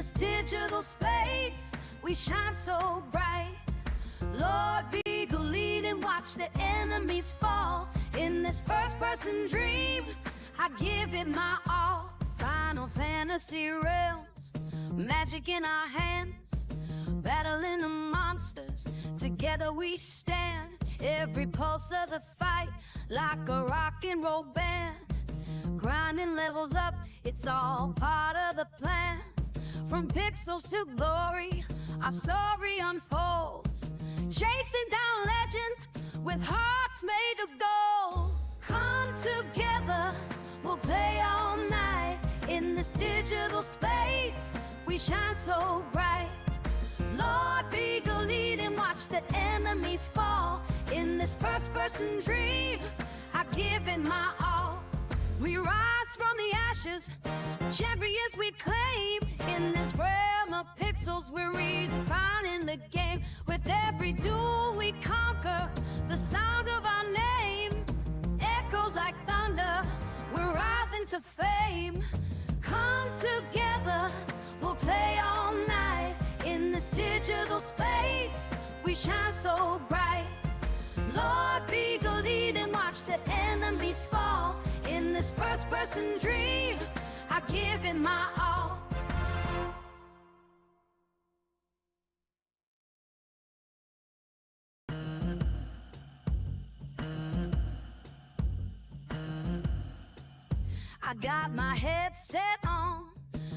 this digital space, we shine so bright. Lord, be the lead and watch the enemies fall. In this first-person dream, I give it my all. Final Fantasy realms, magic in our hands, battling the monsters, together we stand. Every pulse of the fight, like a rock and roll band. Grinding levels up, it's all part of the plan. From pixels to glory, our story unfolds. Chasing down legends with hearts made of gold. Come together, we'll play all night. In this digital space, we shine so bright. Lord, be the lead and watch the enemies fall. In this first-person dream, I give it my all. We rise from the ashes, champions we claim. In this realm of pixels, we're redefining the game. With every duel we conquer, the sound of our name echoes like thunder, we're rising to fame. Come together, we'll play all night. In this digital space, we shine so bright. Lord, be the lead and watch the enemies fall. In this first-person dream, I give it my all. I got my headset on,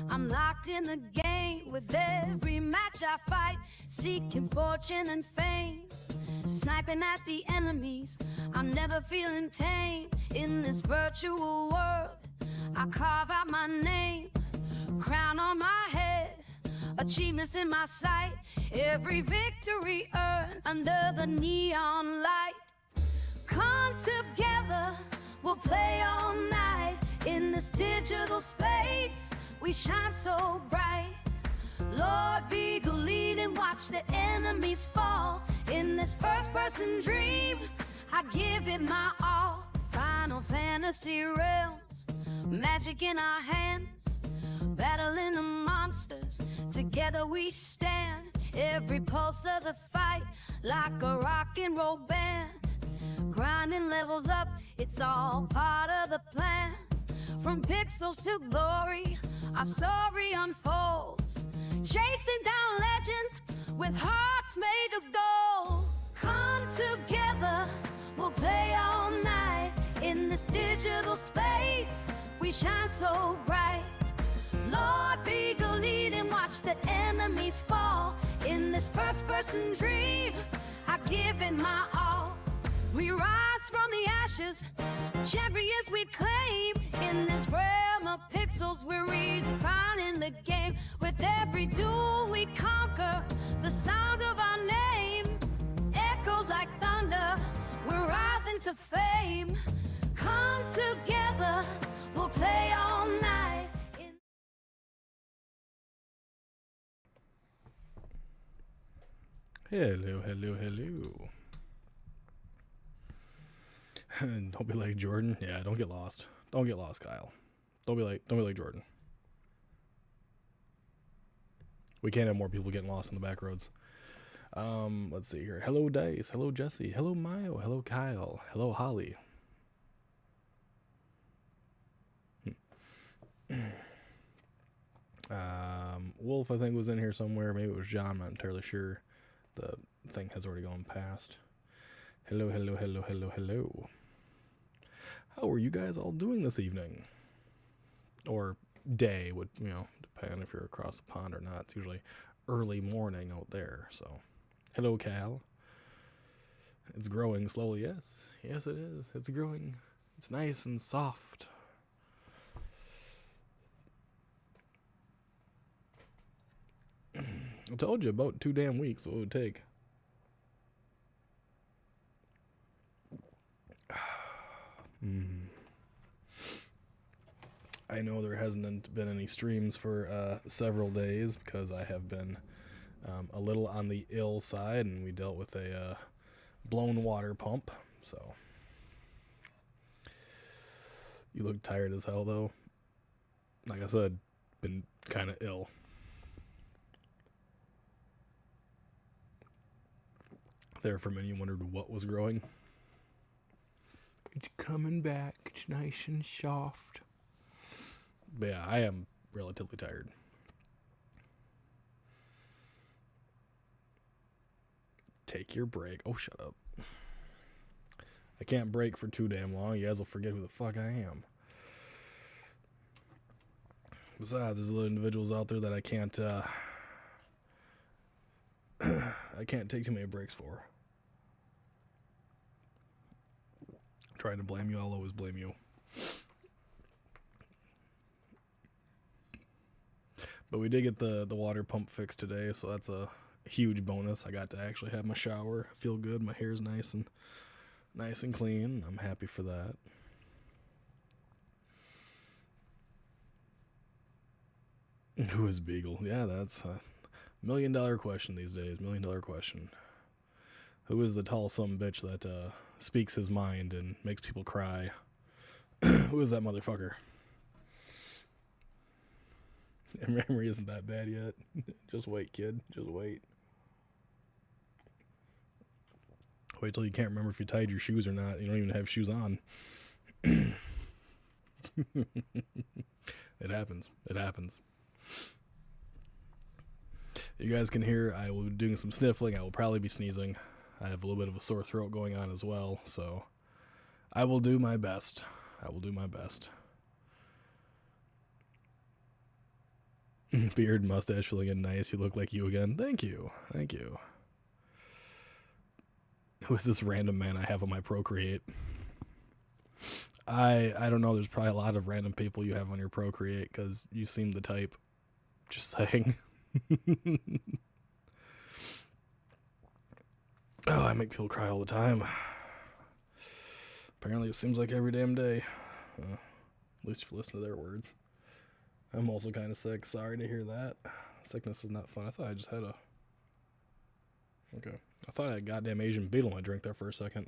I'm locked in the game. With every match I fight, seeking fortune and fame. Sniping at the enemies, I'm never feeling tame. In this virtual world, I carve out my name. Crown on my head, achievements in my sight. Every victory earned under the neon light. Come together, we'll play all night. In this digital space, we shine so bright. Lord, be the lead and watch the enemies fall. In this first-person dream, I give it my all. Final Fantasy realms, magic in our hands, battling the monsters, together we stand. Every pulse of the fight, like a rock and roll band. Grinding levels up, it's all part of the plan. From pixels to glory, our story unfolds. Chasing down legends with hearts made of gold. Come together, we'll play all night. In this digital space, we shine so bright. Lord, be the lead and watch the enemies fall. In this first-person dream, I give it my all. We rise from the ashes, champions we claim. In this realm of pixels, we're redefining the game. With every duel we conquer, the sound of our name echoes like thunder, we're rising to fame. Come together, we'll play all night. Hello, hello, hello. Don't be like Jordan. Yeah, don't get lost. Don't get lost, Kyle. Don't be like Jordan. We can't have more people getting lost on the back roads. Let's see here. Hello, Dice. Hello, Jesse. Hello, Mayo. Hello, Kyle. Hello, Holly. Wolf, I think, was in here somewhere. Maybe it was John. I'm not entirely sure. The thing has already gone past. Hello, hello, hello, hello, hello. How are you guys all doing this evening? Or day would, depend if you're across the pond or not. It's usually early morning out there, so. Hello, Cal. It's growing slowly, yes. Yes, it is. It's growing. It's nice and soft. I told you about 2 damn weeks what it would take. I know there hasn't been any streams for several days because I have been a little on the ill side, and we dealt with a blown water pump, so. You look tired as hell, though. Like I said, been kind of ill. There for a minute you wondered what was growing. It's coming back. It's nice and soft. But yeah, I am relatively tired. Take your break. Oh, shut up. I can't break for too damn long. You guys will forget who the fuck I am. Besides, there's little individuals out there that I can't take too many breaks for. Trying to blame you, I'll always blame you. But we did get the water pump fixed today, so that's a huge bonus. I got to actually have my shower. I feel good. My hair's nice and clean. I'm happy for that. Who is Beagle? Yeah, that's a $1 million question these days. $1 million question. Who is the tall sumbitch that speaks his mind and makes people cry? Who is that motherfucker? Your memory isn't that bad yet. Just wait, kid. Just wait. Wait till you can't remember if you tied your shoes or not. You don't even have shoes on. It happens. It happens. You guys can hear I will be doing some sniffling. I will probably be sneezing. I have a little bit of a sore throat going on as well, so I will do my best. I will do my best. Beard, mustache, feeling in nice. You look like you again. Thank you. Thank you. Who is this random man I have on my Procreate? I don't know. There's probably a lot of random people you have on your Procreate because you seem the type. Just saying. Oh, I make people cry all the time. Apparently it seems like every damn day. At least if you listen to their words. I'm also kind of sick. Sorry to hear that. Sickness is not fun. I thought I just had a... Okay. I thought I had a goddamn Asian beetle in my drink there for a second.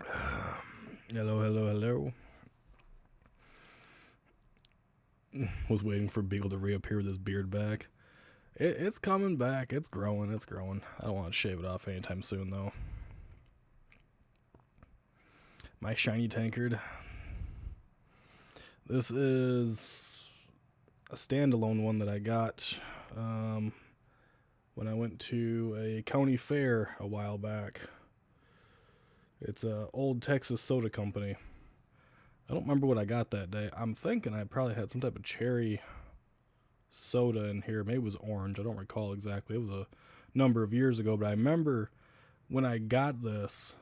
Hello, hello, hello. Was waiting for Beagle to reappear with his beard back. It's coming back. It's growing. It's growing. I don't want to shave it off anytime soon, though. My shiny tankard. This is a standalone one that I got when I went to a county fair a while back. It's a Old Texas Soda Company. I don't remember what I got that day. I'm thinking I probably had some type of cherry soda in here. Maybe it was orange. I don't recall exactly. It was a number of years ago, but I remember when I got this,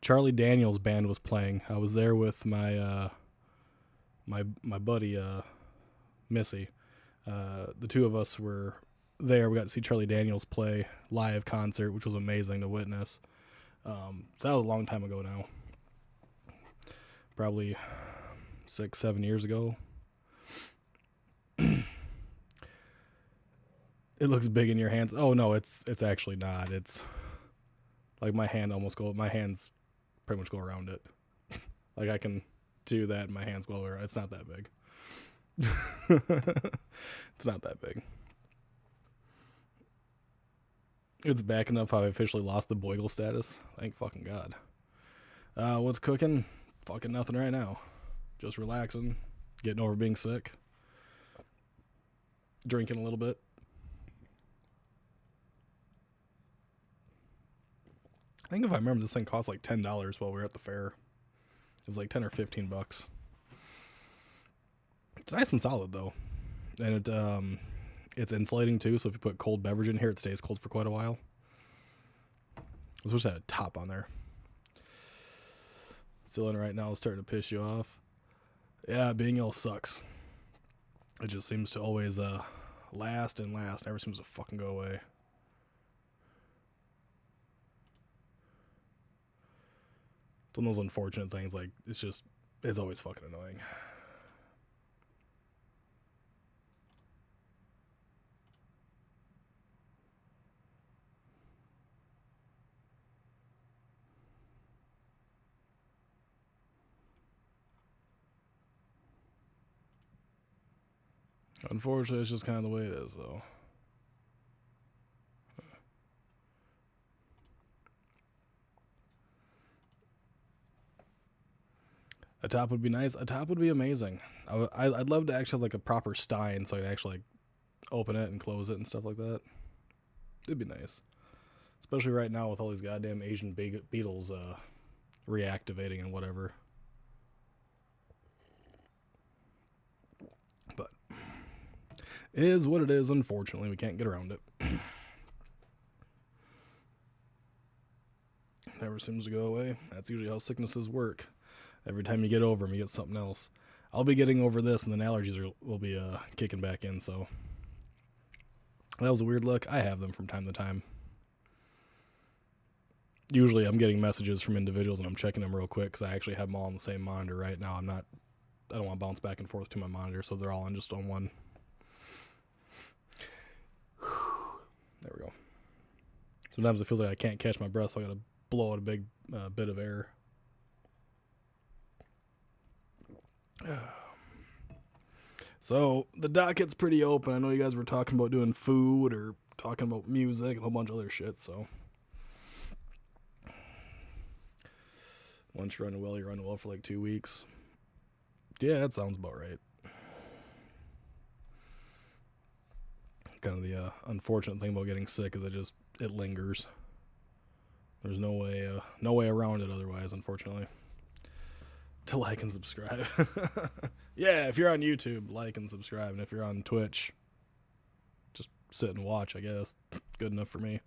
Charlie Daniels band was playing. I was there with my my buddy Missy. The two of us were there. We got to see Charlie Daniels play live concert, which was amazing to witness. So that was a long time ago now. Probably 6-7 years ago. It looks big in your hands. Oh no, it's actually not. It's like my hands pretty much go around it. Like I can do that and my hands go around. It's not that big. It's not that big. It's back enough how I officially lost the Boigle status. Thank fucking God. What's cooking? Fucking nothing right now. Just relaxing. Getting over being sick. Drinking a little bit. I think if I remember, this thing cost like $10 while we were at the fair. It was like 10 or 15 bucks. It's nice and solid though. And it's insulating too, so if you put cold beverage in here, it stays cold for quite a while. I wish I had a top on there. Still in right now, it's starting to piss you off. Yeah, being ill sucks. It just seems to always last and last. Never seems to fucking go away. It's one of those unfortunate things, like, it's always fucking annoying. Unfortunately, it's just kind of the way it is, though. A top would be nice. A top would be amazing. I'd love to actually have like a proper stein so I can actually like open it and close it and stuff like that. It'd be nice. Especially right now with all these goddamn Asian beetles reactivating and whatever. But it is what it is, unfortunately. We can't get around it. Never seems to go away. That's usually how sicknesses work. Every time you get over them, you get something else. I'll be getting over this, and then allergies will be kicking back in, so. That was a weird look. I have them from time to time. Usually I'm getting messages from individuals, and I'm checking them real quick, because I actually have them all on the same monitor right now. I don't want to bounce back and forth to my monitor, so they're all on just on one. There we go. Sometimes it feels like I can't catch my breath, so I gotta blow out a big bit of air. So the docket's pretty open. I know you guys were talking about doing food or talking about music and a whole bunch of other shit, so once you're unwell, you're unwell for like 2 weeks. Yeah, that sounds about right. Kind of the unfortunate thing about getting sick is it lingers. There's no way around it otherwise, unfortunately. To like and subscribe. Yeah, if you're on YouTube, like and subscribe. And if you're on Twitch, just sit and watch, I guess. Good enough for me.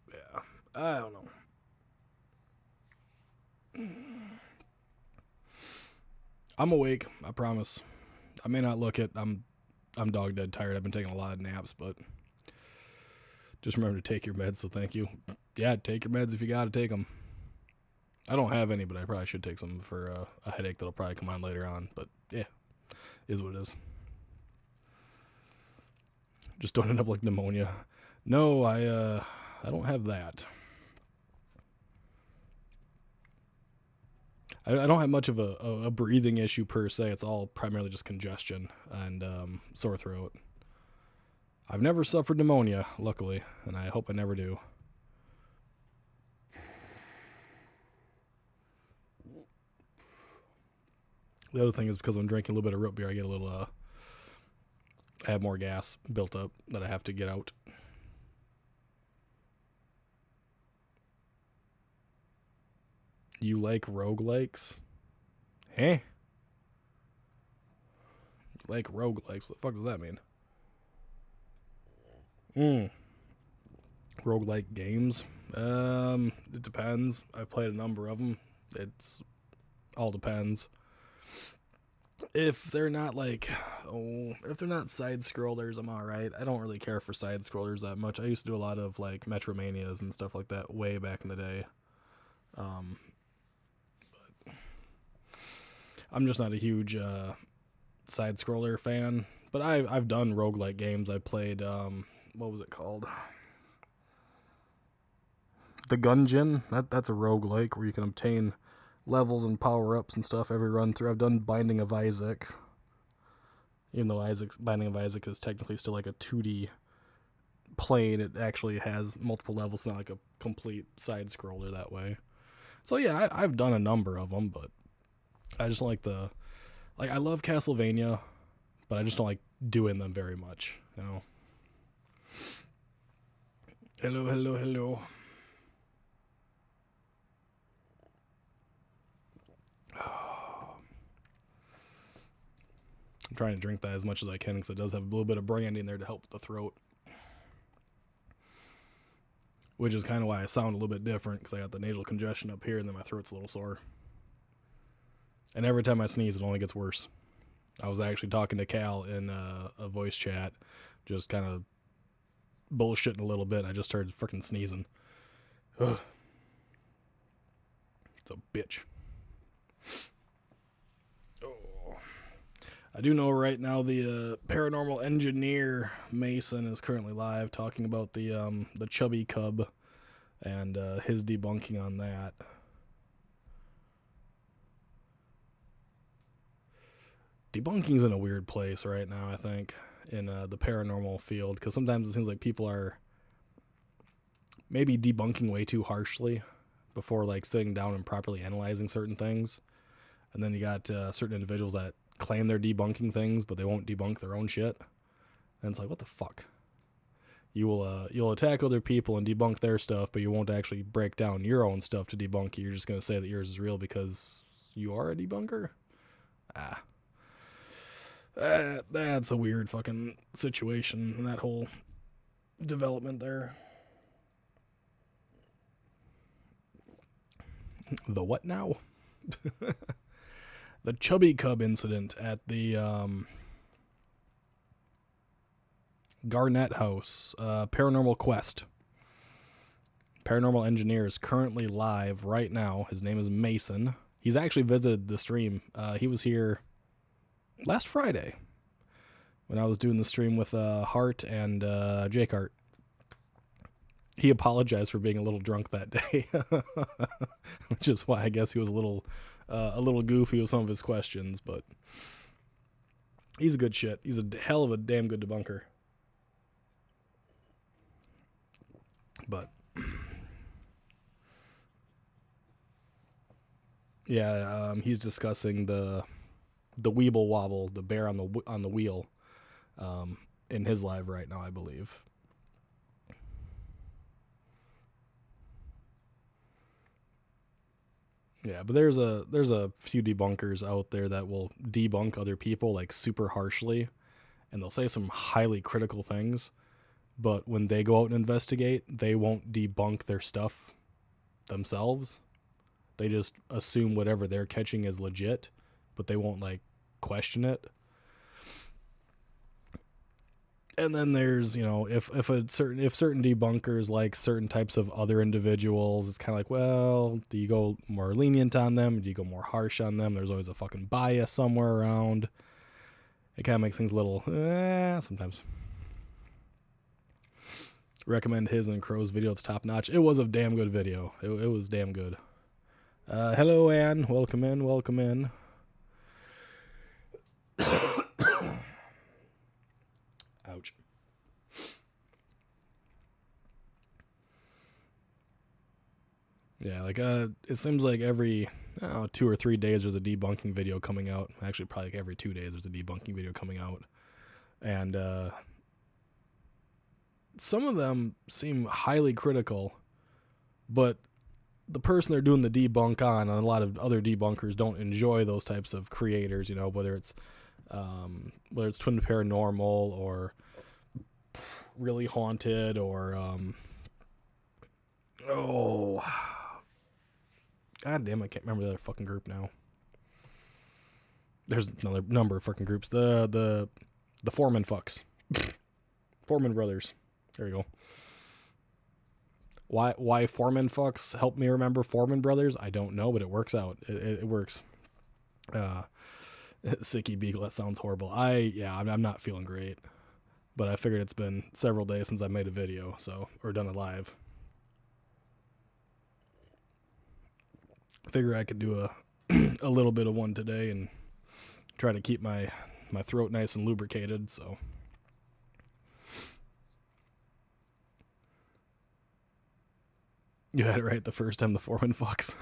Yeah, I don't know. I'm awake, I promise. I may not look it. I'm dog dead tired. I've been taking a lot of naps, but just remember to take your meds, so thank you. Yeah, take your meds if you gotta take them. I don't have any, but I probably should take some for a headache that'll probably come on later on, but yeah, is what it is. Just don't end up like pneumonia. No, I don't have that. I don't have much of a breathing issue per se. It's all primarily just congestion and sore throat. I've never suffered pneumonia, luckily, and I hope I never do. The other thing is because I'm drinking a little bit of root beer, I get a little, I have more gas built up that I have to get out. You like roguelikes? Hey? You like roguelikes? What the fuck does that mean? Roguelike games? It depends. I've played a number of them. It's all depends. If they're not if they're not side scrollers, I'm alright. I don't really care for side scrollers that much. I used to do a lot of like Metromanias and stuff like that way back in the day. But I'm just not a huge side scroller fan. But I've done roguelike games. I played what was it called? The Gungeon. That's a roguelike where you can obtain levels and power-ups and stuff every run through. I've done Binding of Isaac. Even though Binding of Isaac is technically still like a 2D plane, it actually has multiple levels, not like a complete side-scroller that way. So yeah, I've done a number of them, but I just don't like I love Castlevania, but I just don't like doing them very much, you know? Hello, hello, hello. I'm trying to drink that as much as I can because it does have a little bit of brandy in there to help with the throat. Which is kind of why I sound a little bit different, because I got the nasal congestion up here and then my throat's a little sore. And every time I sneeze, it only gets worse. I was actually talking to Cal in a voice chat, just kind of bullshitting a little bit, and I just started freaking sneezing. Ugh. It's a bitch. I do know right now the paranormal engineer Mason is currently live talking about the chubby cub and his debunking on that. Debunking's in a weird place right now, I think, in the paranormal field, because sometimes it seems like people are maybe debunking way too harshly before like sitting down and properly analyzing certain things. And then you got certain individuals that claim they're debunking things, but they won't debunk their own shit. And it's like, what the fuck? You'll attack other people and debunk their stuff, but you won't actually break down your own stuff to debunk it. You're just going to say that yours is real because you are a debunker? That's a weird fucking situation in that whole development there. The what now? The Chubby Cub incident at the Garnett House, Paranormal Quest. Paranormal engineer is currently live right now. His name is Mason. He's actually visited the stream. He was here last Friday when I was doing the stream with Hart and Jake Hart. He apologized for being a little drunk that day, which is why I guess he was a little goofy with some of his questions, but he's a good shit. He's a hell of a damn good debunker. But yeah, he's discussing the Weeble Wobble, the bear on the wheel, in his live right now, I believe. Yeah, but there's a few debunkers out there that will debunk other people like super harshly, and they'll say some highly critical things, but when they go out and investigate, they won't debunk their stuff themselves. They just assume whatever they're catching is legit, but they won't like question it. And then there's, if certain debunkers like certain types of other individuals, it's kind of like, well, do you go more lenient on them? Do you go more harsh on them? There's always a fucking bias somewhere around. It kind of makes things a little, sometimes. Recommend his and Crow's video. It's top notch. It was a damn good video. It was damn good. Hello, Ann. Welcome in. Ouch. Yeah, it seems like every 2 or 3 days there's a debunking video coming out. Actually, probably every 2 days there's a debunking video coming out. And some of them seem highly critical, but the person they're doing the debunk on, and a lot of other debunkers don't enjoy those types of creators, whether it's Twin Paranormal or Really Haunted or god damn, I can't remember the other fucking group now. There's another number of fucking groups. The Foreman fucks. Foreman brothers. There you go. Why Foreman fucks? Help me remember Foreman brothers. I don't know, but it works out. It works. Sicky Beagle. That sounds horrible. I'm not feeling great, but I figured it's been several days since I made a video, or done a live. I figure I could do a little bit of one today and try to keep my throat nice and lubricated. So. You had it right the first time, the Foreman fucks.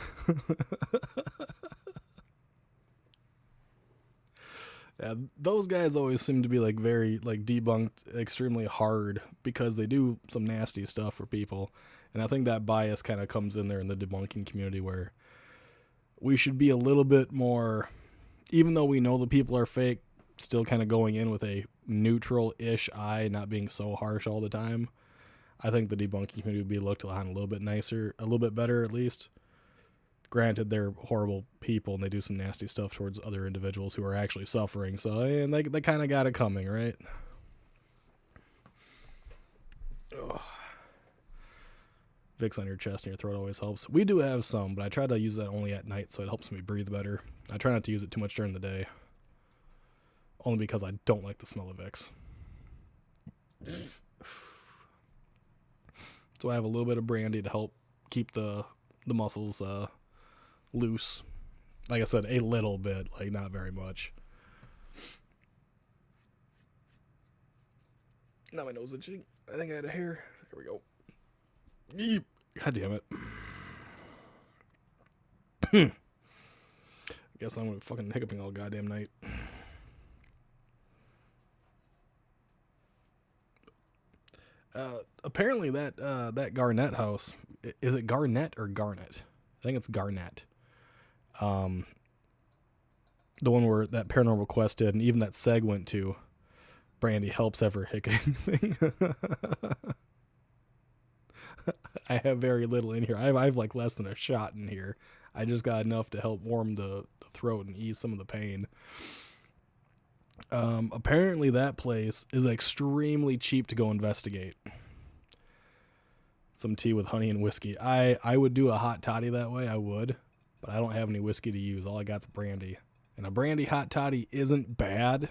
Yeah, those guys always seem to be very debunked extremely hard because they do some nasty stuff for people. And I think that bias kind of comes in there in the debunking community where we should be a little bit more, even though we know the people are fake, still kind of going in with a neutral-ish eye, not being so harsh all the time. I think the debunking community would be looked on a little bit nicer, a little bit better at least. Granted, they're horrible people and they do some nasty stuff towards other individuals who are actually suffering. So, and they kind of got it coming, right? Ugh. Vicks on your chest and your throat always helps. We do have some, but I try to use that only at night so it helps me breathe better. I try not to use it too much during the day. Only because I don't like the smell of Vicks. So I have a little bit of brandy to help keep the muscles loose. Like I said, a little bit, like not very much. Now my nose is itching. I think I had a hair. Here we go. Yeep. God damn it. I guess I'm gonna be fucking hiccuping all goddamn night. Apparently that Garnett house, is it Garnett or Garnet? I think it's Garnett. The one where that Paranormal Quest did, and even that Seg went to. Brandy helps ever hiccuping thing. I have very little in here. I have like less than a shot in here. I just got enough to help warm the throat and ease some of the pain. Apparently that place is extremely cheap to go investigate. Some tea with honey and whiskey. I would do a hot toddy that way, I would, but I don't have any whiskey to use. All I got's brandy. And a brandy hot toddy isn't bad,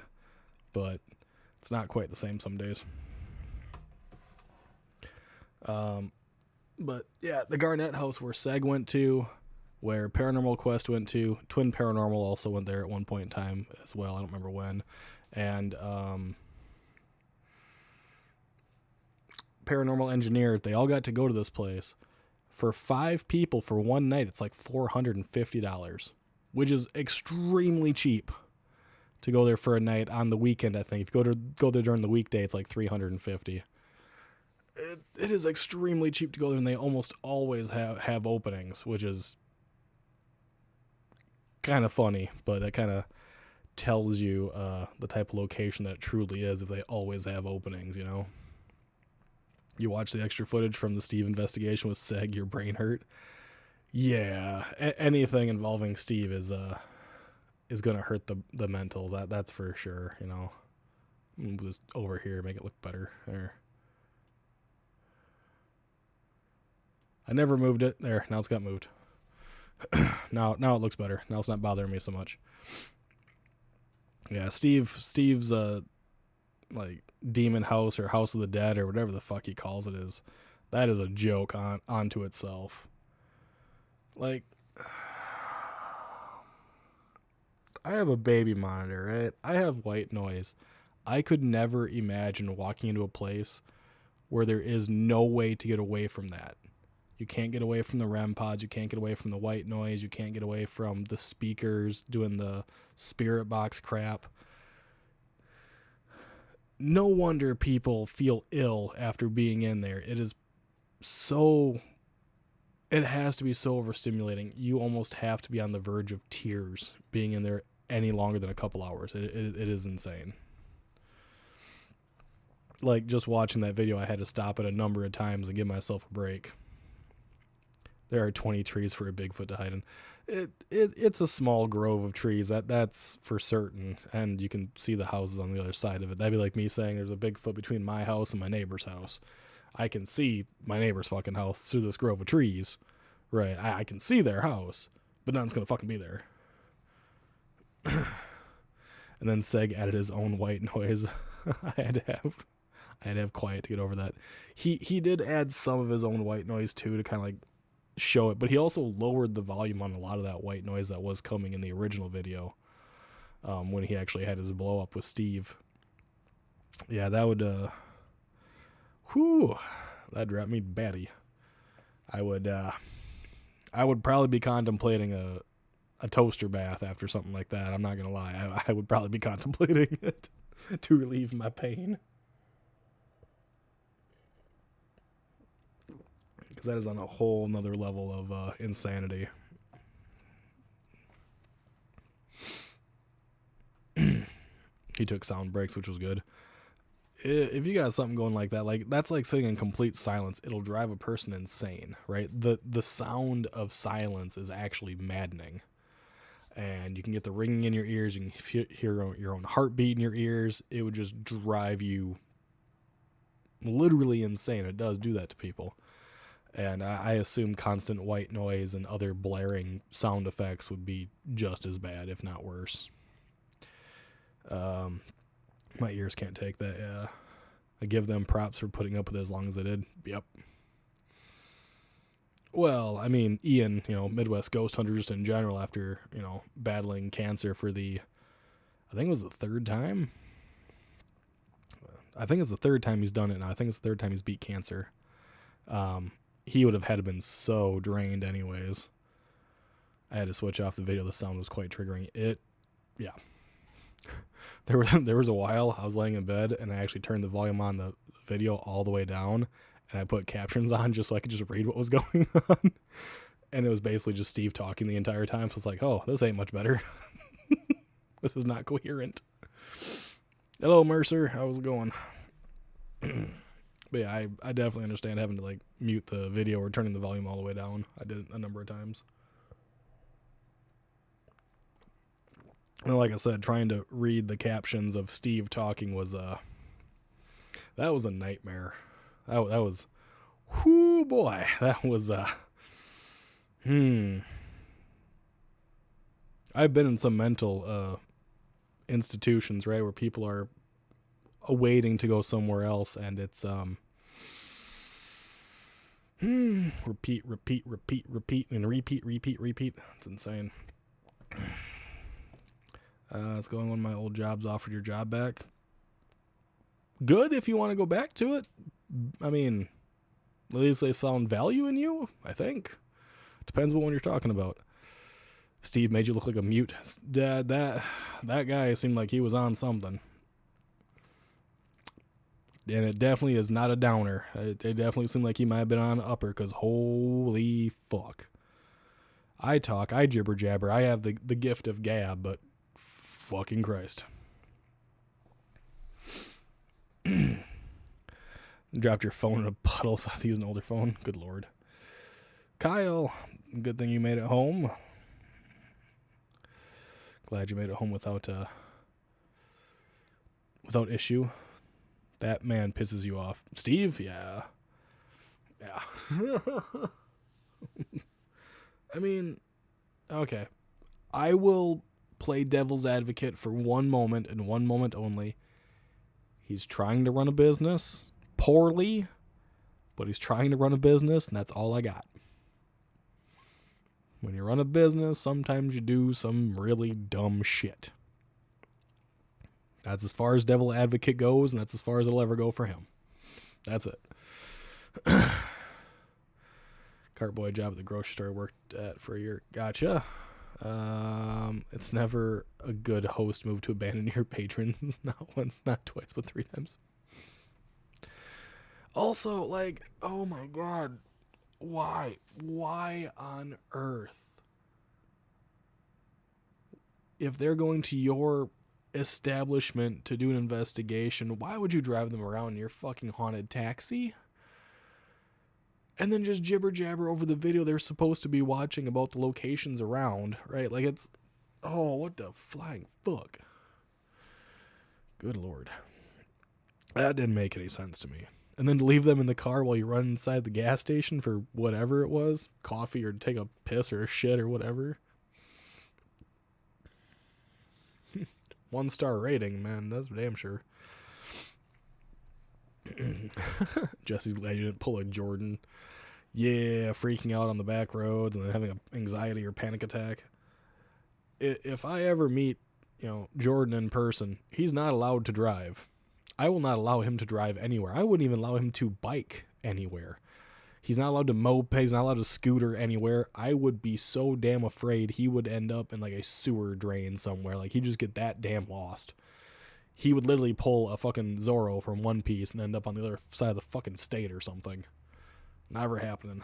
but it's not quite the same some days. But yeah, the Garnett house where Seg went to, where Paranormal Quest went to, Twin Paranormal also went there at one point in time as well. I don't remember when. And Paranormal Engineer, they all got to go to this place. For 5 people for one night, it's like $450, which is extremely cheap to go there for a night on the weekend. I think if you go there during the weekday, it's like $350. It is extremely cheap to go there, and they almost always have openings, which is kind of funny, but that kind of tells you the type of location that it truly is if they always have openings, you know. You watch the extra footage from the Steve investigation with Seg, your brain hurt. Yeah, anything involving Steve is gonna hurt the mentals. That's for sure, you know. Move this over here, make it look better. There. I never moved it. There, now it's got moved. now it looks better. Now it's not bothering me so much. Yeah, Steve's like demon house or house of the dead or whatever the fuck he calls it is. That is a joke onto itself. Like, I have a baby monitor, right? I have white noise. I could never imagine walking into a place where there is no way to get away from that. You can't get away from the REM pods. You can't get away from the white noise. You can't get away from the speakers doing the spirit box crap. No wonder people feel ill after being in there. It has to be so overstimulating. You almost have to be on the verge of tears being in there any longer than a couple hours. It is insane. Like, just watching that video, I had to stop it a number of times and give myself a break. There are 20 trees for a Bigfoot to hide in. It's a small grove of trees. That's for certain. And you can see the houses on the other side of it. That'd be like me saying there's a Bigfoot between my house and my neighbor's house. I can see my neighbor's fucking house through this grove of trees. Right. I can see their house, but nothing's going to fucking be there. And then Seg added his own white noise. I had to have quiet to get over that. He did add some of his own white noise too to kind of like show it, but he also lowered the volume on a lot of that white noise that was coming in the original video when he actually had his blow up with Steve. Yeah, that would that'd drop me batty. I would probably be contemplating a toaster bath after something like that. I'm not gonna lie. I would probably be contemplating it to relieve my pain. Because that is on a whole nother level of insanity. He took sound breaks, which was good. If you got something going like that, like that's like sitting in complete silence, it'll drive a person insane, right? The sound of silence is actually maddening. And you can get the ringing in your ears, you can hear your own heartbeat in your ears. It would just drive you literally insane. It does do that to people. And I assume constant white noise and other blaring sound effects would be just as bad, if not worse. My ears can't take that, yeah. I give them props for putting up with it as long as they did. Yep. Well, I mean, Ian, Midwest Ghost Hunter just in general after, battling cancer for I think it was the third time. I think it's the third time he's done it now. I think it's the third time he's beat cancer. He would have had been so drained anyways. I had to switch off the video. The sound was quite triggering. Yeah. There was a while I was laying in bed and I actually turned the volume on the video all the way down and I put captions on just so I could just read what was going on. And it was basically just Steve talking the entire time. So it's like, oh, this ain't much better. This is not coherent. Hello, Mercer. How's it going? But yeah, I definitely understand having to like mute the video or turning the volume all the way down. I did it a number of times. And like I said, trying to read the captions of Steve talking was that was a nightmare. That was, whoo boy, that was I've been in some mental institutions, right, where people are awaiting to go somewhere else, and it's repeat, and repeat. It's insane. It's going when my old job's offered your job back. Good if you want to go back to it. I mean, at least they found value in you, I think. Depends what one you're talking about. Steve made you look like a mute. Dad, that guy seemed like he was on something. And it definitely is not a downer. It definitely seemed like he might have been on an upper, because holy fuck. I talk, I jibber jabber, I have the gift of gab, but fucking Christ. Dropped your phone in a puddle, so I have to use an older phone. Good lord. Kyle, good thing you made it home. Glad you made it home without issue. That man pisses you off. Steve? Yeah. I mean, okay. I will play devil's advocate for one moment and one moment only. He's trying to run a business poorly, but he's trying to run a business, and that's all I got. When you run a business, sometimes you do some really dumb shit. That's as far as devil advocate goes, and that's as far as it'll ever go for him. That's it. Cartboy job at the grocery store I worked at for a year. Gotcha. It's never a good host move to abandon your patrons. Not once, not twice, but 3 times. Also, like, oh my god. Why? Why on earth? If they're going to your establishment to do an investigation, why would you drive them around in your fucking haunted taxi? And then just jibber jabber over the video they're supposed to be watching about the locations around, right? Like it's, oh, what the flying fuck? Good lord. That didn't make any sense to me. And then to leave them in the car while you run inside the gas station for whatever it was, coffee or take a piss or a shit or whatever. 1-star rating, man, that's damn sure. Jesse's glad you didn't pull a Jordan. Yeah, freaking out on the back roads and then having an anxiety or panic attack. If I ever meet, Jordan in person, he's not allowed to drive. I will not allow him to drive anywhere. I wouldn't even allow him to bike anywhere. He's not allowed to moped. He's not allowed to scooter anywhere. I would be so damn afraid he would end up in like a sewer drain somewhere. Like he'd just get that damn lost. He would literally pull a fucking Zorro from One Piece and end up on the other side of the fucking state or something. Never happening.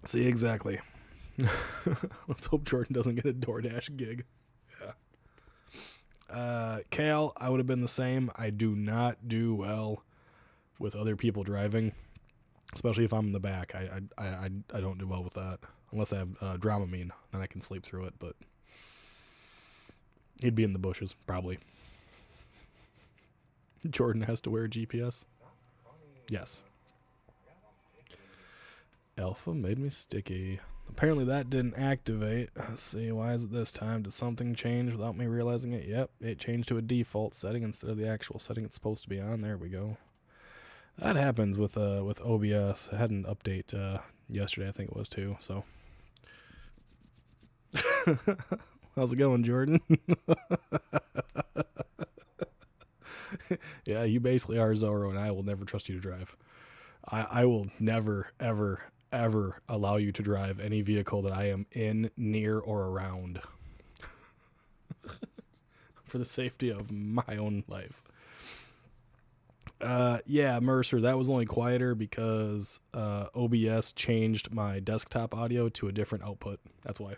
See, exactly. Let's hope Jordan doesn't get a DoorDash gig. Yeah. Cal, I would have been the same. I do not do well with other people driving, especially if I'm in the back. I don't do well with that. Unless I have Dramamine, then I can sleep through it, but he'd be in the bushes, probably. Jordan has to wear a GPS. Yes. Alpha made me sticky. Apparently that didn't activate. Let's see, why is it this time? Did something change without me realizing it? Yep, it changed to a default setting instead of the actual setting it's supposed to be on. There we go. That happens with OBS. I had an update yesterday, I think it was too. So, how's it going, Jordan? Yeah, you basically are Zorro, and I will never trust you to drive. I will never, ever, ever allow you to drive any vehicle that I am in, near, or around. For the safety of my own life. Yeah, Mercer, that was only quieter because OBS changed my desktop audio to a different output. That's why.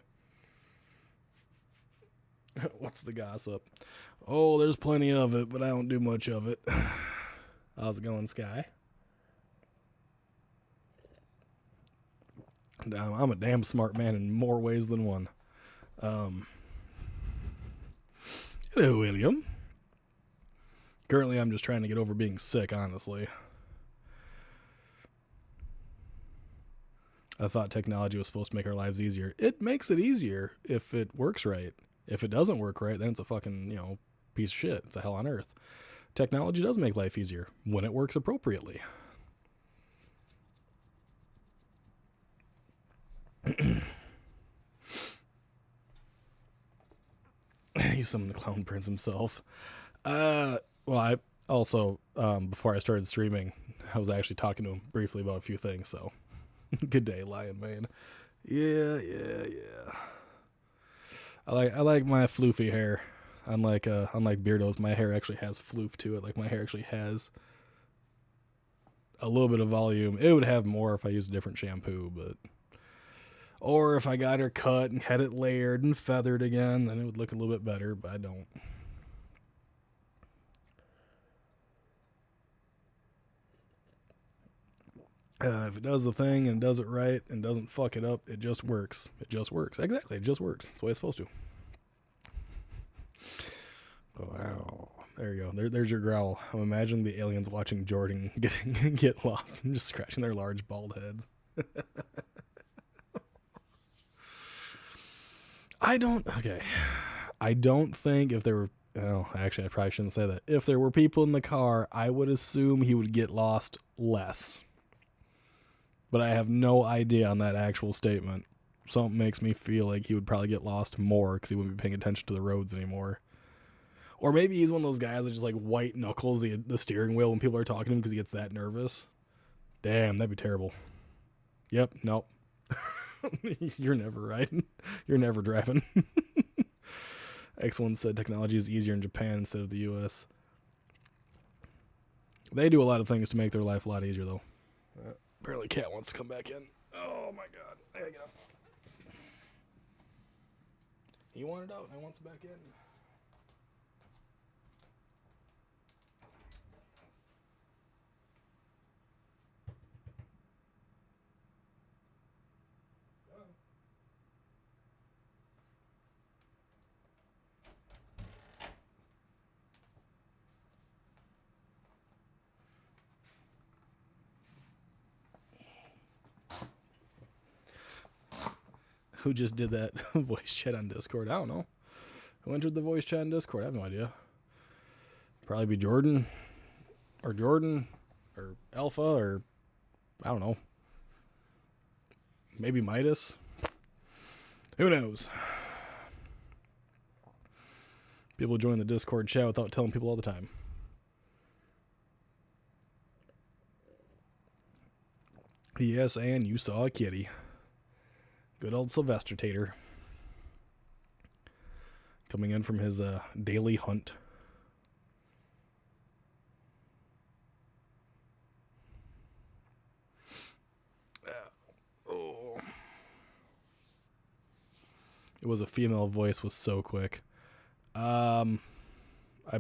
What's the gossip? Oh, there's plenty of it, but I don't do much of it. How's it going, Sky? I'm a damn smart man in more ways than one. Hello, William. Currently, I'm just trying to get over being sick, honestly. I thought technology was supposed to make our lives easier. It makes it easier if it works right. If it doesn't work right, then it's a fucking, piece of shit. It's a hell on earth. Technology does make life easier when it works appropriately. He summoned the Clown Prince himself. Well, I also, before I started streaming, I was actually talking to him briefly about a few things, so. Good day, Lion Mane. Yeah. I like my floofy hair. Unlike Beardo's, my hair actually has floof to it. Like, my hair actually has a little bit of volume. It would have more if I used a different shampoo, but... Or if I got her cut and had it layered and feathered again, then it would look a little bit better, but I don't. If it does the thing and does it right and doesn't fuck it up, it just works. It just works. Exactly, it just works. That's the way it's supposed to. Wow. There you go. There's your growl. I'm imagining the aliens watching Jordan get lost and just scratching their large bald heads. I don't think if there were, actually I probably shouldn't say that. If there were people in the car, I would assume he would get lost less. But I have no idea on that actual statement. Something makes me feel like he would probably get lost more because he wouldn't be paying attention to the roads anymore. Or maybe he's one of those guys that just like white knuckles the steering wheel when people are talking to him because he gets that nervous. Damn, that'd be terrible. Yep, nope. You're never riding. You're never driving. X1 said technology is easier in Japan instead of the US. They do a lot of things to make their life a lot easier, though. Apparently Cat wants to come back in. Oh, my God. There you go. He wanted out, and I wants back in. Who just did that voice chat on Discord? I don't know. Who entered the voice chat on Discord? I have no idea. Probably be Jordan or Alpha or I don't know. Maybe Midas. Who knows? People join the Discord chat without telling people all the time. Yes, and you saw a kitty. Good old Sylvester Tater. Coming in from his daily hunt. Oh. It was a female voice, was so quick. I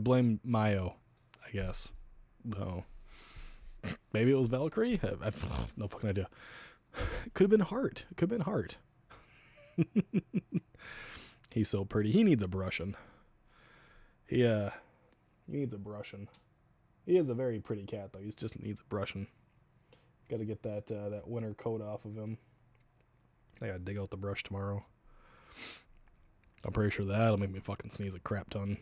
blame Mayo, I guess. No. Maybe it was Valkyrie? I've no fucking idea. It could have been Heart. It could have been Heart. He's so pretty. He needs a brushing. He needs a brushing. He is a very pretty cat, though. He just needs a brushing. Got to get that winter coat off of him. I got to dig out the brush tomorrow. I'm pretty sure that'll make me fucking sneeze a crap ton.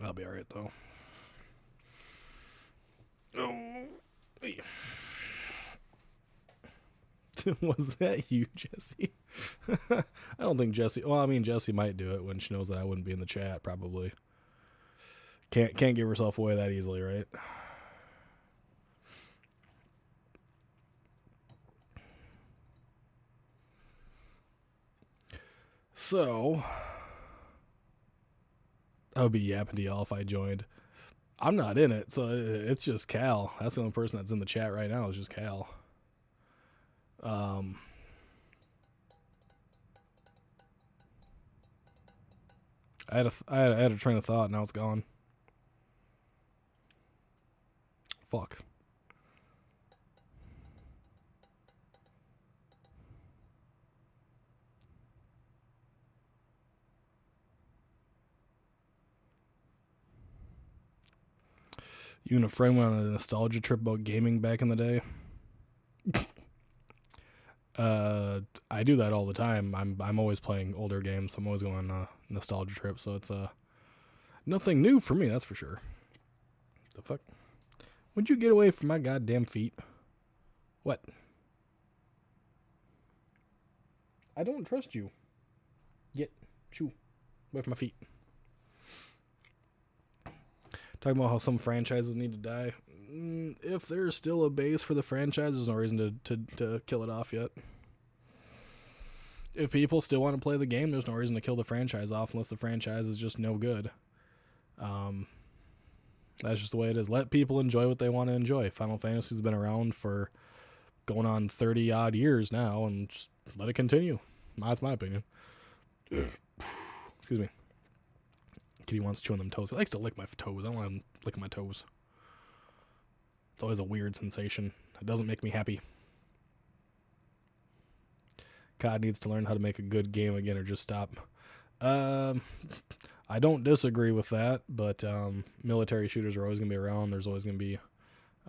I'll be alright, though. Oh, was that you, Jesse? I don't think Jesse. Well, I mean, Jesse might do it when she knows that I wouldn't be in the chat. Probably can't give herself away that easily, right? So I would be yapping to y'all if I joined. I'm not in it, so it's just Cal. That's the only person that's in the chat right now is just Cal. I had a train of thought, now it's gone. Fuck. You and a friend went on a nostalgia trip about gaming back in the day. I do that all the time. I'm always playing older games. I'm always going on a nostalgia trip, so it's nothing new for me, that's for sure. The fuck? Would you get away from my goddamn feet? What? I don't trust you. Shoo. Away from my feet. Talking about how some franchises need to die. If there's still a base for the franchise, there's no reason to kill it off yet. If people still want to play the game, there's no reason to kill the franchise off unless the franchise is just no good. That's just the way it is. Let people enjoy what they want to enjoy. Final Fantasy's been around for going on 30 odd years now, and just let it continue. That's my opinion. Excuse me. Kitty wants to chew on them toes. He likes to lick my toes. I don't want him licking my toes. It's always a weird sensation. It doesn't make me happy. COD needs to learn how to make a good game again or just stop. I don't disagree with that, but military shooters are always going to be around. There's always going to be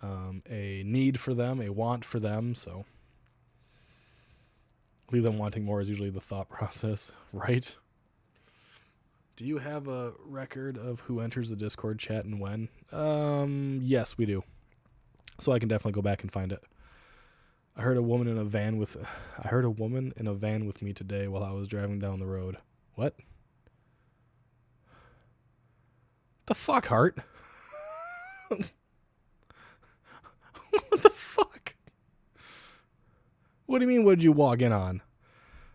a need for them, a want for them, so leave them wanting more is usually the thought process, right? Do you have a record of who enters the Discord chat and when? Yes, we do. So I can definitely go back and find it. I heard a woman in a van with me today while I was driving down the road. What? The fuck, Hart? What the fuck? What do you mean, what did you walk in on?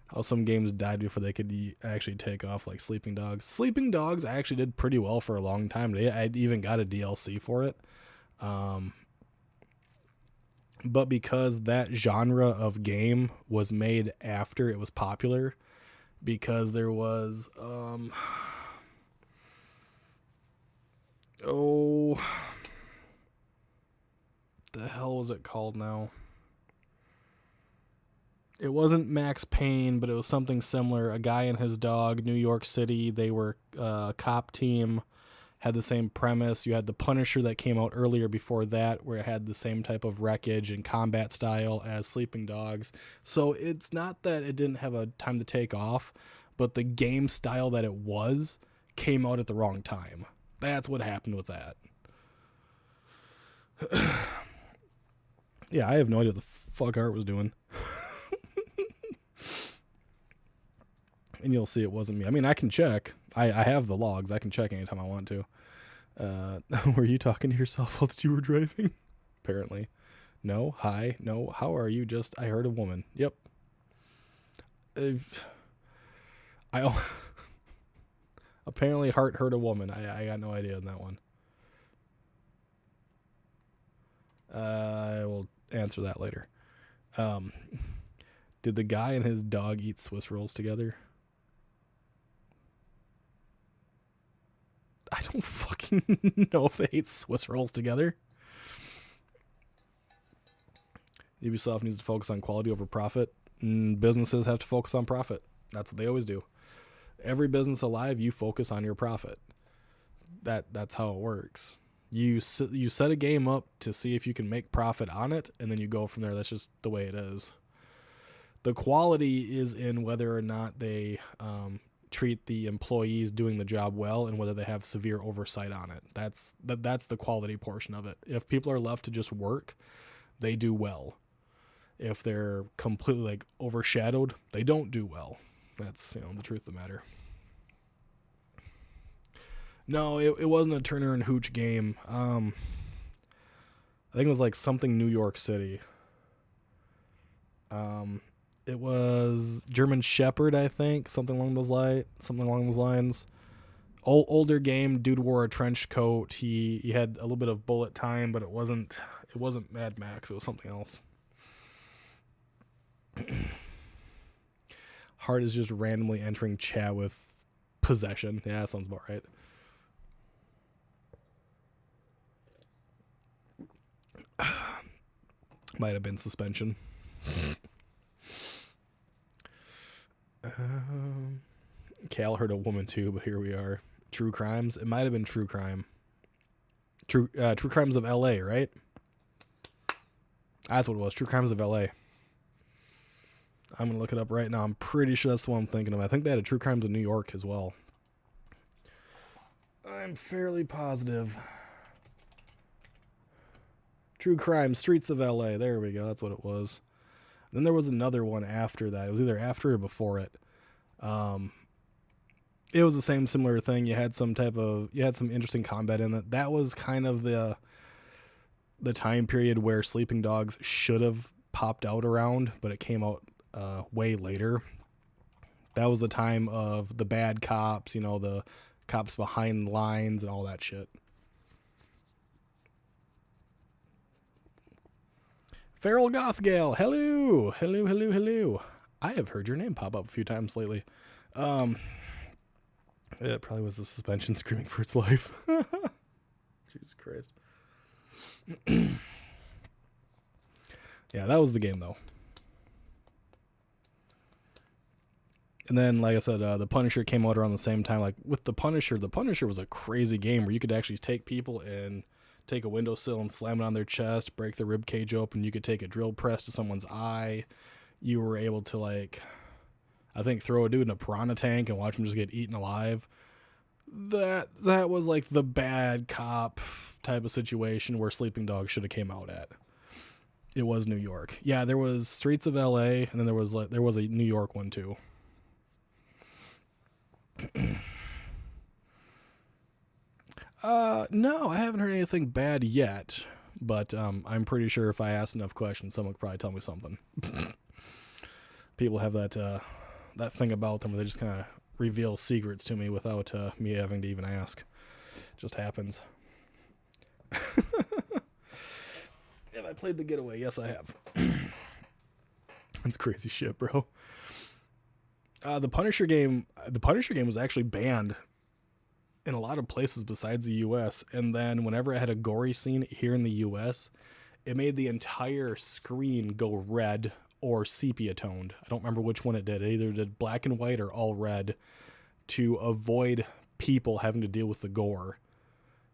How some games died before they could actually take off, like Sleeping Dogs. Sleeping Dogs actually did pretty well for a long time. I even got a DLC for it. But because that genre of game was made after it was popular, because there was, the hell was it called now? It wasn't Max Payne, but it was something similar. A guy and his dog, New York City. They were a cop team, had the same premise. You had the Punisher that came out earlier before that, where it had the same type of wreckage and combat style as Sleeping Dogs. So it's not that it didn't have a time to take off, but the game style that it was came out at the wrong time. That's what happened with that. Yeah, I have no idea what the fuck Art was doing. And you'll see it wasn't me. I mean, I can check. I have the logs. I can check anytime I want to. Were you talking to yourself whilst you were driving? Apparently. No. Hi. No. How are you? Just, I heard a woman. Yep. Apparently Hart heard a woman. I got no idea on that one. I will answer that later. Did the guy and his dog eat Swiss rolls together? I don't fucking know if they ate Swiss rolls together. Ubisoft needs to focus on quality over profit. Businesses have to focus on profit. That's what they always do. Every business alive, you focus on your profit. That's how it works. You set a game up to see if you can make profit on it, and then you go from there. That's just the way it is. The quality is in whether or not they treat the employees doing the job well and whether they have severe oversight on it. That's the quality portion of it. If people are left to just work, they do well. If they're completely like overshadowed, they don't do well. That's, you know, the truth of the matter. No, it wasn't a Turner and Hooch game. I think it was like something New York City. It was German Shepherd, I think, something along those lines. Older game, dude wore a trench coat. He had a little bit of bullet time, but it wasn't Mad Max. It was something else. Hart is just randomly entering chat with possession. Yeah, that sounds about right. Might have been suspension. Cal heard a woman too, but here we are. True crimes. It might have been true crime. True crimes of L.A., right? That's what it was. True crimes of L.A. I'm going to look it up right now. I'm pretty sure that's the one I'm thinking of. I think they had a True Crimes of New York as well. I'm fairly positive. True Crime, Streets of L.A. There we go. That's what it was. Then there was another one after that. It was either after or before it. It was the same similar thing. You had some interesting combat in it. That was kind of the time period where Sleeping Dogs should have popped out around, but it came out way later. That was the time of the bad cops, you know, the cops behind the lines and all that shit. Feral Goth Gal, hello. I have heard your name pop up a few times lately. It probably was the suspension screaming for its life. Jesus Christ. Yeah, that was the game though. And then, like I said, the Punisher came out around the same time. Like with the Punisher was a crazy game where you could actually take people and take a windowsill and slam it on their chest, break the rib cage open. You could take a drill press to someone's eye. You were able to, like, I think, throw a dude in a piranha tank and watch him just get eaten alive. That was like the bad cop type of situation where Sleeping Dogs should have came out at. It was New York. Yeah, there was Streets of LA, and then there was a New York one too. No, I haven't heard anything bad yet, but I'm pretty sure if I asked enough questions, someone could probably tell me something. People have that thing about them where they just kind of reveal secrets to me without me having to even ask. It just happens. Have I played The Getaway? Yes, I have. That's crazy shit, bro. The Punisher game was actually banned in a lot of places besides the US, and then whenever it had a gory scene here in the US, it made the entire screen go red or sepia toned. I don't remember which one it did. It either did black and white or all red to avoid people having to deal with the gore,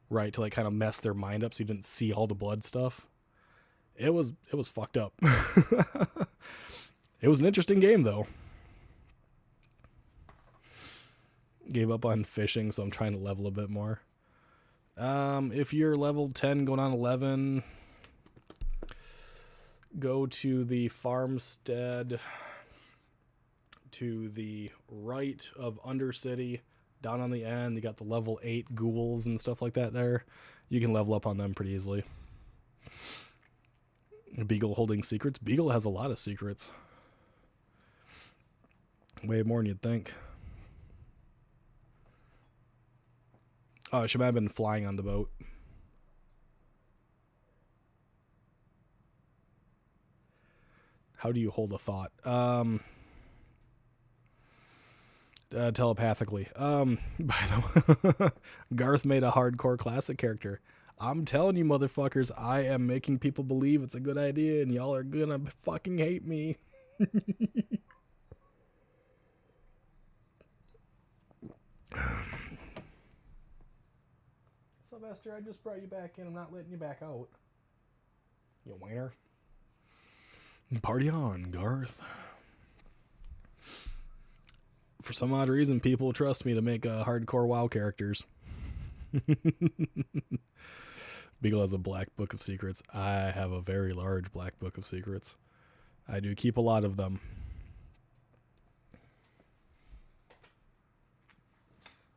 right? To like kind of mess their mind up so you didn't see all the blood stuff. It was fucked up. It was an interesting game though. Gave up on fishing, so I'm trying to level a bit more. If you're level 10 going on 11, go to the farmstead to the right of Undercity. Down on the end, you got the level 8 ghouls and stuff like that there. You can level up on them pretty easily. Beagle holding secrets. Beagle has a lot of secrets. Way more than you'd think. Oh, she might have been flying on the boat. How do you hold a thought? Telepathically. By the way, Garth made a hardcore classic character. I'm telling you, motherfuckers, I am making people believe it's a good idea, and y'all are gonna fucking hate me. Sylvester, I just brought you back in. I'm not letting you back out. You whiner. Party on, Garth. For some odd reason, people trust me to make hardcore WoW characters. Beagle has a black book of secrets. I have a very large black book of secrets. I do keep a lot of them.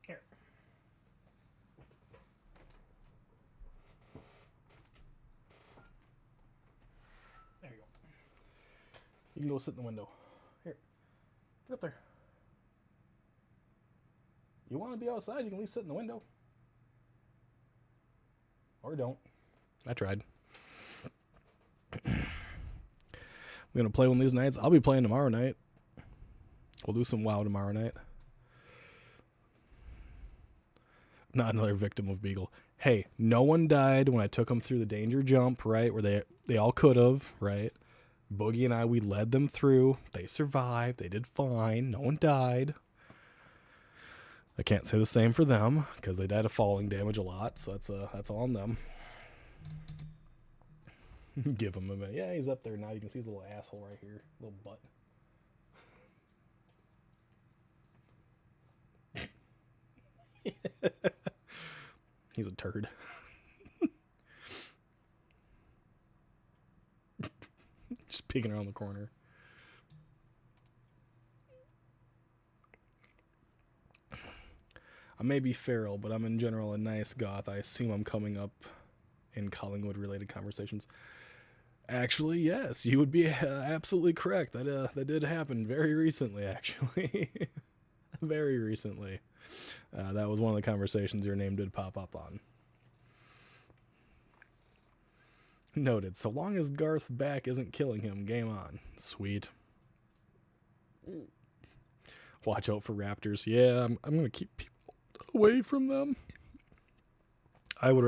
Here. There you go. You can go sit in the window. Here. Get up there. You want to be outside, you can at least sit in the window. Or don't. I tried. I'm going to play one of these nights. I'll be playing tomorrow night. We'll do some WoW tomorrow night. Not another victim of Beagle. Hey, no one died when I took them through the danger jump, right? Where they all could have, right? Boogie and I, we led them through. They survived. They did fine. No one died. I can't say the same for them because they died of falling damage a lot, so that's all on them. Give him a minute. Yeah, he's up there now. You can see the little asshole right here, little butt. He's a turd. Just peeking around the corner. I may be feral, but I'm in general a nice goth. I assume I'm coming up in Collingwood-related conversations. Actually, yes, you would be absolutely correct. That did happen very recently, actually. Very recently. That was one of the conversations your name did pop up on. Noted. So long as Garth's back isn't killing him, game on. Sweet. Watch out for raptors. Yeah, I'm going to keep people away from them. I would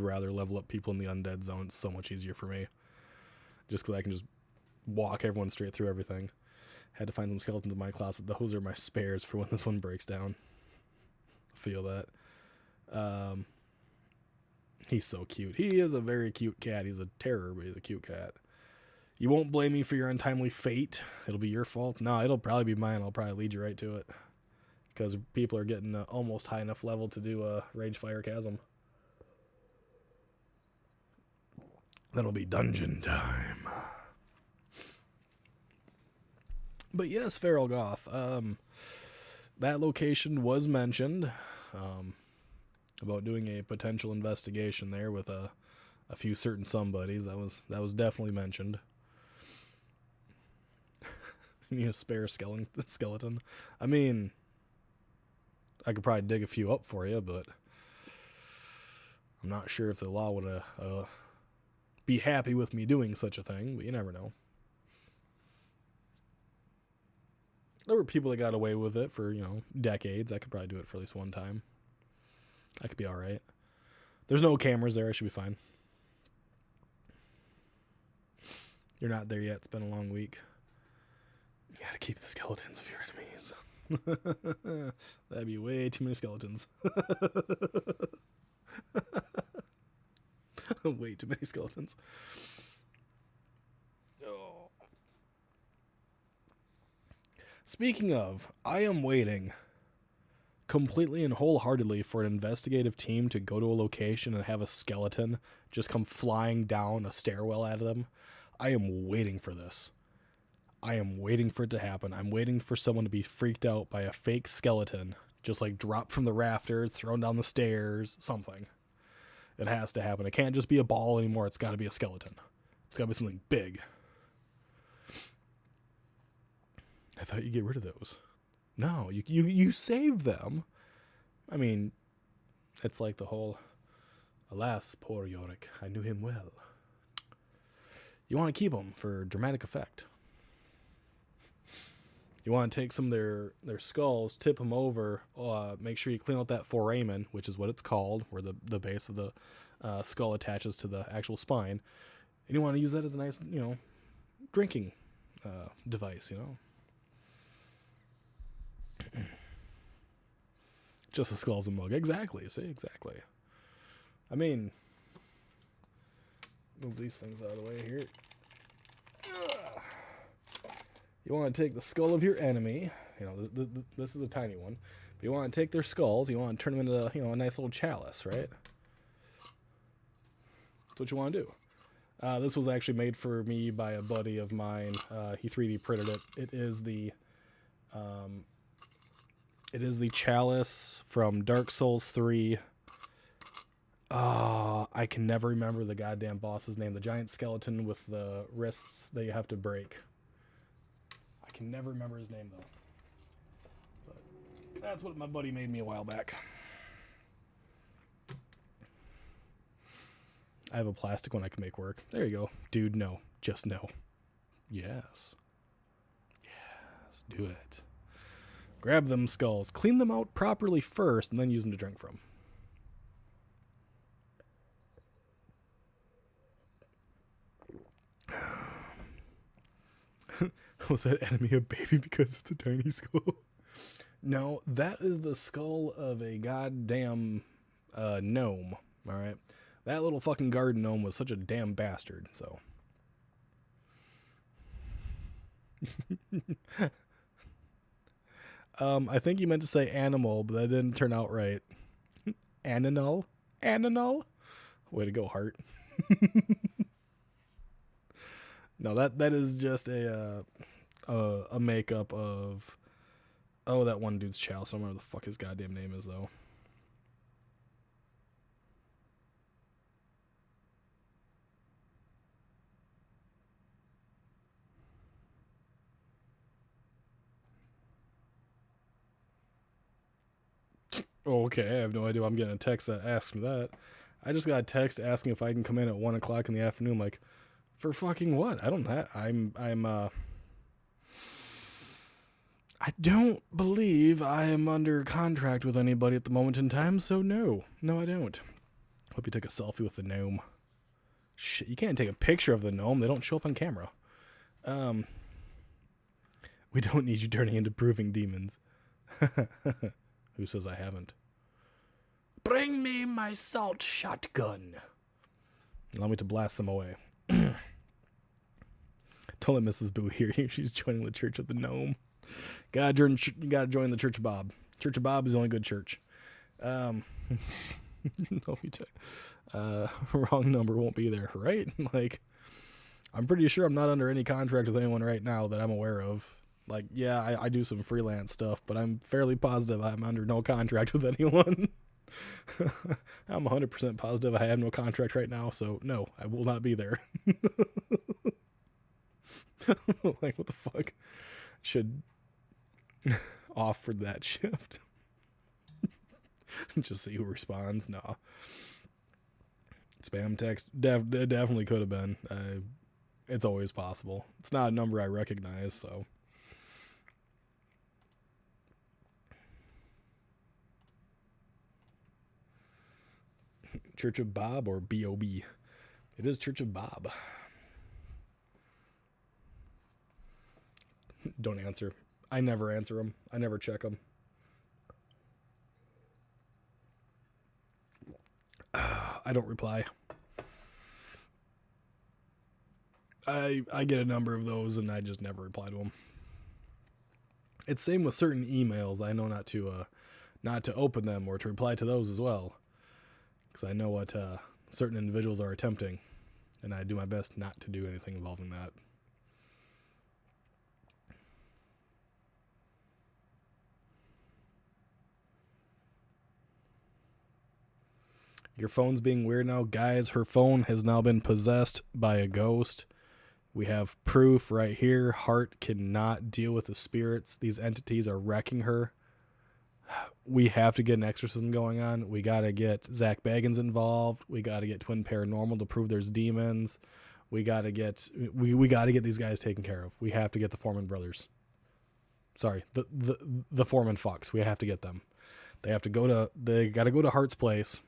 rather level up people in the undead zone. It's so much easier for me. Just because I can just walk everyone straight through everything. Had to find some skeletons in my closet. Those are my spares for when this one breaks down. Feel that. He's so cute. He is a very cute cat. He's a terror, but he's a cute cat. You won't blame me for your untimely fate. It'll be your fault. No, it'll probably be mine. I'll probably lead you right to it. Because people are getting almost high enough level to do a Rage Fire Chasm. That'll be dungeon time. But yes, Feral Goth. That location was mentioned. About doing a potential investigation there with a few certain somebodies. That was definitely mentioned. You need a spare skeleton. I mean, I could probably dig a few up for you, but I'm not sure if the law would be happy with me doing such a thing, but you never know. There were people that got away with it for, decades. I could probably do it for at least one time. I could be alright. There's no cameras there. I should be fine. You're not there yet. It's been a long week. You gotta keep the skeletons of your enemies. That'd be way too many skeletons. Way too many skeletons. Oh. Speaking of, I am waiting completely and wholeheartedly for an investigative team to go to a location and have a skeleton just come flying down a stairwell at them. I am waiting for this. I am waiting for it to happen. I'm waiting for someone to be freaked out by a fake skeleton, just like dropped from the rafters, thrown down the stairs, something. It has to happen. It can't just be a ball anymore. It's got to be a skeleton. It's got to be something big. I thought you'd get rid of those. No, you save them. I mean, it's like the whole, alas, poor Yorick, I knew him well. You want to keep them for dramatic effect. You want to take some of their skulls, tip them over, make sure you clean out that foramen, which is what it's called, where the base of the skull attaches to the actual spine. And you want to use that as a nice, drinking device, Just the skull's a mug. Exactly. See, exactly. I mean, move these things out of the way here. You want to take the skull of your enemy, You know, this is a tiny one. But you want to take their skulls, you want to turn them into, you know, a nice little chalice, right? That's what you want to do. This was actually made for me by a buddy of mine. He 3D printed it. It is the chalice from Dark Souls 3. I can never remember the goddamn boss's name. The giant skeleton with the wrists that you have to break. I can never remember his name, though. But that's what my buddy made me a while back. I have a plastic one I can make work. There you go. Dude, no. Just no. Yes. Yes, do it. Grab them skulls. Clean them out properly first, and then use them to drink from. Was that enemy a baby because it's a tiny skull? No, that is the skull of a goddamn gnome. All right, that little fucking garden gnome was such a damn bastard. So, I think you meant to say animal, but that didn't turn out right. Aninal, Aninal. Way to go, Heart. No, that is just a makeup of, that one dude's chalice. I don't remember what the fuck his goddamn name is, though. Okay, I have no idea. I'm getting a text that asks me that. I just got a text asking if I can come in at 1 o'clock in the afternoon. Like, for fucking what? I don't have. I don't believe I am under contract with anybody at the moment in time, so no. No, I don't. Hope you took a selfie with the gnome. Shit, you can't take a picture of the gnome. They don't show up on camera. We don't need you turning into proving demons. Who says I haven't? Bring me my salt shotgun. Allow me to blast them away. Don't let Mrs. Boo hear you. She's joining the Church of the Gnome. You gotta join the Church of Bob. Church of Bob is the only good church. No, wrong number won't be there, right? Like, I'm pretty sure I'm not under any contract with anyone right now that I'm aware of. Like, yeah, I do some freelance stuff, but I'm fairly positive I'm under no contract with anyone. I'm 100% positive I have no contract right now, so no, I will not be there. Like, what the fuck? Should offer that shift. Just see who responds. No. Spam text. It definitely could have been. It's always possible. It's not a number I recognize, so. Church of Bob or B.O.B.? It is Church of Bob. Don't answer. I never answer them. I never check them. I don't reply. I get a number of those and I just never reply to them. It's same with certain emails. I know not to open them or to reply to those as well, because I know what certain individuals are attempting, and I do my best not to do anything involving that. Your phone's being weird now. Guys, her phone has now been possessed by a ghost. We have proof right here. Heart cannot deal with the spirits. These entities are wrecking her. We have to get an exorcism going on. We got to get Zach Baggins involved. We got to get Twin Paranormal to prove there's demons. We got to get these guys taken care of. We have to get the Foreman brothers. Sorry, the Foreman fucks. We have to get them. They got to go to Hart's place.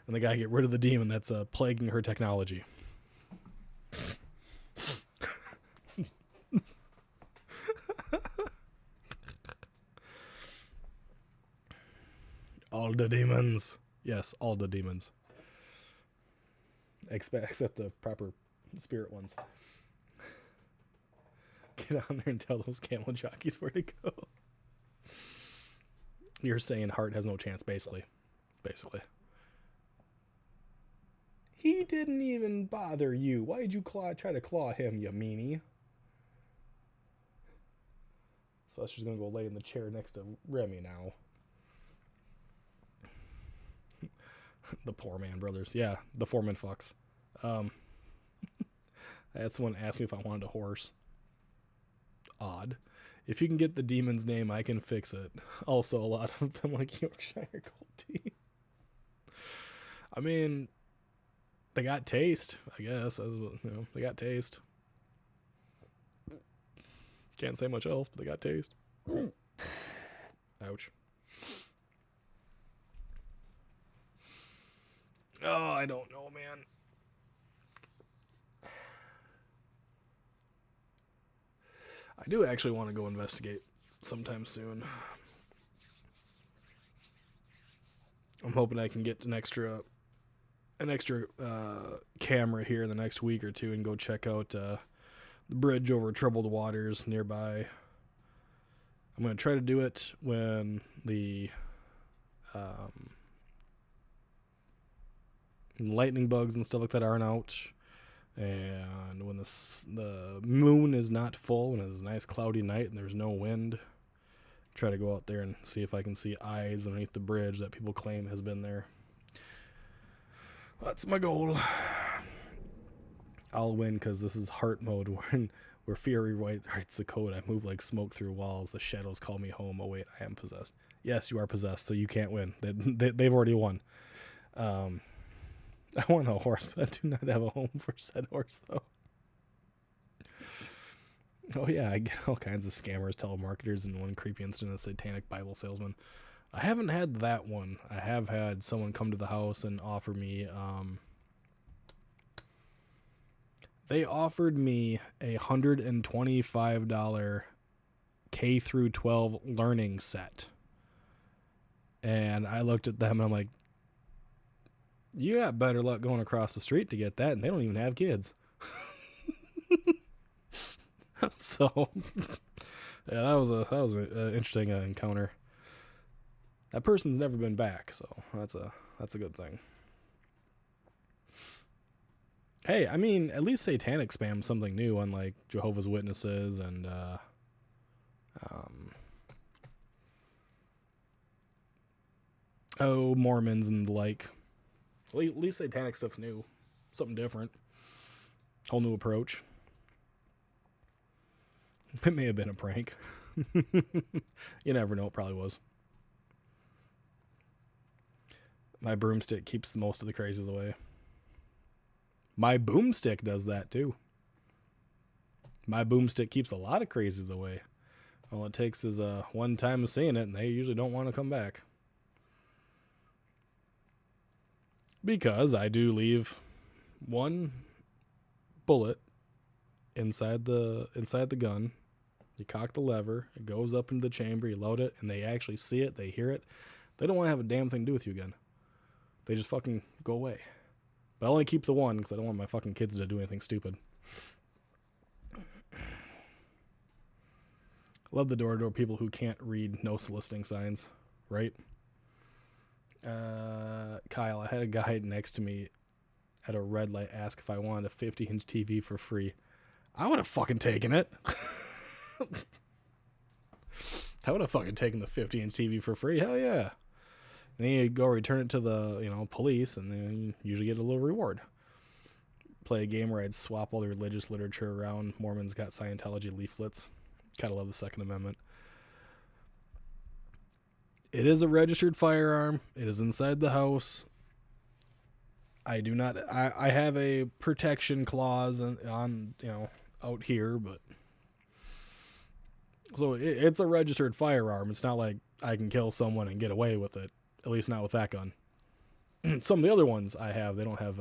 And they gotta get rid of the demon that's plaguing her technology. All the demons. Yes, all the demons. Except the proper spirit ones. Get on there and tell those camel jockeys where to go. You're saying Hart has no chance, basically. Basically. He didn't even bother you. Why did you try to claw him, you meanie? So that's just going to go lay in the chair next to Remy now. The poor man brothers. Yeah, the Foreman fucks. I had someone ask me if I wanted a horse. Odd. If you can get the demon's name, I can fix it. Also, a lot of them like Yorkshire Gold Tea. I mean, they got taste, I guess. They got taste. Can't say much else, but they got taste. Ouch. Oh, I don't know, man. I do actually want to go investigate sometime soon. I'm hoping I can get an extra camera here in the next week or two and go check out the bridge over troubled waters nearby. I'm going to try to do it when the lightning bugs and stuff like that aren't out, and when the moon is not full, when it's a nice cloudy night and there's no wind. Try to go out there and see if I can see eyes underneath the bridge that people claim has been there. That's my goal. I'll win because this is heart mode where Fury writes the code. I move like smoke through walls. The shadows call me home. Oh wait, I am possessed. Yes, you are possessed, so you can't win. They've already won. I want a horse, but I do not have a home for said horse, though. Oh yeah, I get all kinds of scammers, telemarketers, and one creepy incident, a satanic Bible salesman. I haven't had that one. I have had someone come to the house and offer me, they offered me a $125 K through 12 learning set. And I looked at them and I'm like, you got better luck going across the street to get that, and they don't even have kids. So, yeah, that was an interesting encounter. That person's never been back, so that's a good thing. Hey, I mean, at least satanic spam's something new, unlike Jehovah's Witnesses and Mormons and the like. At least satanic stuff's new, something different, whole new approach. It may have been a prank. You never know. It probably was. My broomstick keeps most of the crazies away. My boomstick does that too. My boomstick keeps a lot of crazies away. All it takes is one time of seeing it, and they usually don't want to come back. Because I do leave one bullet inside the gun. You cock the lever, it goes up into the chamber, you load it, and they actually see it, they hear it. They don't want to have a damn thing to do with you again. They just fucking go away. But I only keep the one because I don't want my fucking kids to do anything stupid. Love the door-to-door people who can't read no soliciting signs, right? Kyle, I had a guy next to me at a red light ask if I wanted a 50-inch TV for free. I would have fucking taken it. I would have fucking taken the 50-inch TV for free. Hell yeah. And then you go return it to the, police, and then you usually get a little reward. Play a game where I'd swap all the religious literature around. Mormons got Scientology leaflets. Kind of love the Second Amendment. It is a registered firearm. It is inside the house. I do not. I have a protection clause on out here, but so it's a registered firearm. It's not like I can kill someone and get away with it. At least not with that gun. Some of the other ones I have, they don't have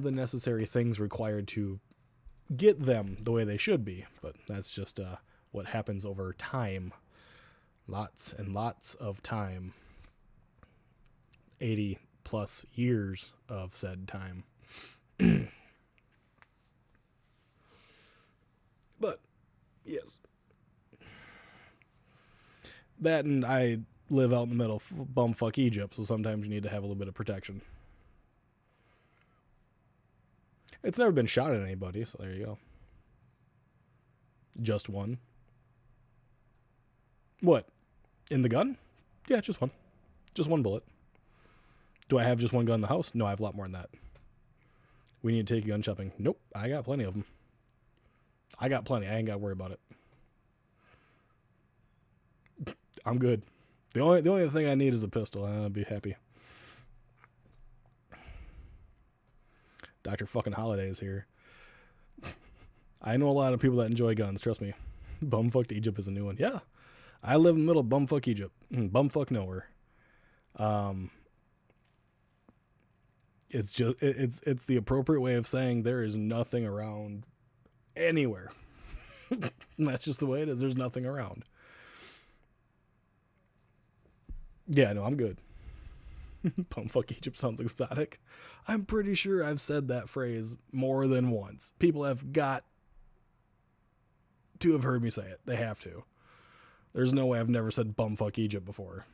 the necessary things required to get them the way they should be. But that's just what happens over time. Lots and lots of time. 80 plus years of said time. But yes, That and I live out in the middle of bumfuck Egypt, so sometimes you need to have a little bit of protection. It's never been shot at anybody, so there you go. Just one. What? In the gun? Yeah, just one. Just one bullet. Do I have just one gun in the house? No, I have a lot more than that. We need to take you gun shopping. Nope, I got plenty of them. I got plenty. I ain't got to worry about it. I'm good. The only thing I need is a pistol. I'll be happy. Dr. fucking Holiday is here. I know a lot of people that enjoy guns, trust me. Bumfucked Egypt is a new one. Yeah. I live in the middle of bumfuck Egypt. Bumfuck nowhere. It's just it's the appropriate way of saying there is nothing around anywhere. That's just the way it is. There's nothing around. Yeah, no, I'm good. Bumfuck Egypt sounds exotic. I'm pretty sure I've said that phrase more than once. People have got to have heard me say it. They have to. There's no way I've never said bumfuck Egypt before.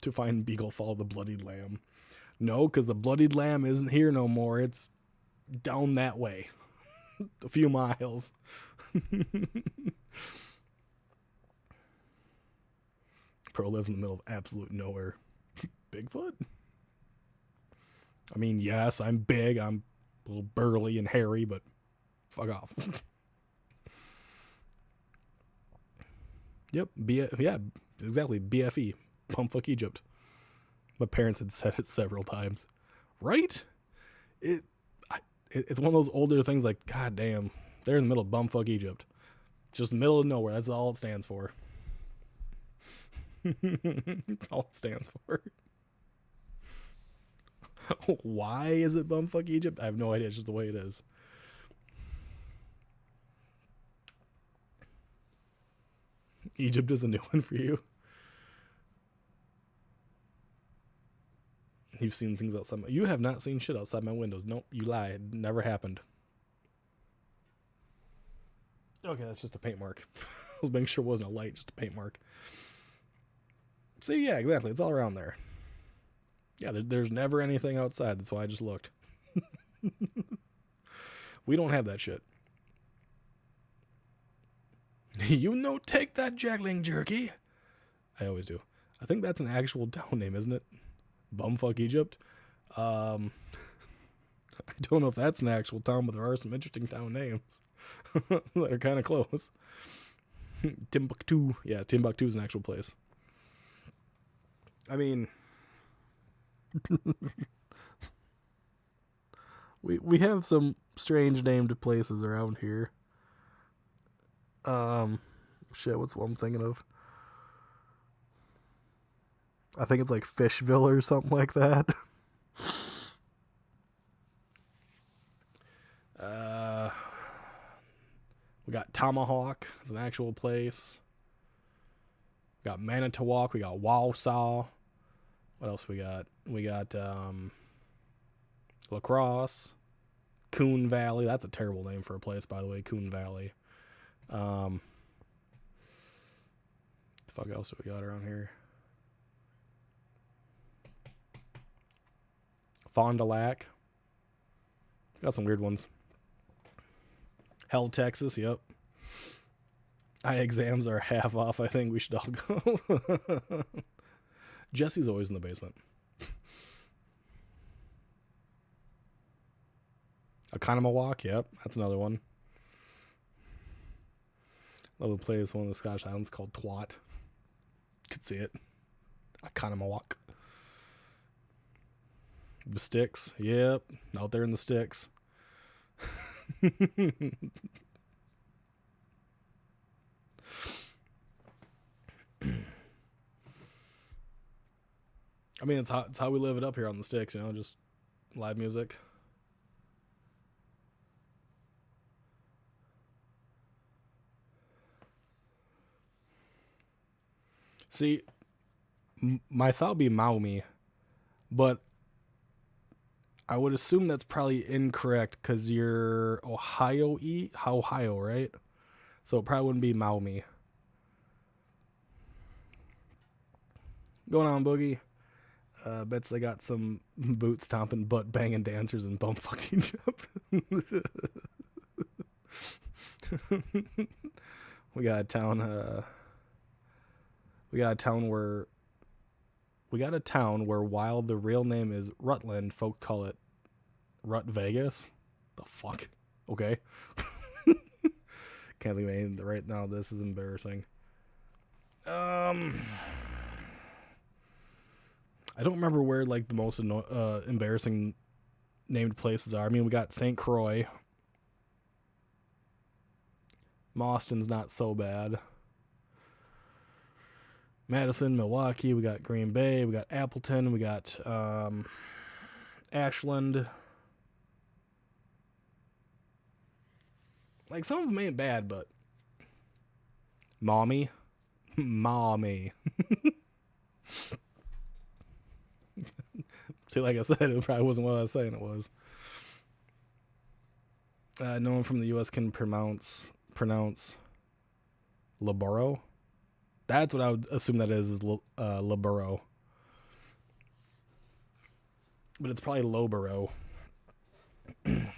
To find Beagle follow the bloodied lamb. No, because the bloodied lamb isn't here no more. It's down that way. A few miles. Pro lives in the middle of absolute nowhere. Bigfoot? I mean, yes, I'm big. I'm a little burly and hairy, but fuck off. Yep. Yeah, exactly. BFE. Bumfuck Egypt. My parents had said it several times. Right? It's one of those older things like, God damn, they're in the middle of bumfuck Egypt. Just the middle of nowhere. That's all it stands for. That's all it stands for. Why is it bumfuck Egypt? I have no idea. It's just the way it is. Egypt is a new one for you. You've seen things outside you have not seen shit outside my windows. Nope, you lie. It never happened. Okay, that's just a paint mark. I was making sure it wasn't a light, just a paint mark. See, yeah, exactly. It's all around there. Yeah, there's never anything outside. That's why I just looked. We don't have that shit. You know, take that Jackling jerky. I always do. I think that's an actual town name, isn't it? Bumfuck Egypt. I don't know if that's an actual town, but there are some interesting town names that are kind of close. Timbuktu. Yeah, Timbuktu is an actual place. I mean, we have some strange named places around here. Shit, what's the one I'm thinking of? I think it's like Fishville or something like that. We got Tomahawk. It's an actual place. We got Manitowoc. We got Wausau. What else we got? We got La Crosse. Coon Valley. That's a terrible name for a place, by the way. Coon Valley. The fuck else do we got around here? Fond du Lac. Got some weird ones. Hell, Texas. Yep. Eye exams are half off. I think we should all go. Jesse's always in the basement. Oconomowoc. Yep. That's another one. Love to play one of the Scottish Islands called Twat. Could see it. Oconomowoc. The sticks. Yep. Out there in the sticks. I mean, it's how we live it up here on the sticks, you know, just live music. See, my thought would be Maumee, but I would assume that's probably incorrect because you're Ohio, right? So it probably wouldn't be Maumee. Going on, Boogie. Bets they got some boot stomping, butt banging dancers and bum fucked each other. We got a town. We got a town where while the real name is Rutland, folk call it Rut Vegas. The fuck? Okay. Can't think of anything right now. This is embarrassing. I don't remember where like the most embarrassing named places are. I mean, we got St. Croix. Mauston's not so bad. Madison, Milwaukee, we got Green Bay, we got Appleton, we got Ashland. Like, some of them ain't bad, but Mommy. See, like I said, it probably wasn't what I was saying it was. No one from the U.S. can pronounce Laboro. That's what I would assume that is Laboro. But it's probably Loboro. But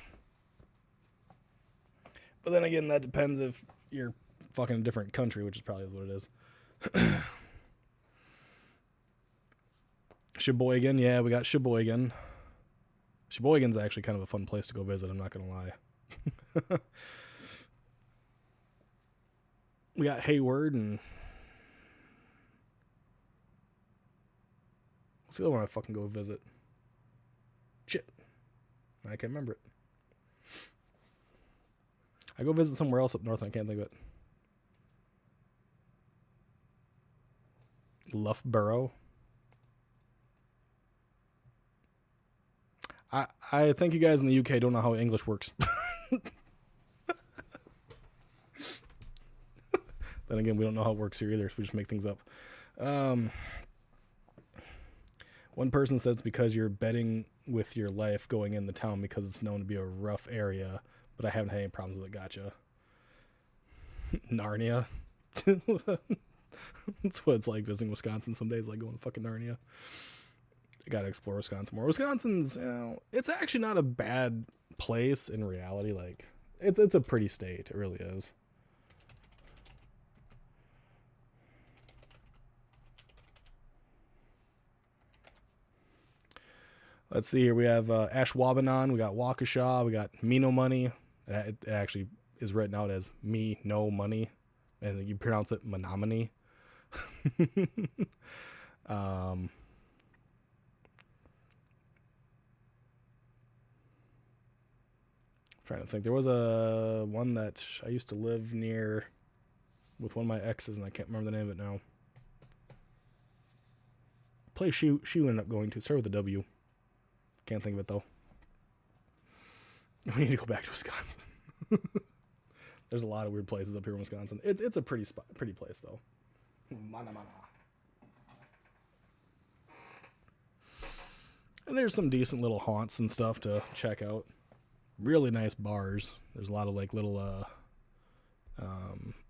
then again, that depends if you're fucking a different country, which is probably what it is. Sheboygan, yeah, we got Sheboygan. Sheboygan's actually kind of a fun place to go visit, I'm not going to lie. We got Hayward and... what's the other one I fucking go visit? Shit. I can't remember it. I go visit somewhere else up north and I can't think of it. Loughborough. I think you guys in the UK don't know how English works. Then again, we don't know how it works here either, so we just make things up. One person said it's because you're betting with your life going in the town because it's known to be a rough area, but I haven't had any problems with it. Gotcha. Narnia. That's what it's like visiting Wisconsin some days, like going to fucking Narnia. I gotta explore Wisconsin more. Wisconsin's, it's actually not a bad place in reality. Like, it's a pretty state. It really is. Let's see here. We have Ashwaubenon. We got Waukesha. We got Me No Money. It actually is written out as Me No Money. And you pronounce it Menominee. Trying to think. There was a one that I used to live near with one of my exes, and I can't remember the name of it now. Place she ended up going to. Start with a W. Can't think of it, though. We need to go back to Wisconsin. There's a lot of weird places up here in Wisconsin. It's a pretty place, though. Mana. And there's some decent little haunts and stuff to check out. Really nice bars. There's a lot of like little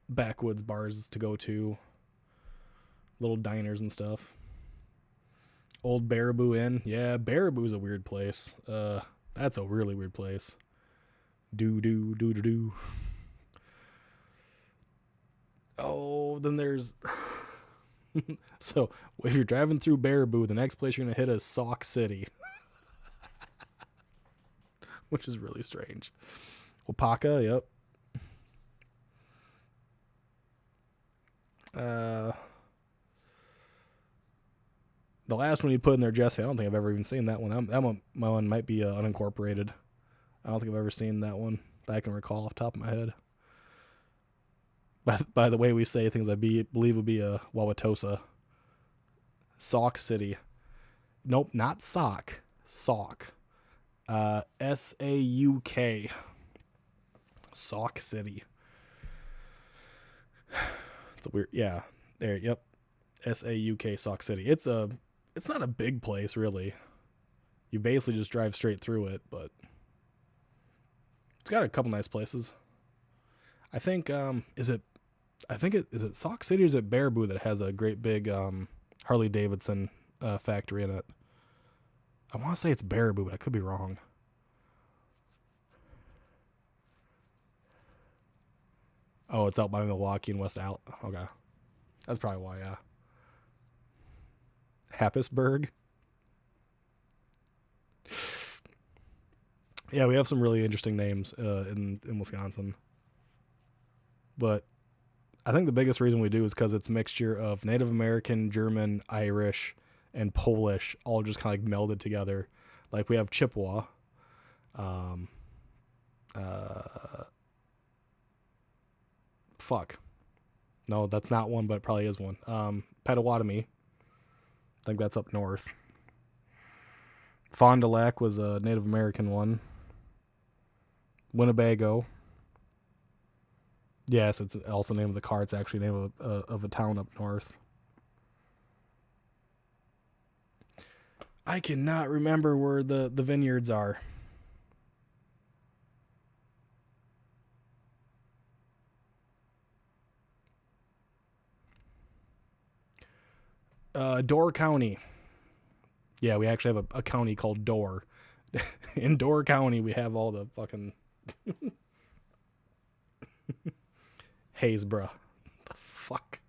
backwoods bars to go to. Little diners and stuff. Old Baraboo Inn. Yeah, Baraboo's a weird place. That's a really weird place. Do. Oh, then there's... So, if you're driving through Baraboo, the next place you're going to hit is Sauk City. Which is really strange. Wapaka, yep. The last one you put in there, Jesse, I don't think I've ever even seen that one. That one might be unincorporated. I don't think I've ever seen that one that I can recall off the top of my head. By the way we say things, I believe would be Wauwatosa. Sauk City. Nope, not Sauk. Sauk. S-A-U-K. Sauk City. It's a weird... Yeah. There, yep. S-A-U-K, Sauk City. It's not a big place, really. You basically just drive straight through it, but... It's got a couple nice places. I think, is it Sauk City or is it Baraboo that has a great big, Harley Davidson factory in it. I want to say it's Baraboo, but I could be wrong. Oh, it's out by Milwaukee and West Al. Okay. That's probably why, yeah. Happisburg. Yeah, we have some really interesting names in Wisconsin. But I think the biggest reason we do is because it's a mixture of Native American, German, Irish, and Polish all just kind of like melded together. Like we have Chippewa. Fuck. No, that's not one, but it probably is one. Potawatomi. I think that's up north. Fond du Lac was a Native American one. Winnebago. Yes, it's also the name of the car. It's actually the name of a town up north. I cannot remember where the vineyards are. Door County. Yeah, we actually have a county called Door. In Door County, we have all the fucking Haysboro. The fuck.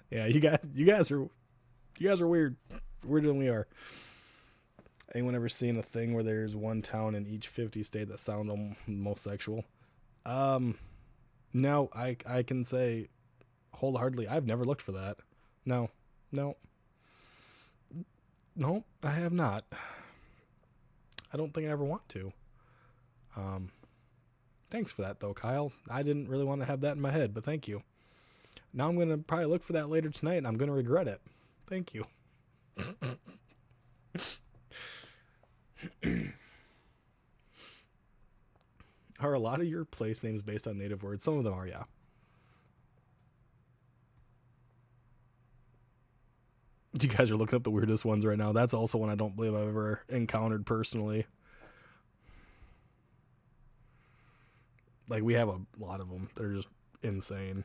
Yeah, you guys are weird. Weirder than we are. Anyone ever seen a thing where there's one town in each 50 state that sound most sexual? No, I can say wholeheartedly I've never looked for that. No, I have not. I don't think I ever want to. Thanks for that though, Kyle. I didn't really want to have that in my head, but thank you. Now I'm going to probably look for that later tonight and I'm going to regret it. Thank you. Are a lot of your place names based on native words? Some of them are, yeah. You guys are looking up the weirdest ones right now. That's also one I don't believe I've ever encountered personally. Like, we have a lot of them. They're just insane.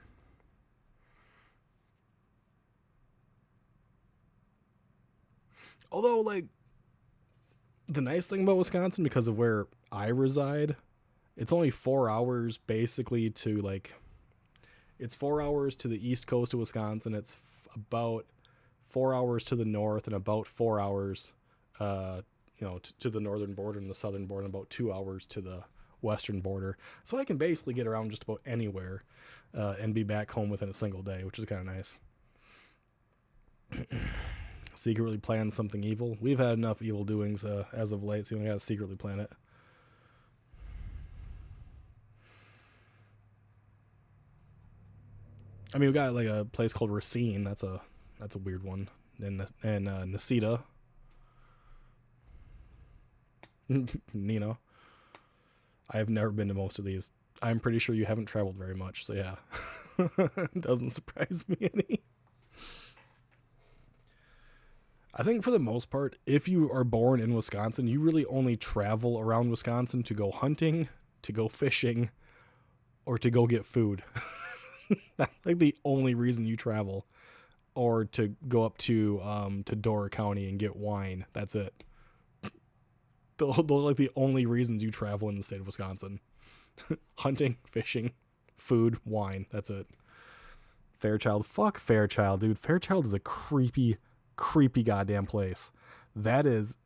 Although, like, the nice thing about Wisconsin, because of where I reside, it's only 4 hours basically to, like, it's 4 hours to the east coast of Wisconsin. It's about 4 hours to the north and about 4 hours, to the northern border and the southern border, and about 2 hours to the western border. So I can basically get around just about anywhere and be back home within a single day, which is kind of nice. Secretly plan something evil. We've had enough evil doings as of late, so you gotta secretly plan it. I mean, we got like a place called Racine. That's a weird one. And Nacita. Nino. I have never been to most of these. I'm pretty sure you haven't traveled very much, so yeah. It doesn't surprise me any. I think for the most part, if you are born in Wisconsin, you really only travel around Wisconsin to go hunting, to go fishing, or to go get food. That's like the only reason you travel. Or to go up to Door County and get wine. That's it. Those are like the only reasons you travel in the state of Wisconsin. Hunting, fishing, food, wine. That's it. Fairchild. Fuck Fairchild, dude. Fairchild is a creepy goddamn place. That is,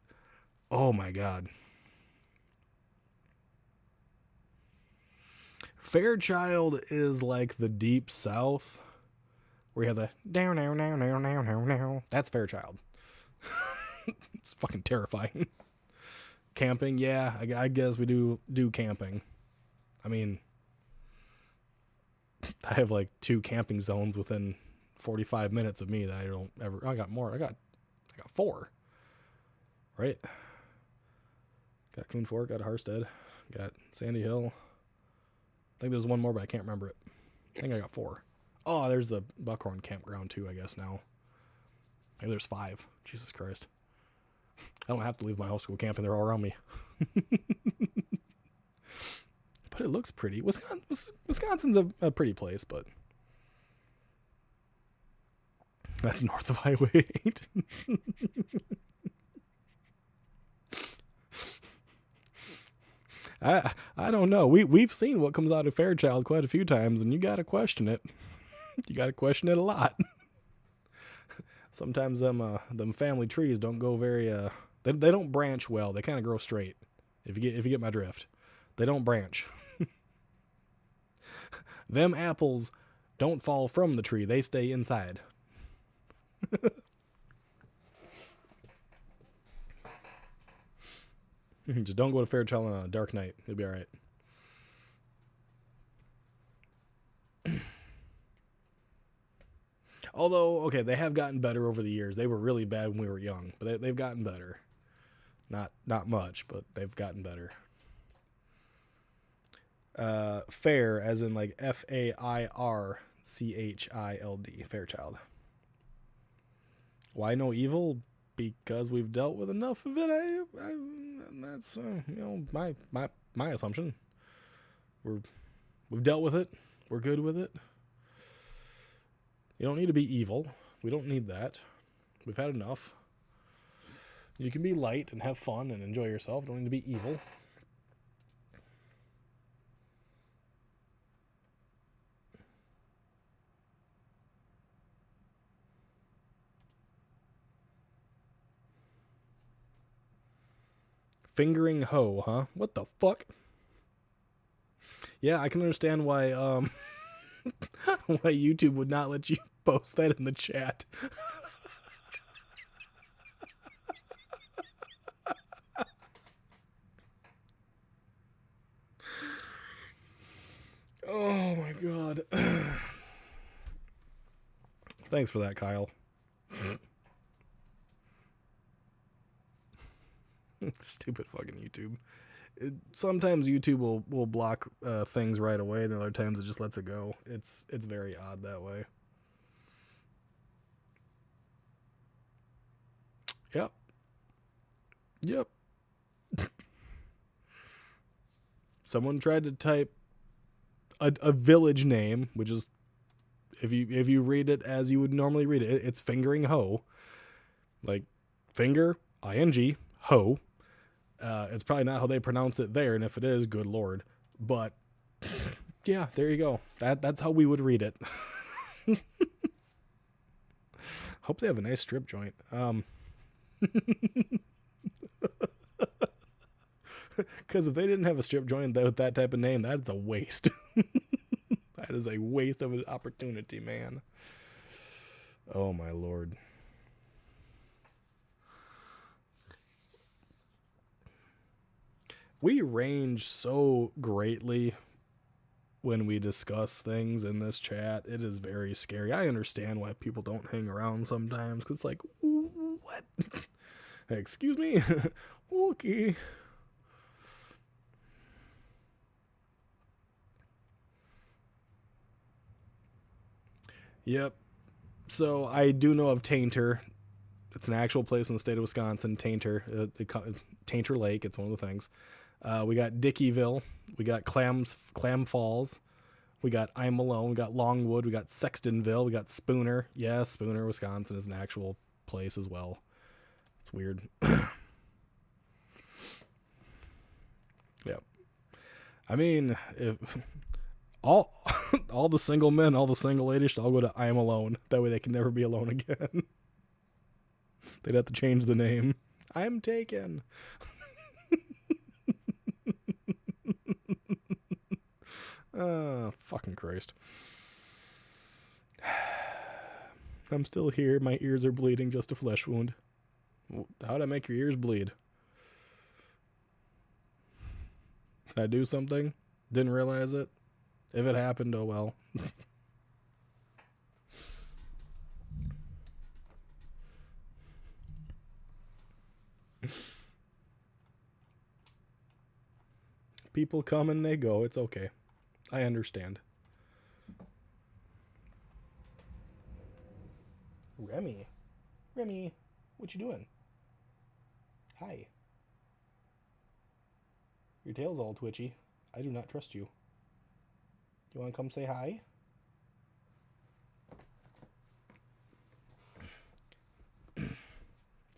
oh my god. Fairchild is like the deep south, where you have the down now. That's Fairchild. It's fucking terrifying. Camping, yeah, I guess we do camping. I mean, I have like 2 camping zones within 45 minutes of me that I don't ever. I got more. I got 4. Right? Got Coon Fork, got Harstead, got Sandy Hill. I think there's one more, but I can't remember it. I think I got 4. Oh, there's the Buckhorn Campground too, I guess now. Maybe there's 5. Jesus Christ. I don't have to leave my house to go camping. They're all around me. But it looks pretty. Wisconsin's a pretty place, but That's north of Highway 8. I don't know. We've seen what comes out of Fairchild quite a few times, and you gotta question it. You gotta question it a lot. Sometimes them family trees don't go very they don't branch well. They kind of grow straight. If you get my drift, they don't branch. Them apples don't fall from the tree. They stay inside. Just don't go to Fairchild on a dark night. You'll be all right. Although, okay, they have gotten better over the years. They were really bad when we were young, but they've gotten better. Not much, but they've gotten better. Fair, as in like Fairchild, Fairchild. Why no evil? Because we've dealt with enough of it. That's my assumption. We've dealt with it. We're good with it. You don't need to be evil. We don't need that. We've had enough. You can be light and have fun and enjoy yourself. You don't need to be evil. Fingering hoe, huh? What the fuck? Yeah, I can understand why why YouTube would not let you post that in the chat. Oh my god. Thanks for that, Kyle. Stupid fucking YouTube. Sometimes YouTube will block things right away, and other times it just lets it go. It's very odd that way. Yep. Someone tried to type a village name, which is, if you read it as you would normally read it, it's fingering hoe. Like finger, ing, hoe. It's probably not how they pronounce it there, and if it is, good lord. But yeah, there you go. That's how we would read it. Hope they have a nice strip joint. Because if they didn't have a strip joint with that type of name, that's a waste. That is a waste of an opportunity, man. Oh my lord. We range so greatly when we discuss things in this chat. It is very scary. I understand why people don't hang around sometimes, because it's like, what? Excuse me? Okay. Yep. So I do know of Tainter. It's an actual place in the state of Wisconsin, Tainter. Tainter Lake, it's one of the things. We got Dickeyville. We got Clam Falls. We got I'm Alone. We got Longwood. We got Sextonville. We got Spooner. Yeah, Spooner, Wisconsin is an actual place as well. It's weird. Yep. I mean, if all the single men, all the single ladies should all go to I'm Alone. That way they can never be alone again. They'd have to change the name. I'm taken. Fucking Christ. I'm still here. My ears are bleeding, just a flesh wound. How'd I make your ears bleed? Did I do something? Didn't realize it? If it happened, oh well. People come and they go. It's okay. I understand. Remy, what you doing? Hi. Your tail's all twitchy. I do not trust you. You want to come say hi?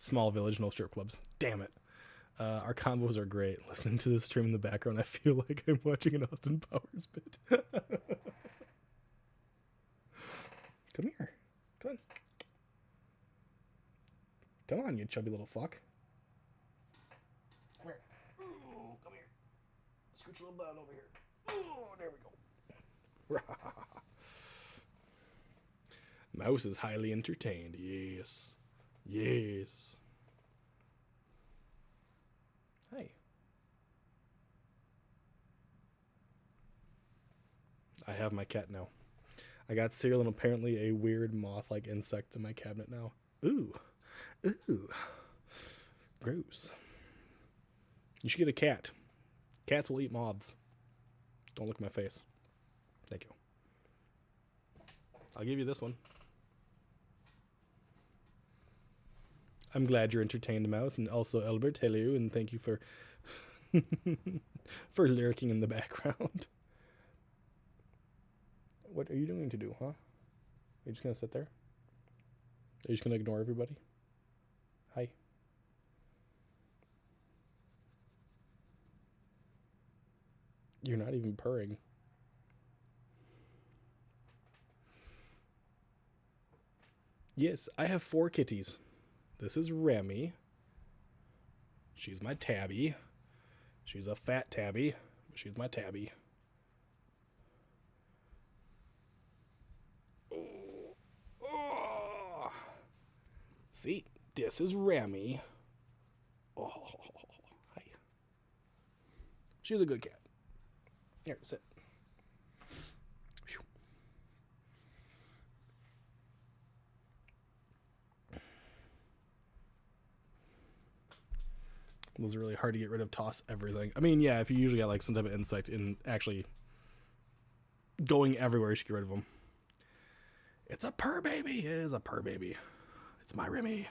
Small village, no strip clubs. Damn it. Our combos are great. Listening to this stream in the background, I feel like I'm watching an Austin Powers bit. Come here. Come on. Come on, you chubby little fuck. Come here. Ooh, come here. Scooch a little bit over here. Oh, there we go. Mouse is highly entertained. Yes. Yes. Hi. I have my cat now. I got cereal and apparently a weird moth-like insect in my cabinet now. Ooh. Ooh. Gross. You should get a cat. Cats will eat moths. Don't look at my face. Thank you. I'll give you this one. I'm glad you're entertained, Mouse, and also Albert, hello, and thank you for for lurking in the background. What are you doing to do, huh? Are you just gonna sit there? Are you just gonna ignore everybody? Hi. You're not even purring. Yes, I have 4 kitties. This is Remy. She's my tabby. She's a fat tabby, but she's my tabby. Oh. See, this is Remy. Oh, hi. She's a good cat. Here, sit. It was really hard to get rid of, toss everything. I mean, yeah, if you usually got like some type of insect in actually going everywhere, you should get rid of them. It's a purr baby. It is a purr baby. It's my Remy.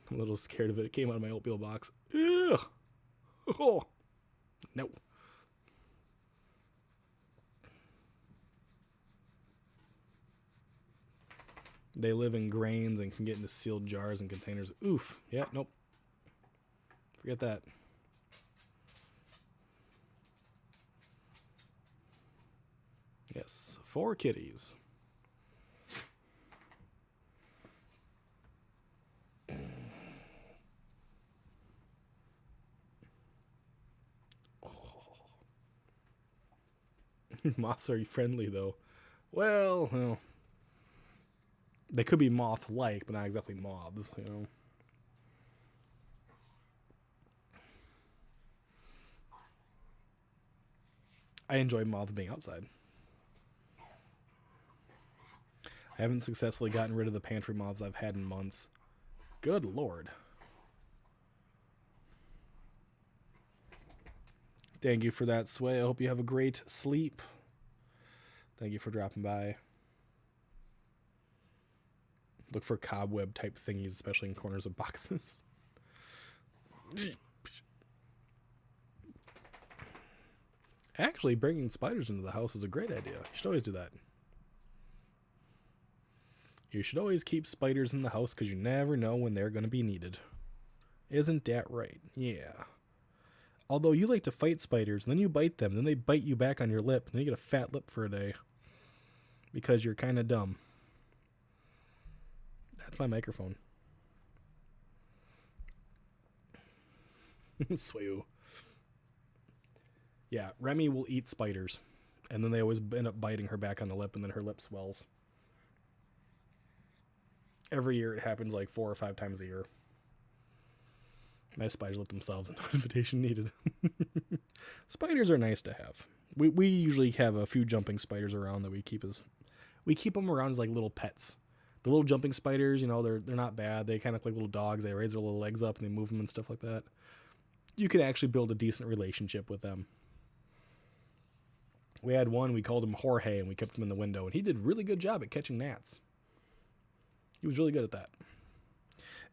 I'm a little scared of it. It came out of my oatmeal box. Ew. Oh. No. They live in grains and can get into sealed jars and containers. Oof. Yeah, nope. Forget that. Yes, 4 kitties. Moths are friendly, though. Well, they could be moth-like, but not exactly moths, you know. I enjoy moths being outside. I haven't successfully gotten rid of the pantry moths I've had in months. Good Lord. Thank you for that, Sway. I hope you have a great sleep. Thank you for dropping by. Look for cobweb type thingies, especially in corners of boxes. Actually, bringing spiders into the house is a great idea. You should always do that. You should always keep spiders in the house because you never know when they're going to be needed. Isn't that right? Yeah. Although you like to fight spiders, and then you bite them, then they bite you back on your lip, and then you get a fat lip for a day. Because you're kind of dumb. That's my microphone. Swayu. Yeah, Remy will eat spiders. And then they always end up biting her back on the lip, and then her lip swells. Every year it happens like 4 or 5 times a year. My spiders let themselves, no invitation needed. Spiders are nice to have. We usually have a few jumping spiders around that we keep them around as like little pets. The little jumping spiders, you know, they're not bad. They kind of look like little dogs. They raise their little legs up and they move them and stuff like that. You could actually build a decent relationship with them. We had one, we called him Jorge, and we kept him in the window, and he did a really good job at catching gnats. He was really good at that.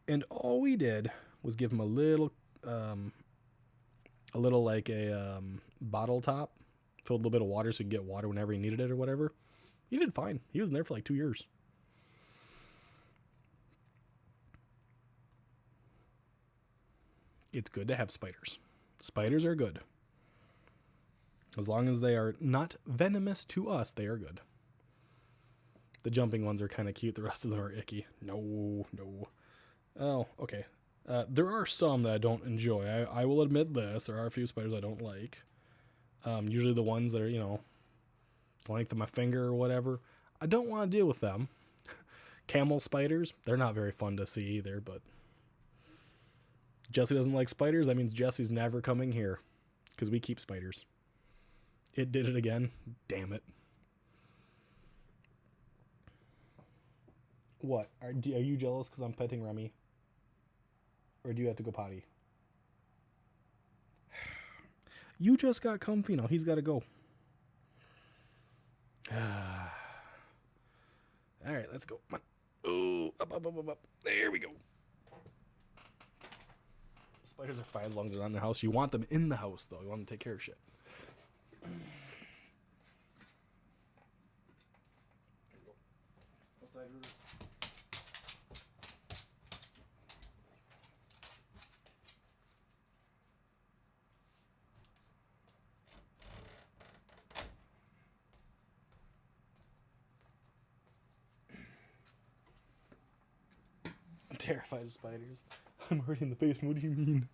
And all we did was give him a little like a bottle top, filled a little bit of water so he could get water whenever he needed it or whatever. He did fine. He was in there for like 2 years. It's good to have spiders. Spiders are good. As long as they are not venomous to us, they are good. The jumping ones are kind of cute. The rest of them are icky. No. Oh, okay. There are some that I don't enjoy. I will admit this. There are a few spiders I don't like. Usually the ones that are, the length of my finger or whatever. I don't want to deal with them. Camel spiders, they're not very fun to see either, but Jesse doesn't like spiders. That means Jesse's never coming here because we keep spiders. It did it again. Damn it. What? Are you jealous because I'm petting Remy? Or do you have to go potty? You just got comfy now. He's got to go. All right, let's go. Come on. Oh, up. There we go. Spiders are fine as long as they're not in the house. You want them in the house, though. You want them to take care of shit. I'm terrified of spiders. I'm already in the basement. What do you mean?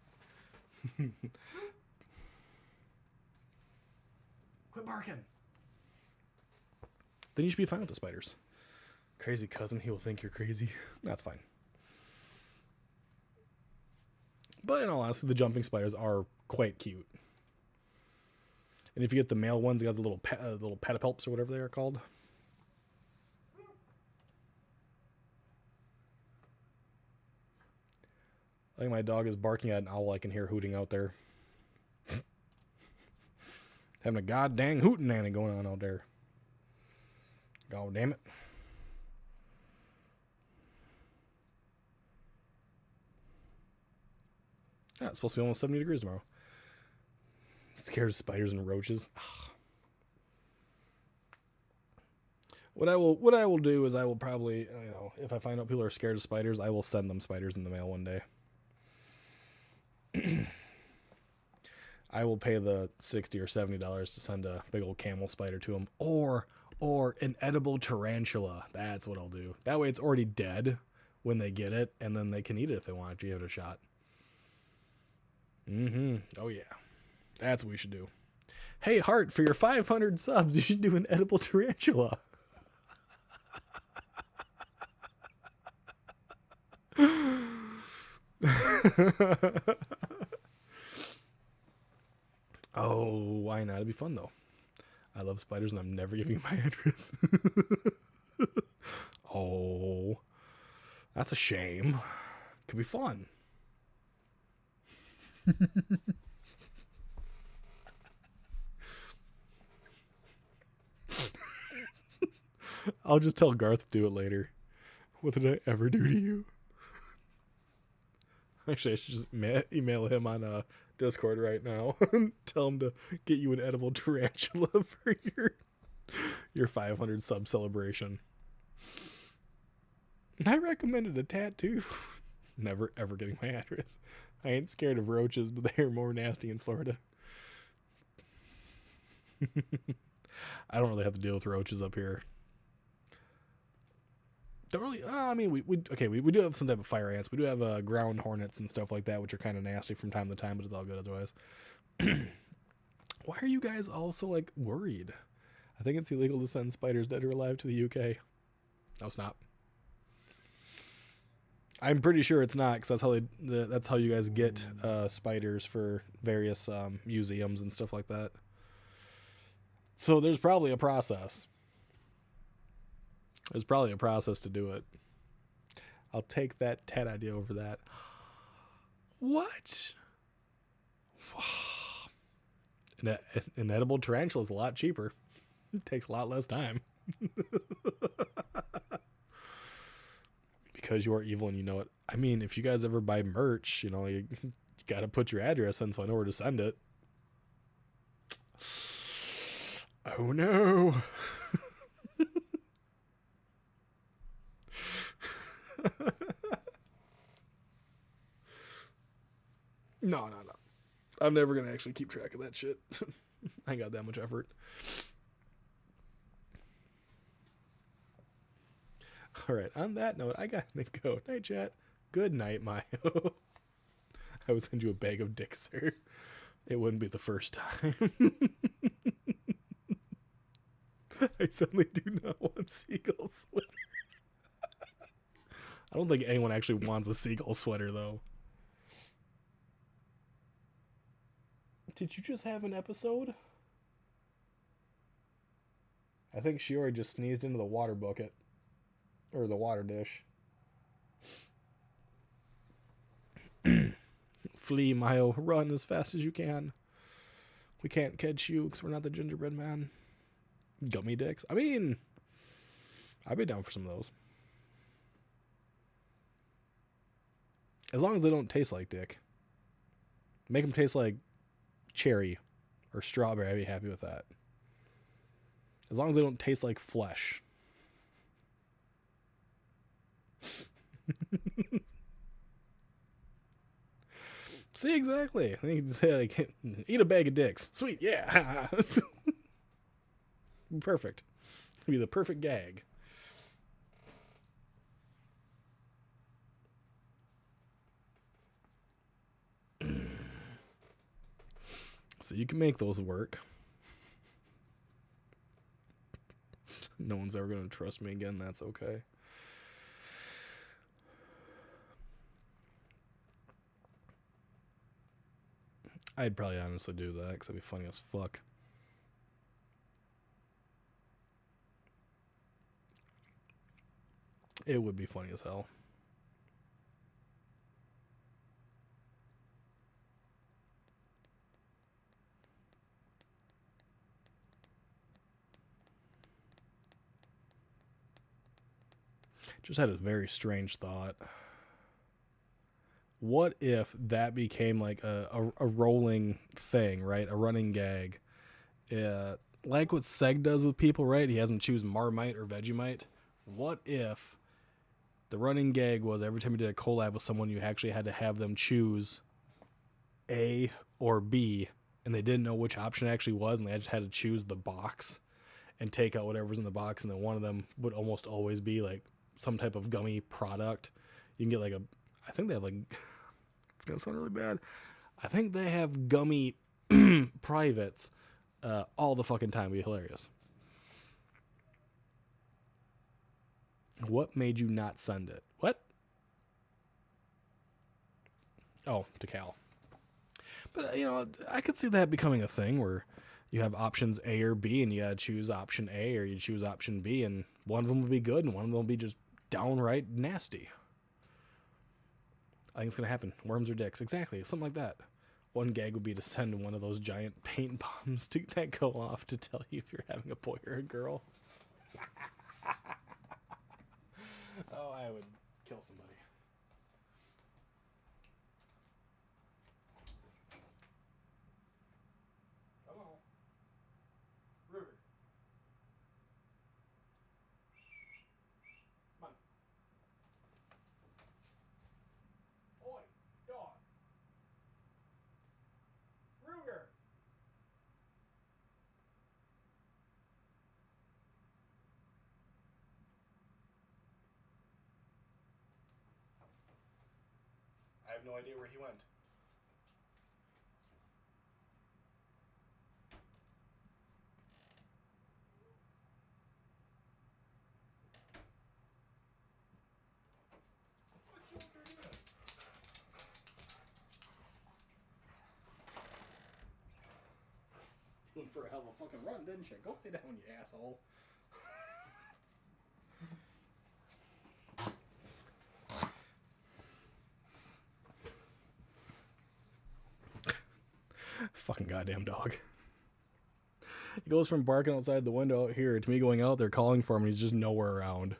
Quit barking. Then you should be fine with the spiders. Crazy cousin, he will think you're crazy. That's fine. But in all honesty, the jumping spiders are quite cute. And if you get the male ones, you got the little pedipalps or whatever they are called. I think my dog is barking at an owl I can hear hooting out there. Having a goddamn hootenanny going on out there. God damn it. Yeah, it's supposed to be almost 70 degrees tomorrow. Scared of spiders and roaches. What I will do is I will probably, if I find out people are scared of spiders, I will send them spiders in the mail one day. I will pay the $60 or $70 to send a big old camel spider to them, or an edible tarantula. That's what I'll do. That way it's already dead when they get it, and then they can eat it if they want to give it a shot. Oh yeah, that's what we should do. Hey Hart, for your 500 subs, you should do an edible tarantula. Oh, why not? It'd be fun, though. I love spiders, and I'm never giving you my address. Oh, that's a shame. Could be fun. I'll just tell Garth to do it later. What did I ever do to you? Actually, I should just email him on Discord right now and tell him to get you an edible tarantula for your 500 sub celebration. I recommended a tattoo. Never ever getting my address. I ain't scared of roaches, but they're more nasty in Florida. I don't really have to deal with roaches up here. Don't really. I mean, we do have some type of fire ants. We do have ground hornets and stuff like that, which are kind of nasty from time to time, but it's all good otherwise. Why are you guys all so like worried? I think it's illegal to send spiders dead or alive to the UK. No, it's not. I'm pretty sure it's not, because that's how you guys get spiders for various museums and stuff like that. So there's probably a process. There's probably a process to do it. I'll take that Ted idea over that. What? An edible tarantula is a lot cheaper. It takes a lot less time. Because you are evil and you know it. I mean, if you guys ever buy merch, you got to put your address in so I know where to send it. Oh no. No. I'm never going to actually keep track of that shit. I ain't got that much effort. All right, on that note, I got to go. Night, chat. Good night, Mayo. I would send you a bag of dicks, sir. It wouldn't be the first time. I suddenly do not want seagull sweater. I don't think anyone actually wants a seagull sweater, though. Did you just have an episode? I think Shiori just sneezed into the water bucket. Or the water dish. Flee, Mayo. Run as fast as you can. We can't catch you because we're not the gingerbread man. Gummy dicks. I mean, I'd be down for some of those. As long as they don't taste like dick. Make them taste like cherry or strawberry. I'd be happy with that. As long as they don't taste like flesh. See, exactly. You can say, like, eat a bag of dicks. Sweet, yeah. Perfect. It'd be the perfect gag. So you can make those work. No one's ever going to trust me again. That's okay. I'd probably honestly do that because that'd be funny as fuck. It would be funny as hell. Just had a very strange thought. What if that became like a rolling thing, right? A running gag. Like what Seg does with people, right? He has them choose Marmite or Vegemite. What if the running gag was every time you did a collab with someone, you actually had to have them choose A or B, and they didn't know which option it actually was, and they just had to choose the box and take out whatever's in the box, and then one of them would almost always be like some type of gummy product. You can get like I think they have like, it's gonna sound really bad, I think they have gummy privates all the fucking time. It'd be hilarious. What made you not send it? What? Oh, to Cal. But, I could see that becoming a thing where you have options A or B, and you gotta choose option A or you choose option B, and one of them will be good and one of them will be just downright nasty. I think it's gonna happen. Worms or dicks. Exactly. Something like that. One gag would be to send one of those giant paint bombs that go off to tell you if you're having a boy or a girl. Oh, I would kill somebody. Come on. Ruger. Come on. Oi, dog. Ruger. I have no idea where he went. Went for a hell of a fucking run, didn't you? Go lay down, you asshole. Fucking goddamn dog. He goes from barking outside the window out here to me going out there calling for him, and he's just nowhere around.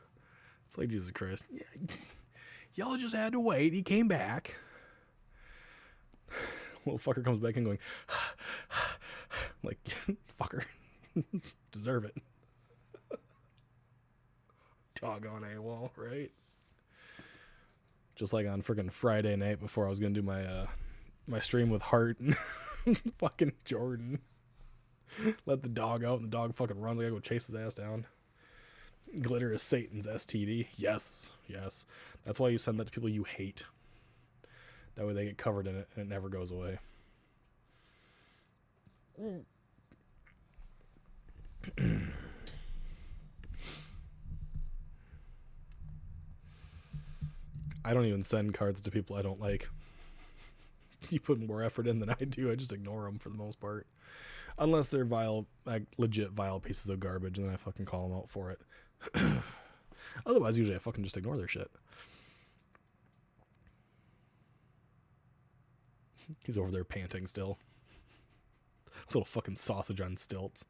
It's like, Jesus Christ. Yeah, y'all just had to wait. He came back. Little fucker comes back in going, like, fucker. Deserve it. Doggone AWOL, right? Just like on freaking Friday night before I was going to do my my stream with Hart and fucking Jordan. Let the dog out and the dog fucking runs. I gotta go chase his ass down. Glitter is Satan's STD. Yes. That's why you send that to people you hate. That way they get covered in it and it never goes away. I don't even send cards to people I don't like. You put more effort in than I do. I just ignore them for the most part. Unless they're vile, like legit vile pieces of garbage, and then I fucking call them out for it. Otherwise, usually I fucking just ignore their shit. He's over there panting still. Little fucking sausage on stilts.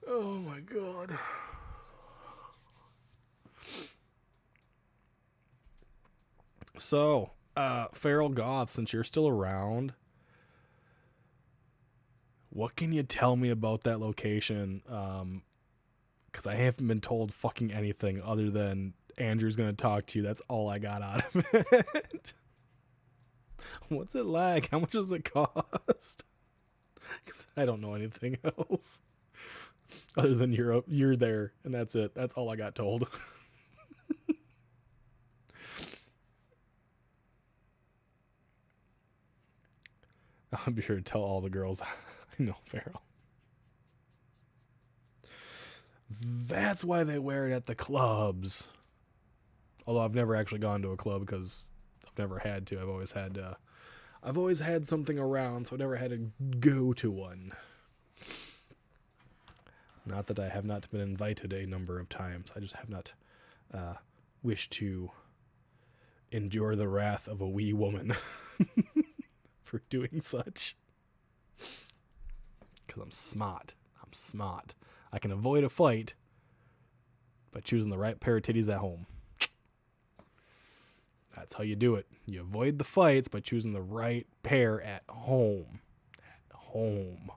Oh my god. So, Feral Goth, since you're still around, what can you tell me about that location? Because I haven't been told fucking anything other than Andrew's going to talk to you. That's all I got out of it. What's it like? How much does it cost? Because I don't know anything else. Other than you're there, and that's it. That's all I got told. I'll be sure to tell all the girls I know Feral. That's why they wear it at the clubs. Although I've never actually gone to a club because I've never had to. I've always had something around, so I've never had to go to one. Not that I have not been invited a number of times. I just have not wished to endure the wrath of a wee woman for doing such. Because I'm smart. I can avoid a fight by choosing the right pair of titties at home. That's how you do it. You avoid the fights by choosing the right pair at home. At home.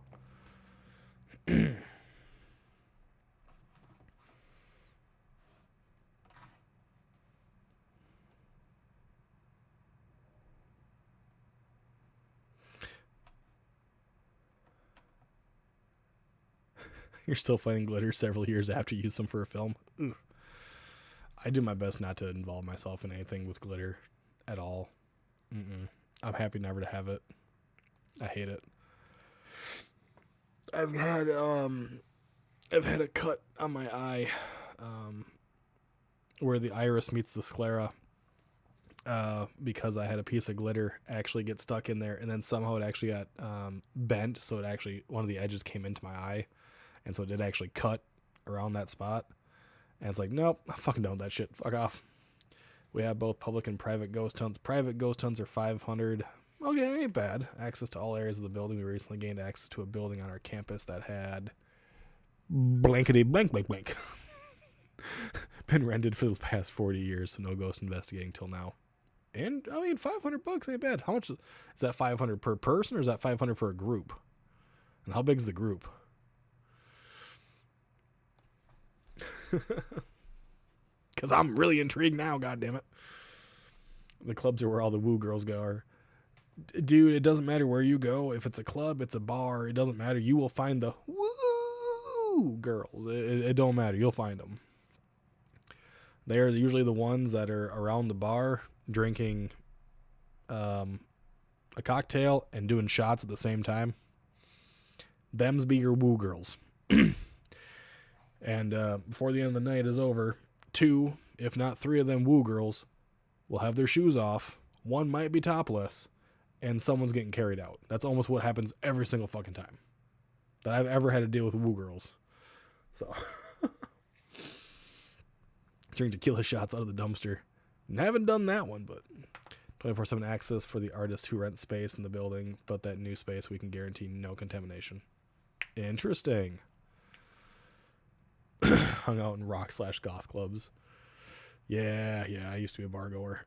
You're still fighting glitter several years after you use them for a film. Ugh. I do my best not to involve myself in anything with glitter at all. I'm happy never to have it. I hate it. I've had a cut on my eye where the iris meets the sclera because I had a piece of glitter actually get stuck in there, and then somehow it actually got bent, so it actually, one of the edges came into my eye. And so it did actually cut around that spot. And it's like, nope, I'm fucking done with that shit. Fuck off. We have both public and private ghost hunts. Private ghost hunts are 500. Okay, ain't bad. Access to all areas of the building. We recently gained access to a building on our campus that had blankety blank blank blank. Been rented for the past 40 years, so no ghost investigating till now. And, I mean, $500 ain't bad. How much is that? 500 per person, or is that 500 for a group? And how big is the group? Because I'm really intrigued now, goddammit. The clubs are where all the woo girls go. Dude, it doesn't matter where you go. If it's a club, it's a bar. It doesn't matter. You will find the woo girls. It don't matter. You'll find them. They are usually the ones that are around the bar drinking a cocktail and doing shots at the same time. Them's be your woo girls. And before the end of the night is over, 2, if not 3 of them woo girls will have their shoes off. 1 might be topless, and someone's getting carried out. That's almost what happens every single fucking time that I've ever had to deal with woo girls. So, drink tequila shots out of the dumpster. And haven't done that one, but 24/7 access for the artists who rent space in the building, but that new space we can guarantee no contamination. Interesting. Hung out in rock/goth clubs. Yeah, I used to be a bar goer.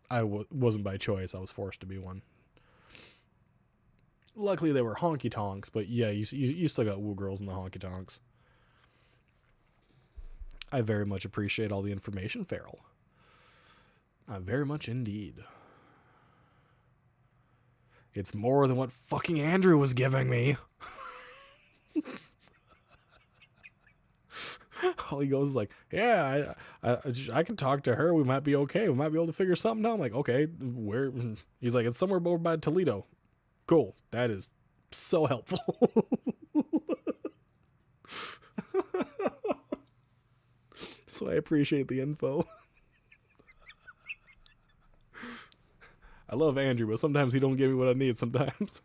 I wasn't by choice. I was forced to be one. Luckily, they were honky tonks, but yeah, you still got woo girls in the honky tonks. I very much appreciate all the information, Feral. Very much indeed. It's more than what fucking Andrew was giving me. All he goes is like, yeah, I can talk to her. We might be okay. We might be able to figure something out. I'm like, okay, where? He's like, it's somewhere over by Toledo. Cool. That is so helpful. So I appreciate the info. I love Andrew, but sometimes he don't give me what I need sometimes.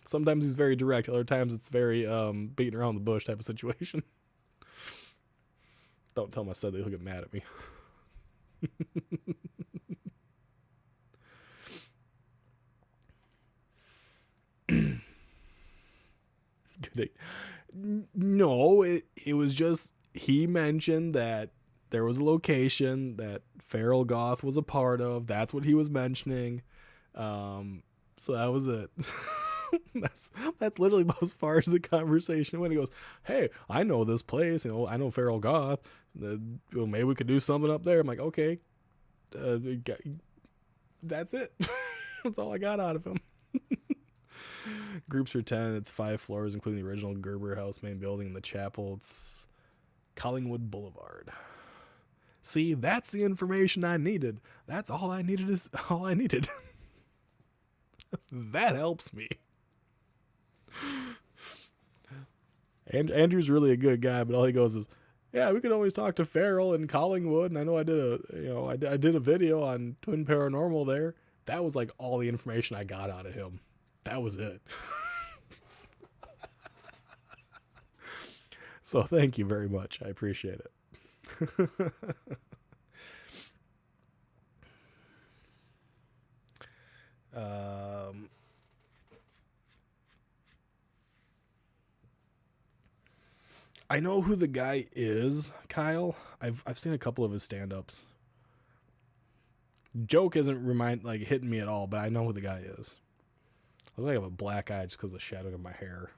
Sometimes he's very direct. Other times it's very beating around the bush type of situation. Don't tell him I said that. He'll get mad at me. No, it was just, he mentioned that there was a location that Feral Goth was a part of. That's what he was mentioning. So that was it. That's literally about as far as the conversation went. He goes, hey, I know this place. I know Feral Goth. Maybe we could do something up there. I'm like, okay. That's it. That's all I got out of him. Groups are 10. It's 5 floors, including the original Gerber House main building and the chapel. It's Collingwood Boulevard. See, that's the information I needed. That's all I needed is all I needed. That helps me. And Andrew's really a good guy, but all he goes is, yeah, we could always talk to Farrell and Collingwood. And I know I did a video on Twin Paranormal there. That was like all the information I got out of him. That was it. So thank you very much. I appreciate it. I know who the guy is, Kyle. I've seen a couple of his stand-ups. Joke isn't hitting me at all, but I know who the guy is. I look like I have a black eye just because of the shadow of my hair.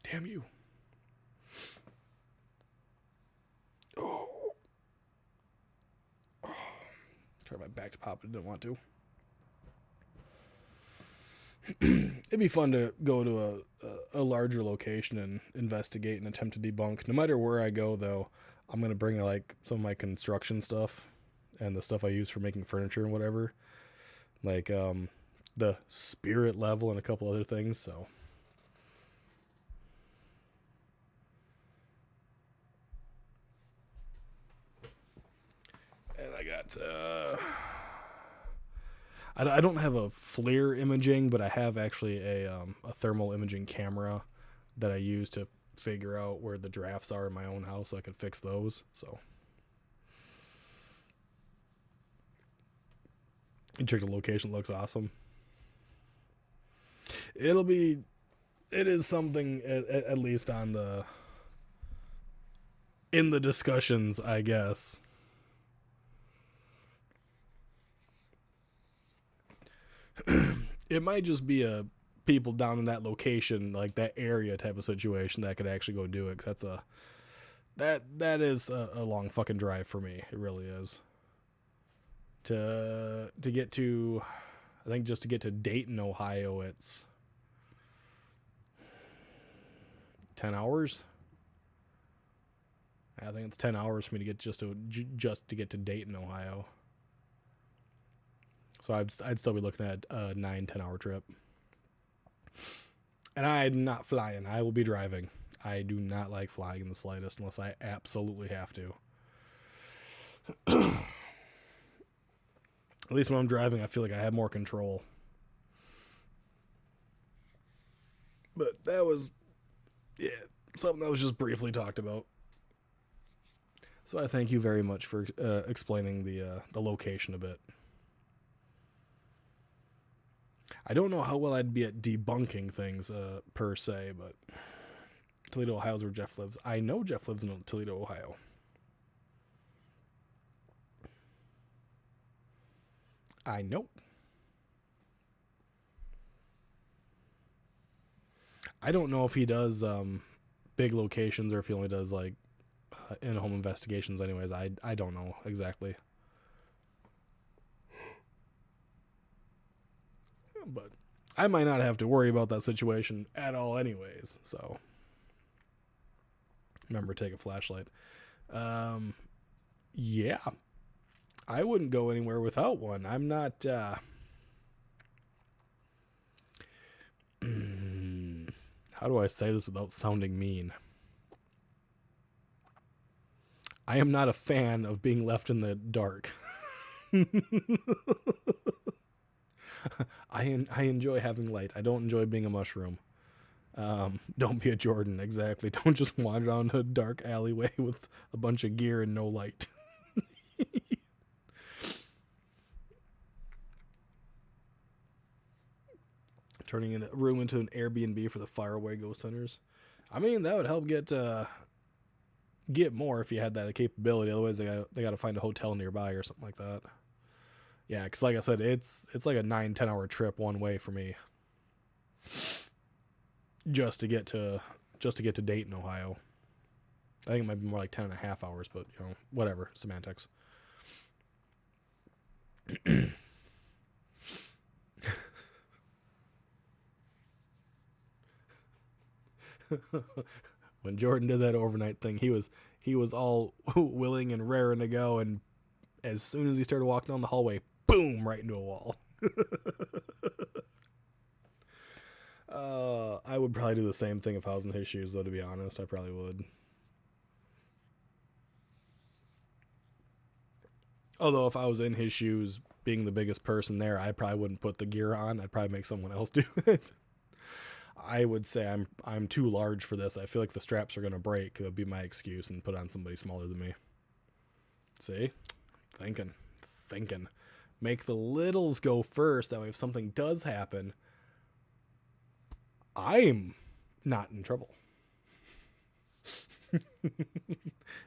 Damn you. Oh. Try my back to pop, but I didn't want to. It'd be fun to go to a larger location and investigate and attempt to debunk. No matter where I go, though, I'm going to bring like some of my construction stuff and the stuff I use for making furniture and whatever. Like the spirit level and a couple other things, so. And I got... I don't have a FLIR imaging, but I have actually a thermal imaging camera that I use to figure out where the drafts are in my own house so I could fix those. So you check the location, looks awesome. It is something at least in the discussions, I guess. It might just be a people down in that location, like that area type of situation that could actually go do it. 'Cause that is a long fucking drive for me. It really is. To get to, I think just to get to Dayton, Ohio, it's 10 hours. I think it's 10 hours for me to get just to get to Dayton, Ohio. So I'd still be looking at a 9-10 hour trip. And I'm not flying. I will be driving. I do not like flying in the slightest unless I absolutely have to. At least when I'm driving, I feel like I have more control. But that was, something that was just briefly talked about. So I thank you very much for explaining the location a bit. I don't know how well I'd be at debunking things per se, but Toledo, Ohio is where Jeff lives. I know Jeff lives in Toledo, Ohio. I know. I don't know if he does big locations or if he only does like in-home investigations anyways. I don't know exactly. But I might not have to worry about that situation at all anyways, so remember, take a flashlight. Yeah, I wouldn't go anywhere without one. I'm not, how do I say this without sounding mean? I am not a fan of being left in the dark. I enjoy having light. I don't enjoy being a mushroom. Don't be a Jordan, exactly. Don't just wander down a dark alleyway with a bunch of gear and no light. Turning a room into an Airbnb for the faraway ghost hunters. I mean, that would help get more if you had that capability. Otherwise, they got to find a hotel nearby or something like that. Yeah, because like I said, it's like a 9-10 hour trip one way for me. Just to get to Dayton, Ohio. I think it might be more like 10.5 hours, but you know, whatever, semantics. When Jordan did that overnight thing, he was all willing and raring to go, and as soon as he started walking down the hallway, boom, right into a wall. I would probably do the same thing if I was in his shoes, though, to be honest. I probably would. Although if I was in his shoes, being the biggest person there, I probably wouldn't put the gear on. I'd probably make someone else do it. I would say I'm too large for this. I feel like the straps are going to break. That would be my excuse, and put on somebody smaller than me. See? Thinking. Make the littles go first. That way if something does happen, I'm not in trouble.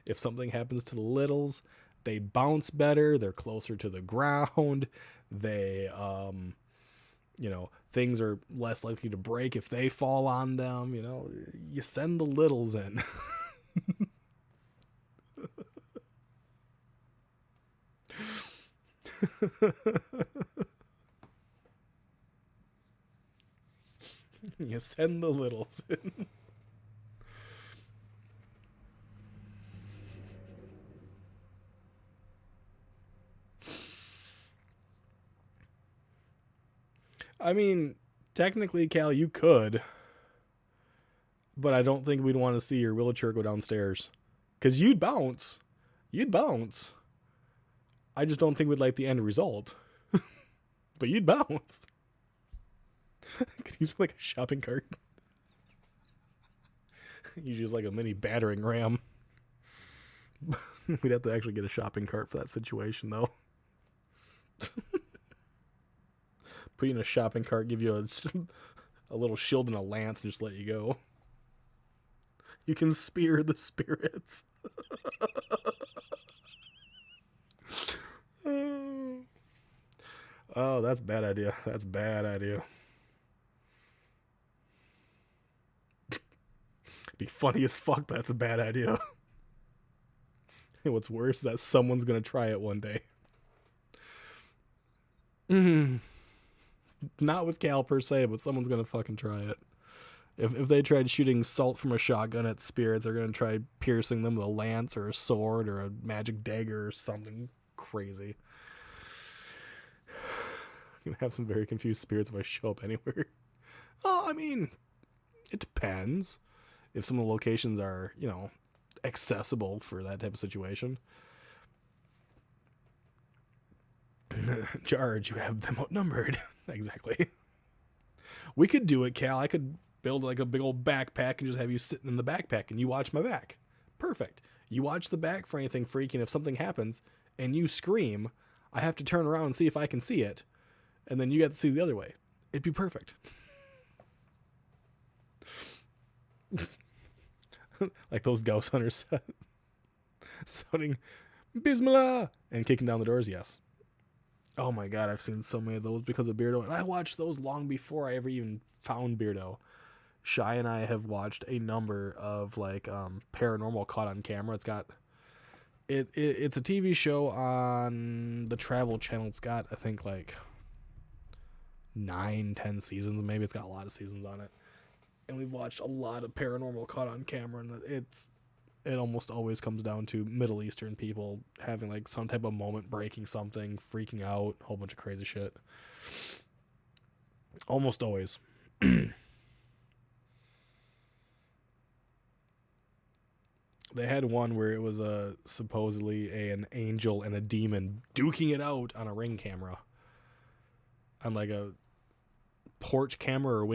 If something happens to the littles, they bounce better. They're closer to the ground. They, things are less likely to break if they fall on them. You know, you send the littles in. You send the littles in. I mean, technically, Cal, you could, but I don't think we'd want to see your wheelchair go downstairs, because you'd bounce. I just don't think we'd like the end result. But you'd bounce. Could use like a shopping cart. Usually it's like a mini battering ram. We'd have to actually get a shopping cart for that situation, though. Put you in a shopping cart, give you a little shield and a lance, and just let you go. You can spear the spirits. Oh, that's a bad idea. Be funny as fuck, but that's a bad idea. And what's worse is that someone's gonna try it one day. Not with Cal per se, but someone's gonna fucking try it. If they tried shooting salt from a shotgun at spirits, they're gonna try piercing them with a lance or a sword or a magic dagger or something crazy. I'm gonna have some very confused spirits if I show up anywhere. Oh, I mean, it depends. If some of the locations are, accessible for that type of situation. Charge, you have them outnumbered. Exactly. We could do it, Cal. I could build like a big old backpack and just have you sitting in the backpack and you watch my back. Perfect. You watch the back for anything freaking. If something happens and you scream, I have to turn around and see if I can see it. And then you get to see the other way. It'd be perfect. Like those ghost hunters sounding Bismillah and kicking down the doors. Yes. Oh my God, I've seen so many of those because of Beardo, and I watched those long before I ever even found Beardo. Shy and I have watched a number of paranormal caught on camera. It's a TV show on the Travel Channel. It's got, I think, like 9-10 seasons. Maybe it's got a lot of seasons on it. And we've watched a lot of paranormal caught on camera, and it almost always comes down to Middle Eastern people having like some type of moment, breaking something, freaking out, a whole bunch of crazy shit. Almost always. They had one where it was supposedly an angel and a demon duking it out on a Ring camera, on like a porch camera or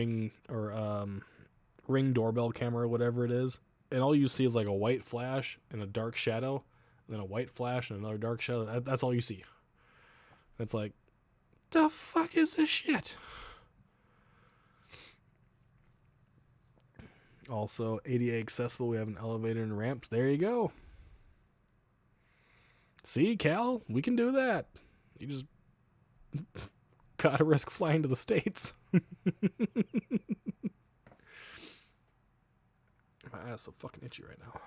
Ring doorbell camera or whatever it is, and all you see is like a white flash and a dark shadow, and then a white flash and another dark shadow. That's all you see. It's like, the fuck is this shit? Also, ADA accessible. We have an elevator and ramps. There you go. See, Cal, we can do that. You just gotta risk flying to the States. My ass is so fucking itchy right now.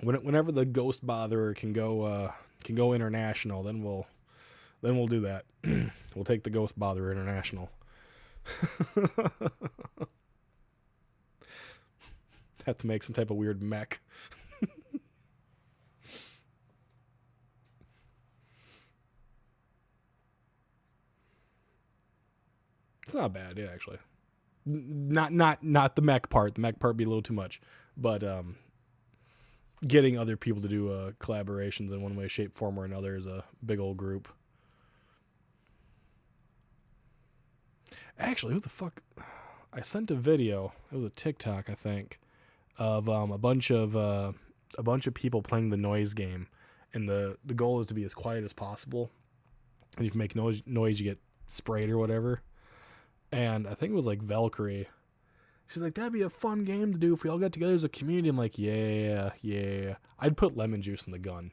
Whenever the Ghost Botherer can go international, then we'll do that. We'll take the Ghost Botherer international. Have to make some type of weird mech. It's not bad, yeah, actually. Not the mech part. The mech part be a little too much, but getting other people to do collaborations in one way, shape, form, or another is a big old group. Actually, who the fuck? I sent a video. It was a TikTok, I think, of a bunch of people playing the noise game, and the goal is to be as quiet as possible. And if you make noise, you get sprayed or whatever. And I think it was like Valkyrie. She's like, that'd be a fun game to do if we all got together as a community. I'm like, yeah. I'd put lemon juice in the gun,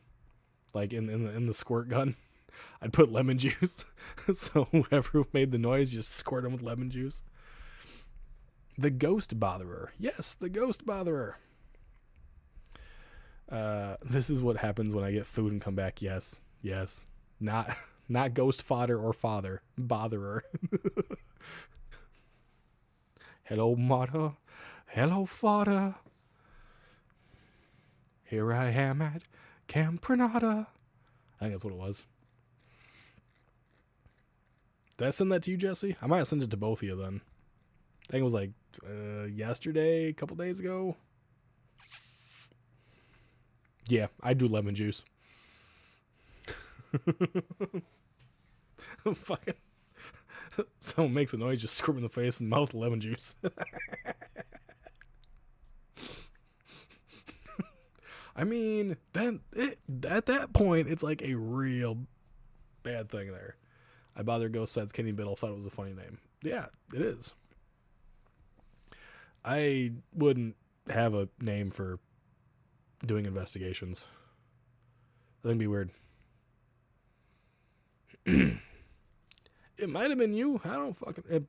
like in the squirt gun. I'd put lemon juice, so whoever made the noise, just squirt them with lemon juice. The Ghost Botherer, yes, the Ghost Botherer. This is what happens when I get food and come back. Yes, not ghost fodder or father, botherer. Hello, mother. Hello, father. Here I am at Camp Granada. I think that's what it was. Did I send that to you, Jesse? I might have sent it to both of you then. I think it was like yesterday, a couple days ago. Yeah, I do lemon juice. Fucking. Someone makes a noise, just scream in the face and mouth lemon juice. I mean, then at that point, it's like a real bad thing there. I Bother Ghost Sides Kenny Biddle thought it was a funny name. Yeah, it is. I wouldn't have a name for doing investigations. I think it'd be weird. It might have been you. I don't fucking... I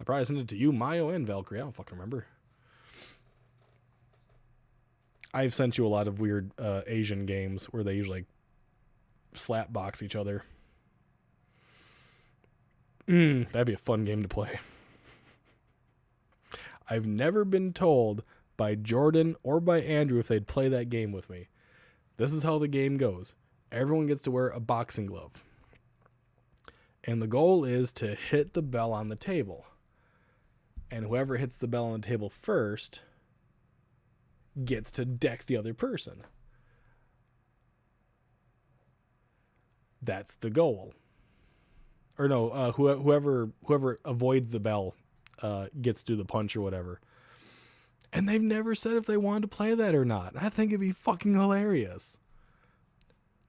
probably sent it to you, Mayo, and Valkyrie. I don't fucking remember. I've sent you a lot of weird Asian games where they usually like, slap box each other. That'd be a fun game to play. I've never been told by Jordan or by Andrew if they'd play that game with me. This is how the game goes. Everyone gets to wear a boxing glove. And the goal is to hit the bell on the table. And whoever hits the bell on the table first gets to deck the other person. That's the goal. Or no, whoever avoids the bell gets to do the punch or whatever. And they've never said if they wanted to play that or not. I think it'd be fucking hilarious.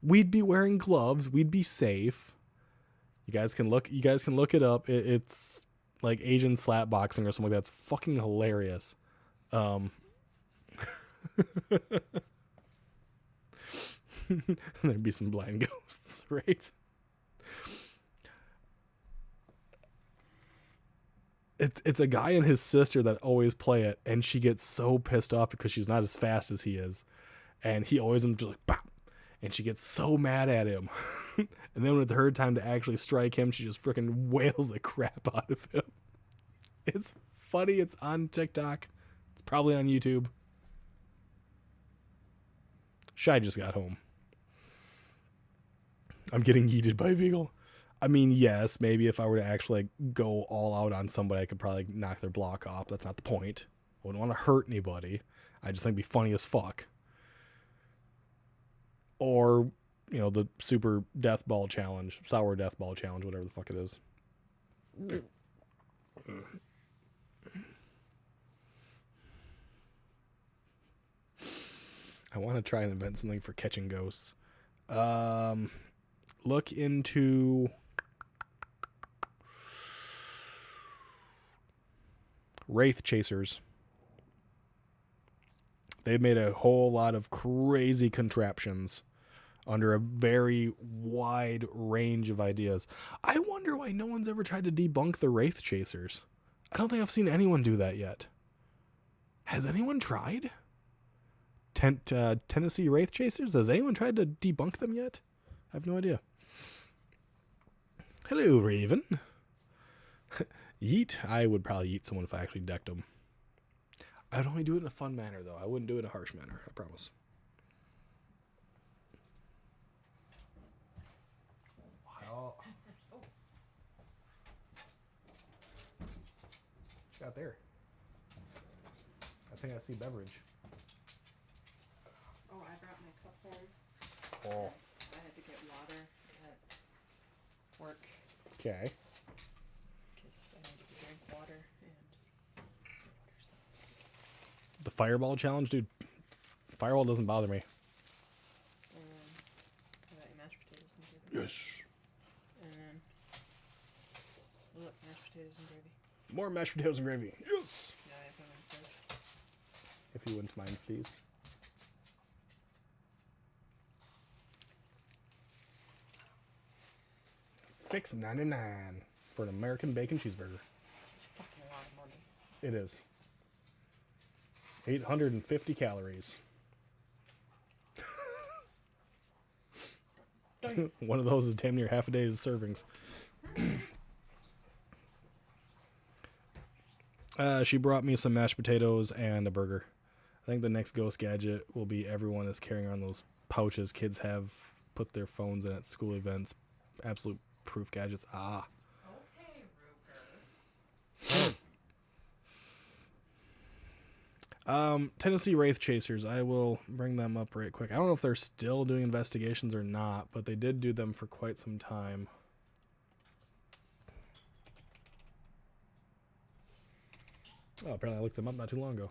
We'd be wearing gloves. We'd be safe. You guys can look it up. It's like Asian slap boxing or something like that. It's fucking hilarious. There'd be some blind ghosts, right? It's a guy and his sister that always play it, and she gets so pissed off because she's not as fast as he is, and he always just like bop, and she gets so mad at him, and then when it's her time to actually strike him, she just freaking wails the crap out of him. It's funny. It's on TikTok. It's probably on YouTube. Shy just got home. I'm getting yeeted by a beagle. I mean, yes, maybe if I were to actually like, go all out on somebody, I could probably knock their block off. That's not the point. I wouldn't want to hurt anybody. I just think it'd be funny as fuck. Or, you know, the super death ball challenge, sour death ball challenge, whatever the fuck it is. I want to try and invent something for catching ghosts. Look into Wraith Chasers. They've made a whole lot of crazy contraptions under a very wide range of ideas. I wonder why no one's ever tried to debunk the Wraith Chasers. I don't think I've seen anyone do that yet. Has anyone tried? Tennessee Wraith Chasers? Has anyone tried to debunk them yet? I have no idea. Hello, Raven. Yeet? I would probably yeet someone if I actually decked them. I'd only do it in a fun manner, though. I wouldn't do it in a harsh manner, I promise. Wow. What's got there? I think I see beverage. Oh, I brought my cup home. Oh. I had to get water at work. Okay. Because I needed to drink water and water sounds. The fireball challenge, dude. Fireball doesn't bother me. I got your mashed potatoes and gravy. Yes. And then, look, mashed potatoes and gravy. More mashed potatoes and gravy. Yes. Yeah, I have them in the fridge. If you wouldn't mind, please. $6.99 for an American bacon cheeseburger. It's fucking a lot of money. It is. 850 calories. One of those is damn near half a day's servings. She brought me some mashed potatoes and a burger. I think the next ghost gadget will be everyone is carrying around those pouches kids have put their phones in at school events. Absolute proof gadgets. Ah. Okay, Ruger. Tennessee Wraith Chasers. I will bring them up right quick. I don't know if they're still doing investigations or not, but they did do them for quite some time. Oh, apparently I looked them up not too long ago.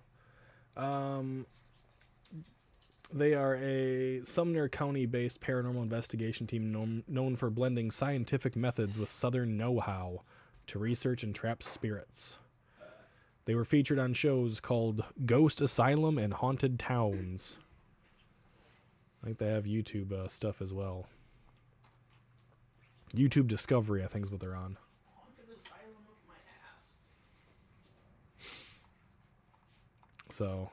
They are a Sumner County-based paranormal investigation team known for blending scientific methods with Southern know-how to research and trap spirits. They were featured on shows called Ghost Asylum and Haunted Towns. I think they have YouTube stuff as well. YouTube Discovery, I think, is what they're on. Haunted Asylum of my ass. So,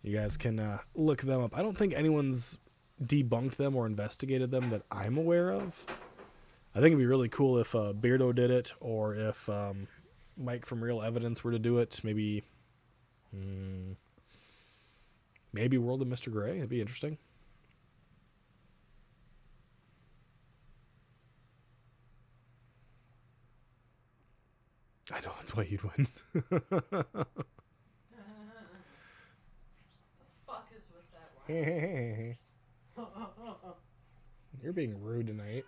you guys can look them up. I don't think anyone's debunked them or investigated them that I'm aware of. I think it'd be really cool if Beardo did it, or if Mike from Real Evidence were to do it. Maybe World of Mr. Gray. It'd be interesting. I know, that's why you'd win. Fuck is with that one? You're being rude tonight.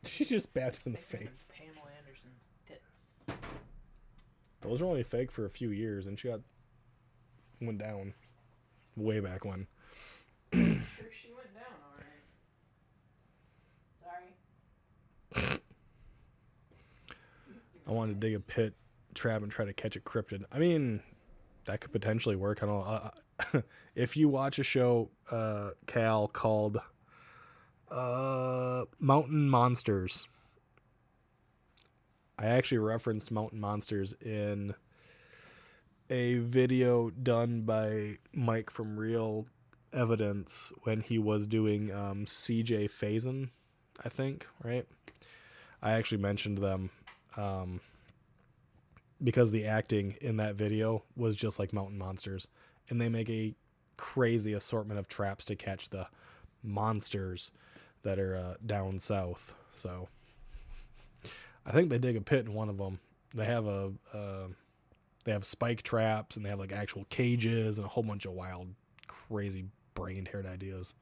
She just batted him in the face. Pamela Anderson's tits. Those were only fake for a few years, and she went down way back when. Sure, she went down, alright. Sorry. I wanted to dig a pit trap and try to catch a cryptid. I mean, that could potentially work. I don't know. If you watch a show, Cal, called Mountain Monsters, I actually referenced mountain monsters in a video done by Mike from Real Evidence when he was doing CJ Faison, I think, right? I actually mentioned them because the acting in that video was just like mountain monsters, and they make a crazy assortment of traps to catch the monsters that are down south. So I think they dig a pit in one of them. They have they have spike traps, and they have like actual cages and a whole bunch of wild, crazy brain-haired ideas.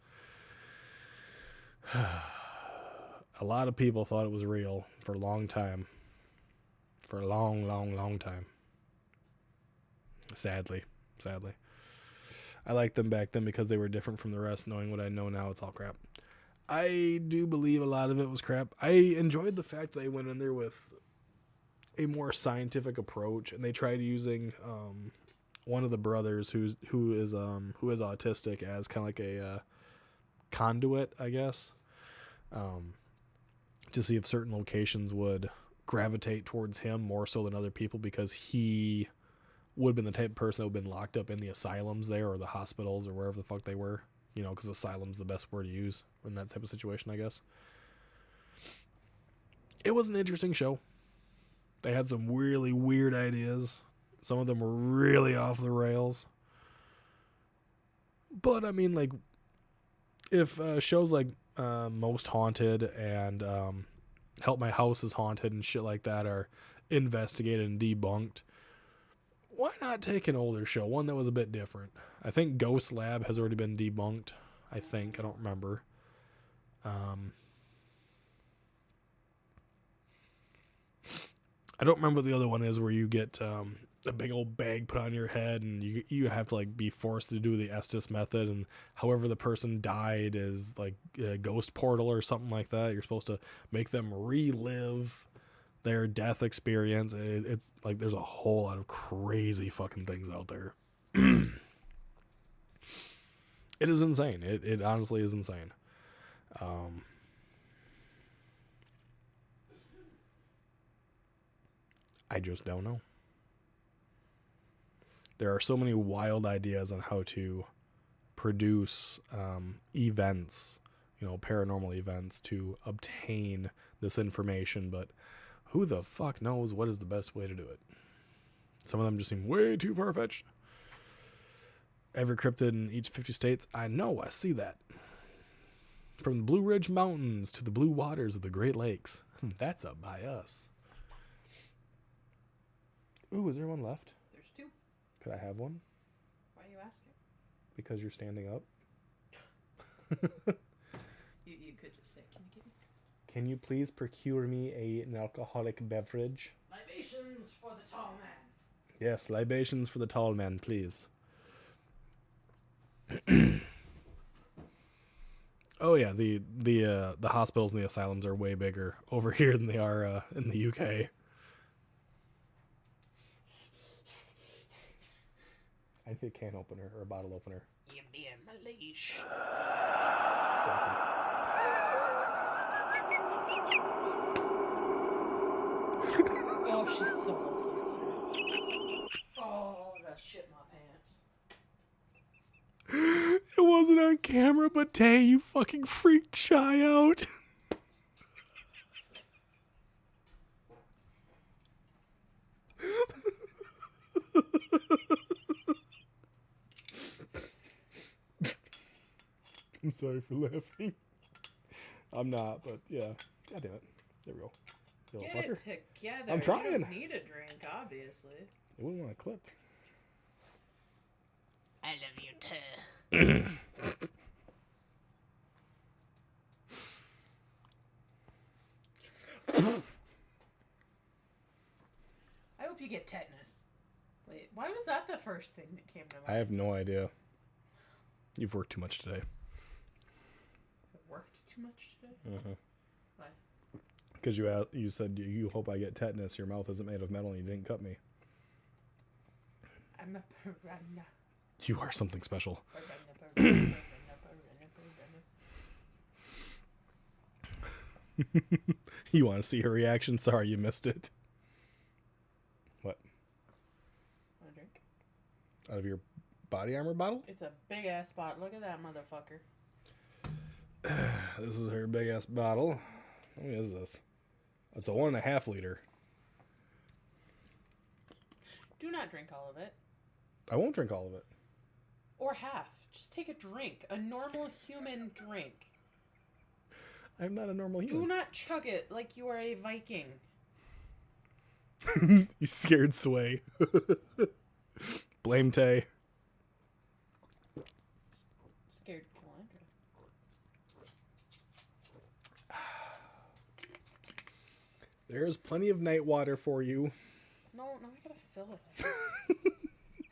A lot of people thought it was real for a long time. For a long, long, long time. Sadly. I liked them back then because they were different from the rest. Knowing what I know now, it's all crap. I do believe a lot of it was crap. I enjoyed the fact that they went in there with a more scientific approach, and they tried using one of the brothers who is autistic as kind of like a conduit, I guess, to see if certain locations would gravitate towards him more so than other people, because he would have been the type of person that would have been locked up in the asylums there, or the hospitals, or wherever the fuck they were, you know, because asylum's the best word to use in that type of situation, I guess. It was an interesting show. They had some really weird ideas. Some of them were really off the rails. But, I mean, like, if shows like Most Haunted and Help My House is Haunted and shit like that are investigated and debunked, why not take an older show, one that was a bit different? I think Ghost Lab has already been debunked. I don't remember. I don't remember what the other one is, where you get a big old bag put on your head, and you have to like be forced to do the Estes method, and however the person died is like a ghost portal or something like that. You're supposed to make them relive their death experience. It's like there's a whole lot of crazy fucking things out there. It is insane. It honestly is insane. I just don't know. There are so many wild ideas on how to produce events, you know, paranormal events, to obtain this information, but who the fuck knows what is the best way to do it? Some of them just seem way too far-fetched. Every cryptid in each 50 states, I know, I see that. From the Blue Ridge Mountains to the blue waters of the Great Lakes. That's up by us. Ooh, is there one left? There's two. Could I have one? Why are you asking? Because you're standing up. You could just say, can you give me? Can you please procure me an alcoholic beverage? Libations for the tall man. Yes, libations for the tall man, please. Oh yeah, the hospitals and the asylums are way bigger over here than they are in the UK. I need a can opener or a bottle opener. You being my leash. Oh, she's so lucky. Oh, I got shit in my pants. It wasn't on camera, but Tay, you fucking freaked Shy out. I'm sorry for laughing. I'm not, but yeah. God damn it. There we go. You little Get fucker. it together. I'm trying. You don't need a drink, obviously. You wouldn't want to clip. I love you too. I hope you get tetanus. Wait, why was that the first thing that came to mind? I have no idea. You've worked too much today. I worked too much today? Uh-huh. Why? Because you said you hope I get tetanus. Your mouth isn't made of metal and you didn't cut me. I'm a piranha. You are something special. Piranha. You want to see her reaction? Sorry, you missed it. Out of your body armor bottle? It's a big ass spot. Look at that motherfucker. This is her big ass bottle. How many is this? It's a 1.5 liter. Do not drink all of it. I won't drink all of it. Or half. Just take a drink. A normal human drink. I'm not a normal human. Do not chug it like you are a Viking. You scared Sway. Blame Tay. Scared Calandra. There's plenty of night water for you. No, I gotta fill it.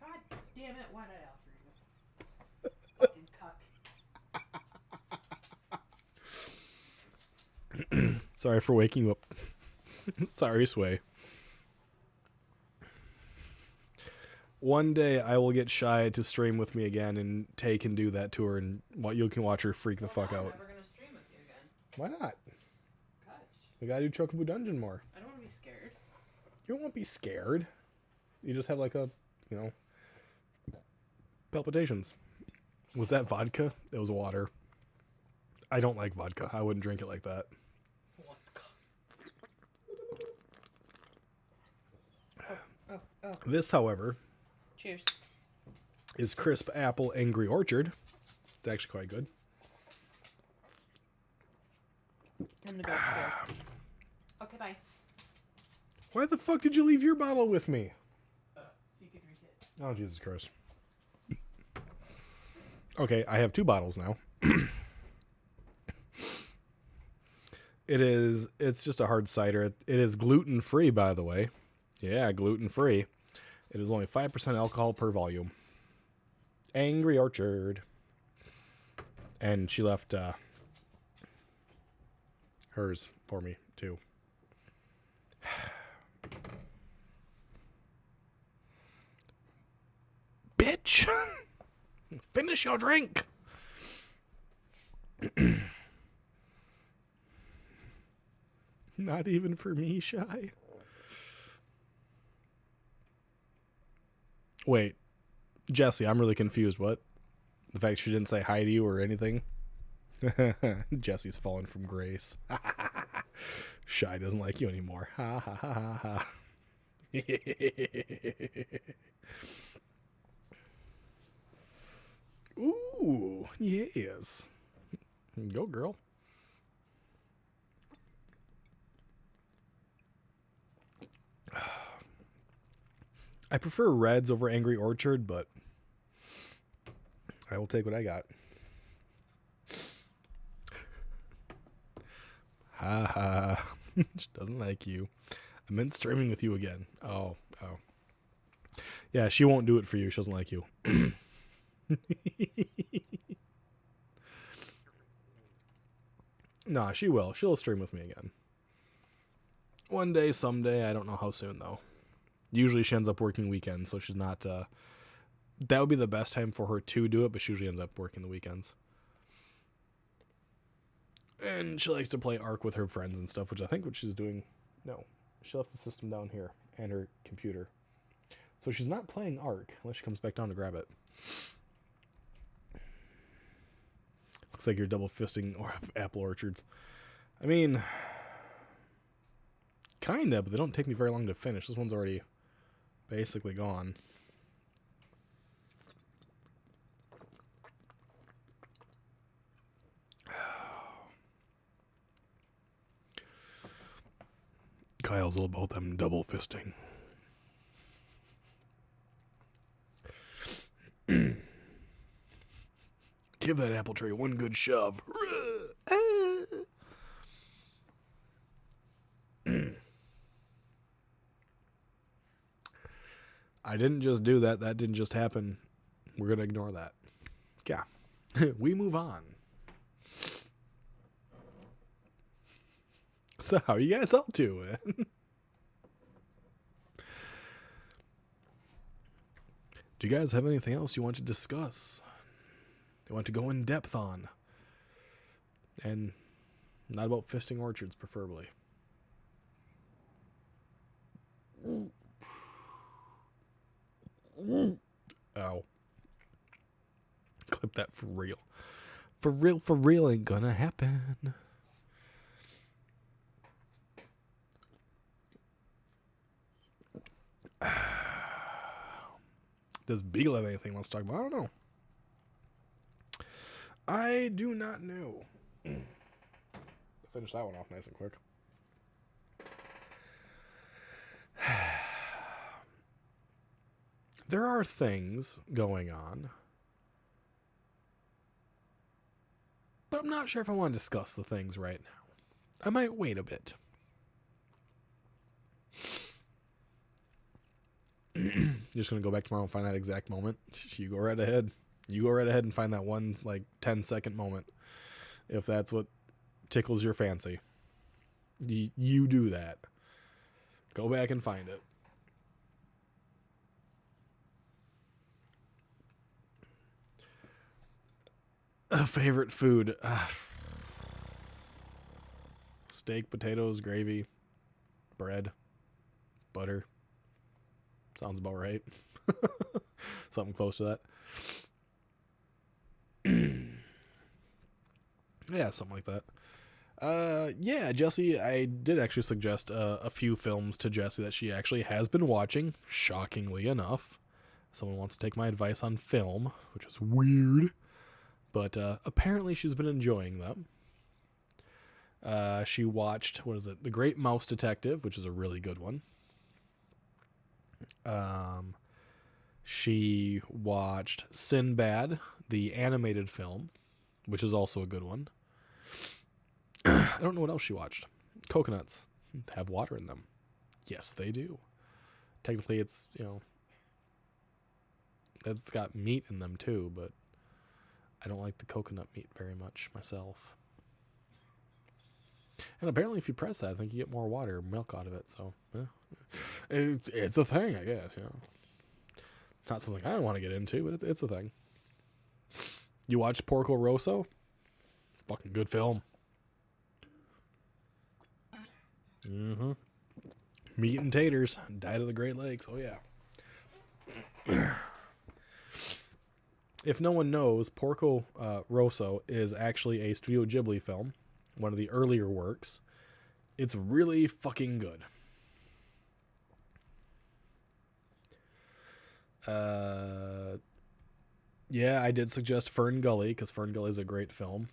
God damn it, why did I offer you? Fucking cuck. Sorry for waking you up. Sorry, Sway. One day I will get Shy to stream with me again, and Tay can do that to her, and you can watch her freak the fuck I'm out. never gonna stream with you again. Why not? Gosh, We gotta do Chocobo Dungeon more. I don't want to be scared. You won't be scared. You just have like a, palpitations. Was that vodka? It was water. I don't like vodka. I wouldn't drink it like that. What the Oh. This, however, Cheers. is Crisp Apple Angry Orchard. It's actually quite good. I'm gonna go upstairs. Okay, bye. Why the fuck did you leave your bottle with me? So you can drink it. Oh, Jesus Christ. Okay, I have 2 bottles now. It's just a hard cider. It is gluten-free, by the way. Yeah, gluten-free. It is only 5% alcohol per volume. Angry Orchard. And she left hers for me, too. Bitch! Finish your drink! Not even for me, Shy. Wait, Jesse, I'm really confused. What? The fact she didn't say hi to you or anything? Jesse's fallen from grace. Shy doesn't like you anymore. Ha ha ha ha ha. Ooh, yes. Go, girl. I prefer Reds over Angry Orchard, but I will take what I got. Ha ha. She doesn't like you. I meant streaming with you again. Oh. Yeah, she won't do it for you. She doesn't like you. Nah, she will. She'll stream with me again. One day, someday. I don't know how soon, though. Usually she ends up working weekends, so she's not... that would be the best time for her to do it, but she usually ends up working the weekends. And she likes to play Ark with her friends and stuff, which I think what she's doing... No. She left the system down here, and her computer. So she's not playing Ark, unless she comes back down to grab it. Looks like you're double fisting or apple orchards. I mean... Kinda, but they don't take me very long to finish. This one's already basically gone. Kyle's all about them double fisting. Give that apple tree one good shove. I didn't just do that. That didn't just happen. We're going to ignore that. Yeah. We move on. So, how are you guys up to? Do you guys have anything else you want to discuss? You want to go in depth on? And not about fisting orchards, preferably. Ow. Clip that for real. For real ain't gonna happen. Does Beagle have anything he wants to talk about? I don't know. I do not know. Finish that one off nice and quick. There are things going on, but I'm not sure if I want to discuss the things right now. I might wait a bit. You're just going to go back tomorrow and find that exact moment? You go right ahead. You go right ahead and find that one, 10-second moment. If that's what tickles your fancy. You do that. Go back and find it. A favorite food. Steak, potatoes, gravy, bread, butter. Sounds about right. Something close to that. Yeah, something like that. Yeah, Jessie, I did actually suggest a few films to Jessie that she actually has been watching, shockingly enough. Someone wants to take my advice on film, which is weird. But apparently she's been enjoying them. She watched, The Great Mouse Detective, which is a really good one. She watched Sinbad, the animated film, which is also a good one. I don't know what else she watched. Coconuts have water in them. Yes, they do. Technically, it's, it's got meat in them too, but I don't like the coconut meat very much myself. And apparently if you press that, I think you get more water, milk out of it. So, it's a thing, I guess, It's not something I want to get into, but it's a thing. You watch Porco Rosso? Fucking good film. Mm-hmm. Meat and taters. Died of the Great Lakes. Oh, yeah. If no one knows, Porco Rosso is actually a Studio Ghibli film. One of the earlier works. It's really fucking good. Yeah, I did suggest Fern Gully, because Fern Gully is a great film.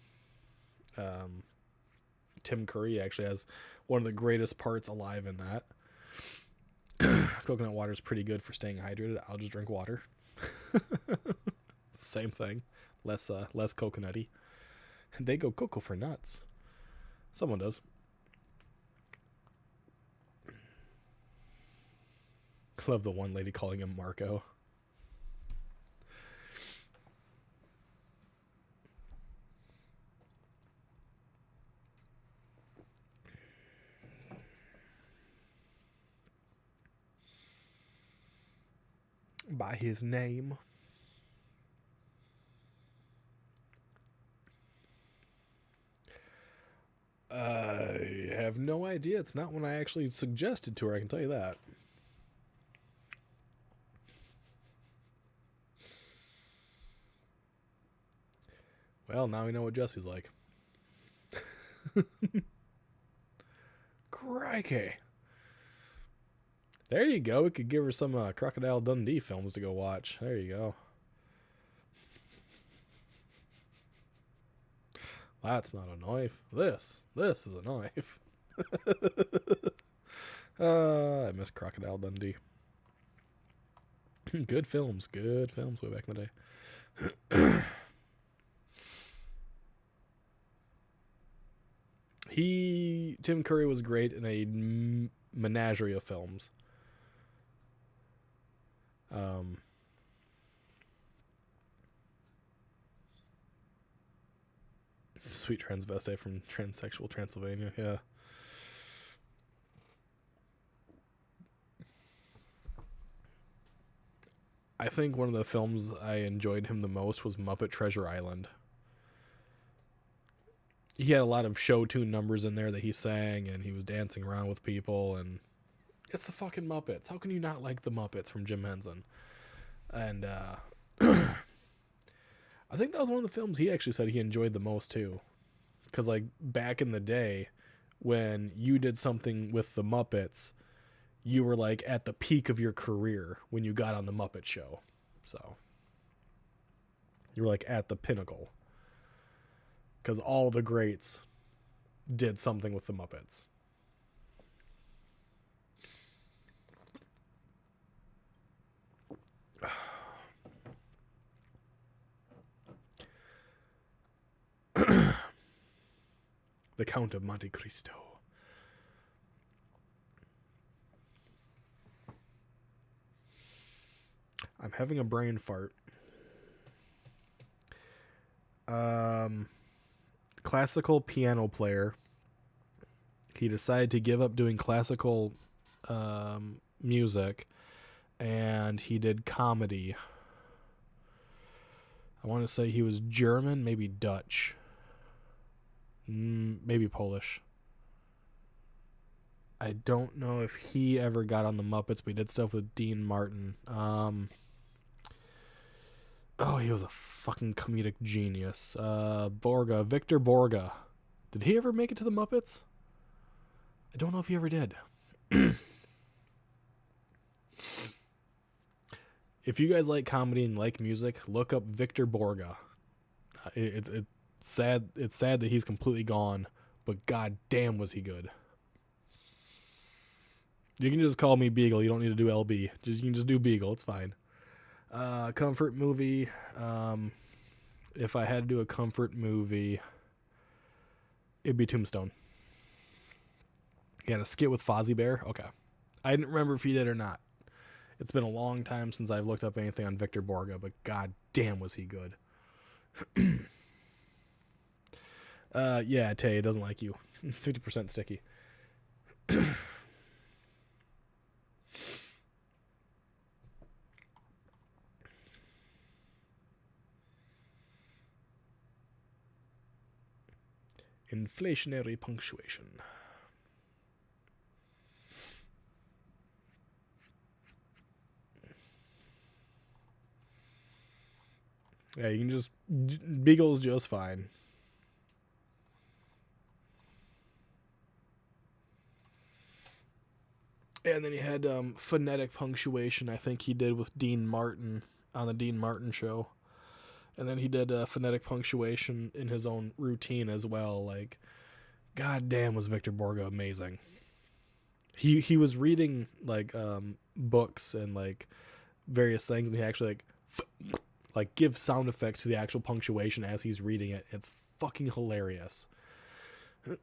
Tim Curry actually has one of the greatest parts alive in that. Coconut water is pretty good for staying hydrated. I'll just drink water. It's the same thing. Less coconutty. They go cocoa for nuts. Someone does. Love the one lady calling him Marco. By his name. I have no idea. It's not one I actually suggested to her, I can tell you that. Well, now we know what Jessie's like. Crikey. There you go. We could give her some Crocodile Dundee films to go watch. There you go. That's not a knife. This is a knife. I miss Crocodile Dundee. Good films way back in the day. Tim Curry was great in a menagerie of films. Sweet transvestite from Transsexual Transylvania, yeah. I think one of the films I enjoyed him the most was Muppet Treasure Island. He had a lot of show tune numbers in there that he sang, and he was dancing around with people, and it's the fucking Muppets. How can you not like the Muppets from Jim Henson? And I think that was one of the films he actually said he enjoyed the most too. Because like back in the day when you did something with the Muppets, you were like at the peak of your career when you got on the Muppet Show. So you were like at the pinnacle. Because all the greats did something with the Muppets. The Count of Monte Cristo. I'm having a brain fart. Classical piano player. He decided to give up doing classical music, and he did comedy. I want to say he was German, maybe Dutch. Maybe Polish. I don't know if he ever got on the Muppets, but he did stuff with Dean Martin. He was a fucking comedic genius. Victor Borga. Did he ever make it to the Muppets? I don't know if he ever did. If you guys like comedy and like music, look up Victor Borga. It's sad. It's sad that he's completely gone, but god damn was he good. You can just call me Beagle. You don't need to do LB. You can just do Beagle. It's fine. Comfort movie. If I had to do a comfort movie, it'd be Tombstone. You had a skit with Fozzie Bear? Okay. I didn't remember if he did or not. It's been a long time since I've looked up anything on Victor Borga, but god damn was he good. Yeah, Tay doesn't like you. 50% sticky. Inflationary punctuation. Yeah, you can just... Beagle's just fine. And then he had phonetic punctuation, I think he did with Dean Martin on the Dean Martin show. And then he did phonetic punctuation in his own routine as well. Like, god damn was Victor Borga amazing. He was reading like books and like various things, and he actually like give sound effects to the actual punctuation as he's reading it. It's fucking hilarious.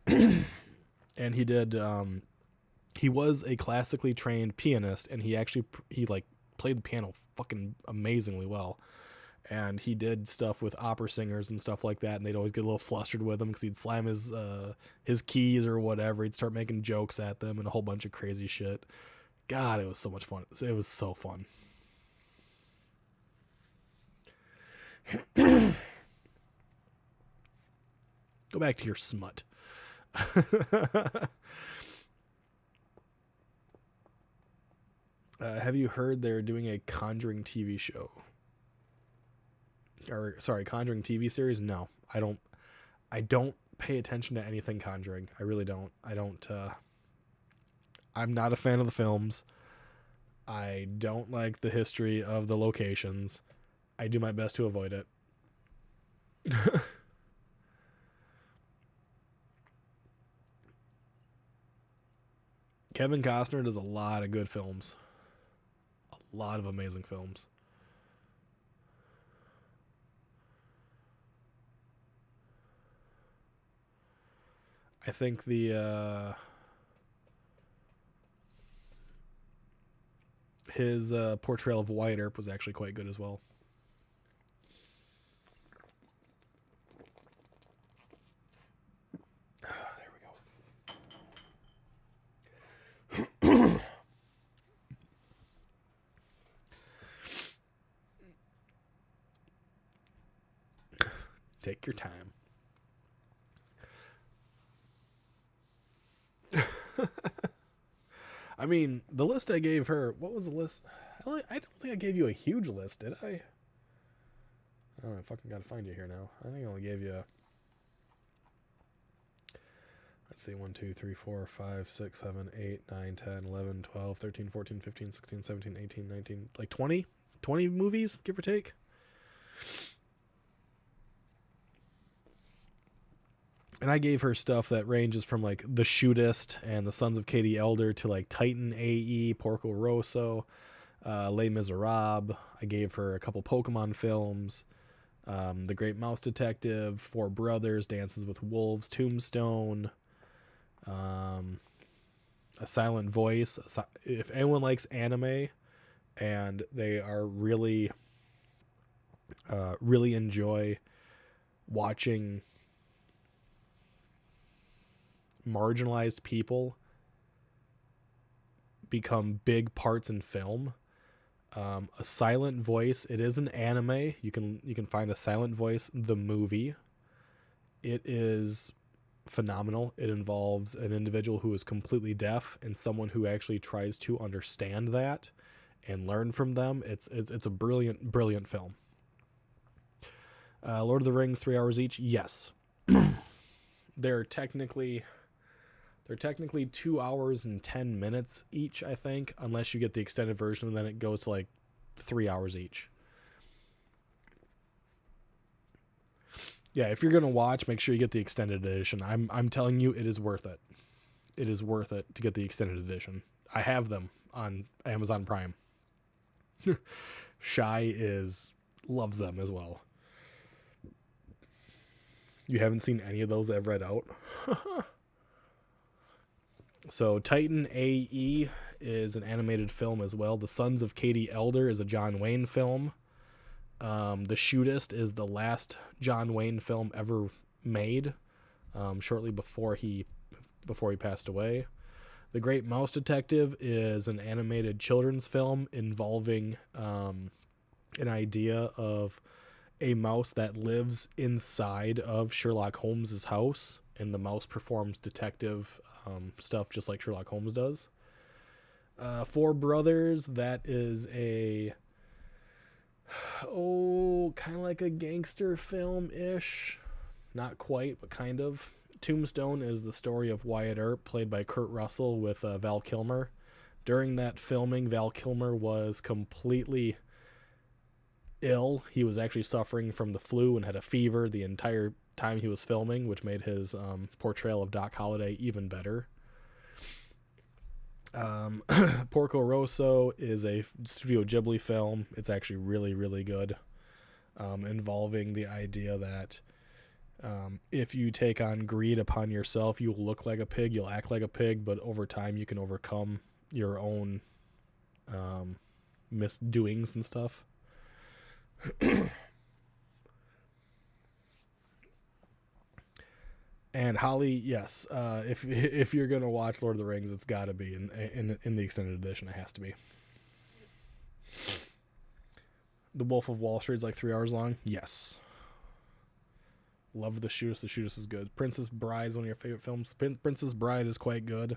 And he did he was a classically trained pianist, and he like played the piano fucking amazingly well. And he did stuff with opera singers and stuff like that, and they'd always get a little flustered with him because he'd slam his keys or whatever. He'd start making jokes at them and a whole bunch of crazy shit. God, it was so much fun. It was so fun. Go back to your smut. Have you heard they're doing a Conjuring TV show? Or sorry, Conjuring TV series? No, I don't pay attention to anything Conjuring. I really don't. I'm not a fan of the films. I don't like the history of the locations. I do my best to avoid it. Kevin Costner does a lot of good films. A lot of amazing films. I think his portrayal of Wyatt Earp was actually quite good as well. There we go. Take your time. I mean, the list I gave her, what was the list? I don't think I gave you a huge list, did I? Oh, I fucking gotta find you here now. I think I only gave you... Let's see, 1, 2, 3, 4, 5, 6, 7, 8, 9, 10, 11, 12, 13, 14, 15, 16, 17, 18, 19, like 20? 20 movies, give or take? And I gave her stuff that ranges from like The Shootist and The Sons of Katie Elder to like Titan AE, Porco Rosso, Les Miserables. I gave her a couple Pokemon films, The Great Mouse Detective, Four Brothers, Dances with Wolves, Tombstone, A Silent Voice. If anyone likes anime and they are really enjoy watching marginalized people become big parts in film, A Silent Voice, it is an anime. You can find A Silent Voice the movie. It is phenomenal. It involves an individual who is completely deaf and someone who actually tries to understand that and learn from them. It's a brilliant film. Lord of the Rings, 3 hours each. Yes. They're technically 2 hours and 10 minutes each, I think, unless you get the extended version, and then it goes to like 3 hours each. Yeah, if you're gonna watch, make sure you get the extended edition. I'm telling you, it is worth it. It is worth it to get the extended edition. I have them on Amazon Prime. Shy loves them as well. You haven't seen any of those that I've read out? So Titan AE is an animated film as well. The Sons of Katie Elder is a John Wayne film. The Shootist is the last John Wayne film ever made, shortly before he passed away. The Great Mouse Detective is an animated children's film involving an idea of a mouse that lives inside of Sherlock Holmes's house, and the mouse performs detective stuff just like Sherlock Holmes does. Four Brothers, that is kind of like a gangster film-ish. Not quite, but kind of. Tombstone is the story of Wyatt Earp, played by Kurt Russell, with Val Kilmer. During that filming, Val Kilmer was completely ill. He was actually suffering from the flu and had a fever the entire time he was filming, which made his portrayal of Doc Holliday even better. Porco Rosso is a Studio Ghibli film. It's actually really, really good, involving the idea that if you take on greed upon yourself, you will look like a pig, you'll act like a pig, but over time you can overcome your own misdoings and stuff. And Holly, yes, if you're gonna watch Lord of the Rings, it's got to be in the extended edition. It has to be. The Wolf of Wall Street is like 3 hours long. Yes. Love The Shootist. The Shootist is good. Princess Bride is one of your favorite films. Princess Bride is quite good.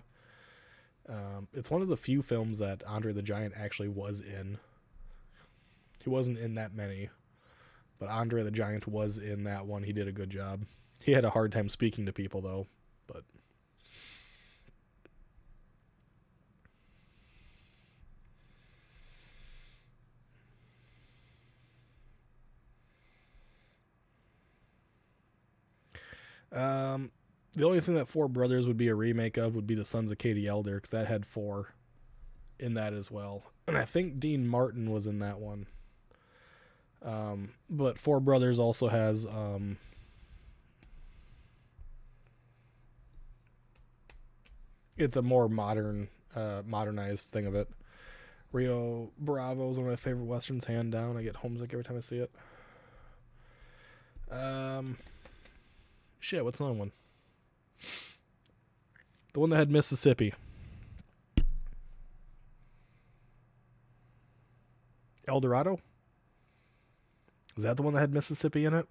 It's one of the few films that Andre the Giant actually was in. He wasn't in that many, but Andre the Giant was in that one. He did a good job. He had a hard time speaking to people, though, but... The only thing that Four Brothers would be a remake of would be The Sons of Katie Elder, because that had 4 in that as well. And I think Dean Martin was in that one. But Four Brothers also has... it's a more modernized thing of it. Rio Bravo is one of my favorite westerns, hand down. I get homesick every time I see it. Shit, what's another one? The one that had Mississippi. El Dorado? Is that the one that had Mississippi in it?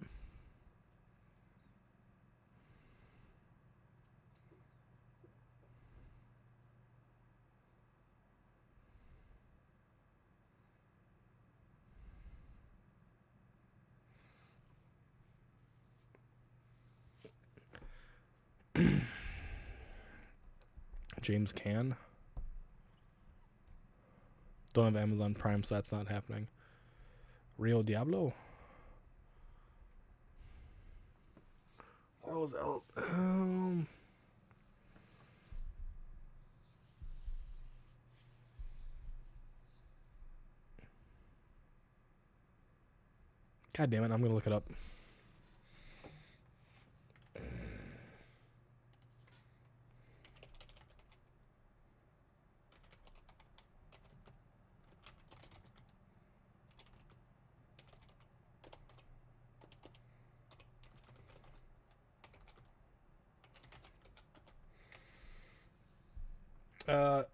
James Caan. Don't have Amazon Prime, so that's not happening. Rio Diablo. What was out? God damn it, I'm gonna look it up.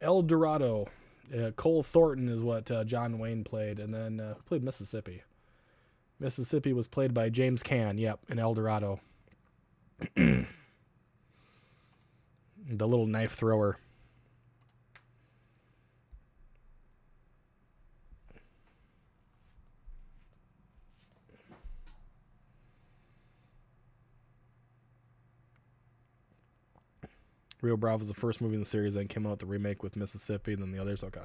El Dorado. Cole Thornton is what John Wayne played, and then who played Mississippi? Mississippi was played by James Caan, yep, in El Dorado. The little knife thrower. Rio Bravo was the first movie in the series, then came out with the remake with Mississippi, and then the others. Okay.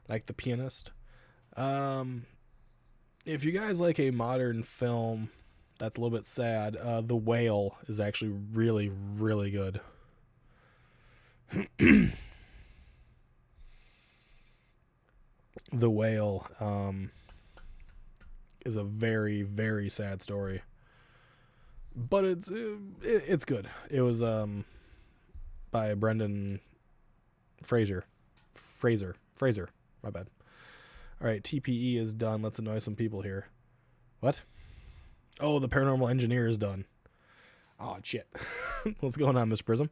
Like The Pianist. If you guys like a modern film that's a little bit sad, The Whale is actually really, really good. The Whale is a very, very sad story. But it's good. It was by Brendan Fraser. My bad. All right, TPE is done. Let's annoy some people here. What? Oh, the Paranormal Engineer is done. Oh, shit. What's going on, Mr. Prism?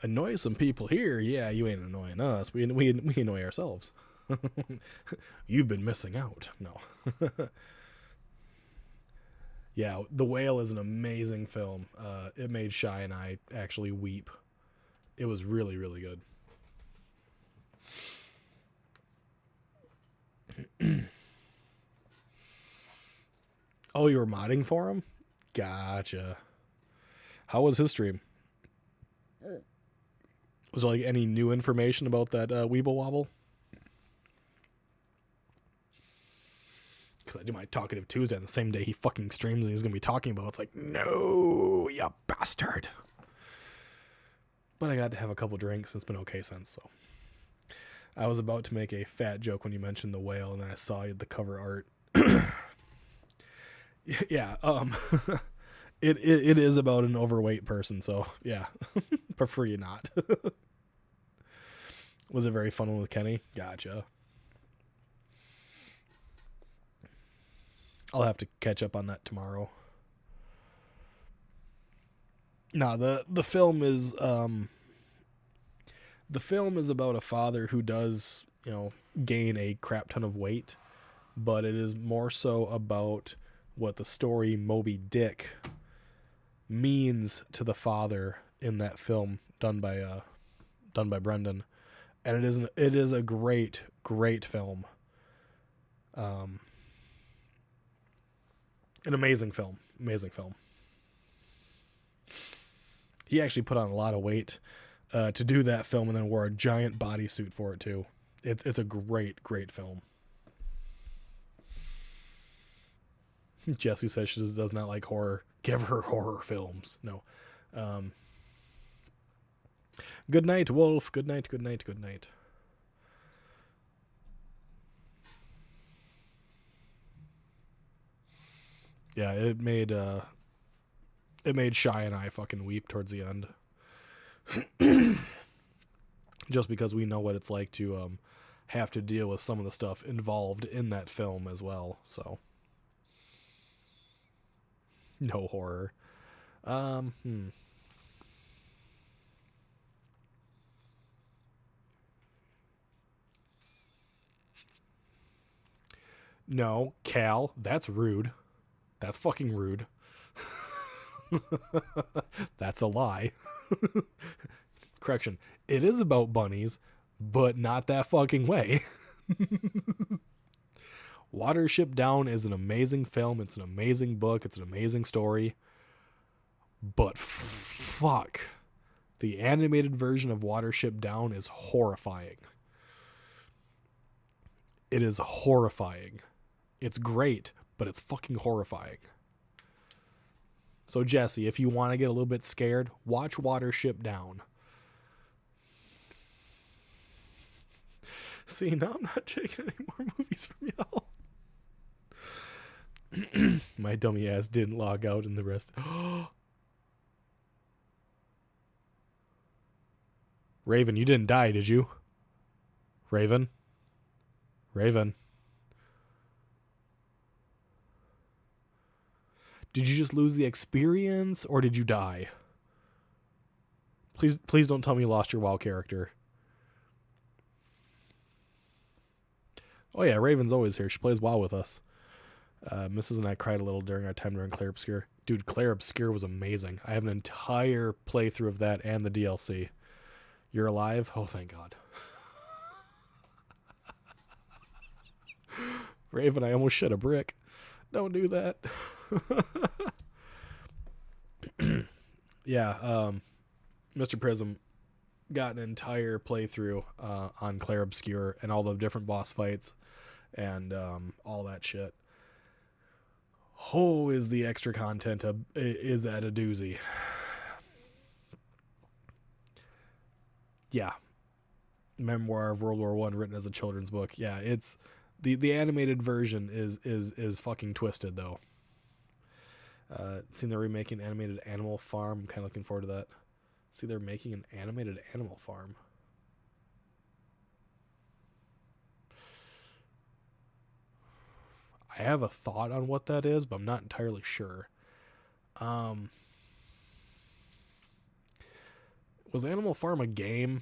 Annoy some people here? Yeah, you ain't annoying us. We annoy ourselves. You've been missing out. No. Yeah, The Whale is an amazing film. It made Shy and I actually weep. It was really, really good. Oh, you were modding for him? Gotcha. How was his stream? Was there like any new information about that Weeble Wobble? Because I do my Talkative Tuesday on the same day he fucking streams and he's going to be talking about it. It's like, no, you bastard. But I got to have a couple drinks and it's been okay since, so. I was about to make a fat joke when you mentioned The Whale and then I saw the cover art. Yeah, it is about an overweight person, so yeah, prefer you not. Was it very fun with Kenny? Gotcha. I'll have to catch up on that tomorrow. No, the film is about a father who does, gain a crap ton of weight, but it is more so about what the story Moby Dick means to the father in that film done by Brendan, and it is a great film, an amazing film. He actually put on a lot of weight to do that film, and then wore a giant bodysuit for it too. It's a great film. Jessie says she does not like horror. Give her horror films. No. Good night, Wolf. Good night. Yeah, it made Shy and I fucking weep towards the end. Just because we know what it's like to have to deal with some of the stuff involved in that film as well, so. No horror. No, Cal, that's rude. That's fucking rude. That's a lie. Correction. It is about bunnies, but not that fucking way. Watership Down is an amazing film. It's an amazing book. It's an amazing story. But fuck, the animated version of Watership Down is horrifying. It is horrifying. It's great, but it's fucking horrifying. So Jesse, if you want to get a little bit scared, watch Watership Down. See, now I'm not taking any more movies from y'all. My dummy ass didn't log out and the rest. Raven, you didn't die, did you? Raven? Raven? Did you just lose the experience or did you die? Please don't tell me you lost your WoW character. Oh yeah, Raven's always here. She plays WoW with us. Mrs. and I cried a little during our time during Claire Obscure. Dude, Claire Obscure was amazing. I have an entire playthrough of that and the DLC. You're alive? Oh, thank God. Raven, I almost shed a brick. Don't do that. Yeah, Mr. Prism got an entire playthrough on Claire Obscure and all the different boss fights and all that shit. Oh, is the extra content is that a doozy? Yeah. Memoir of World War I written as a children's book. Yeah, it's the animated version is fucking twisted though. Seen they're remaking animated Animal Farm. I'm kind of looking forward to that. See, they're making an animated Animal Farm. I have a thought on what that is, but I'm not entirely sure. Was Animal Farm a game?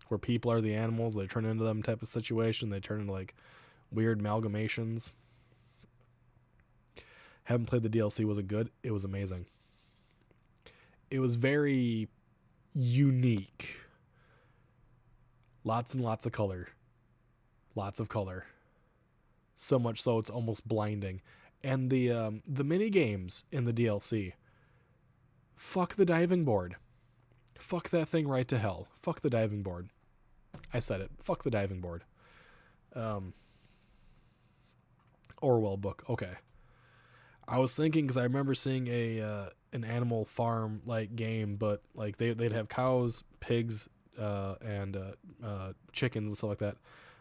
Where people are the animals, they turn into them type of situation. They turn into like weird amalgamations. Haven't played the DLC. Was it good? It was amazing. It was very unique. Lots and lots of color. Lots of color. So much so it's almost blinding. And the mini games in the DLC. Fuck the diving board. Fuck that thing right to hell. Fuck the diving board. I said it. Fuck the diving board. Orwell book. Okay. I was thinking because I remember seeing an Animal Farm like game, but like they'd have cows, pigs, and chickens and stuff like that.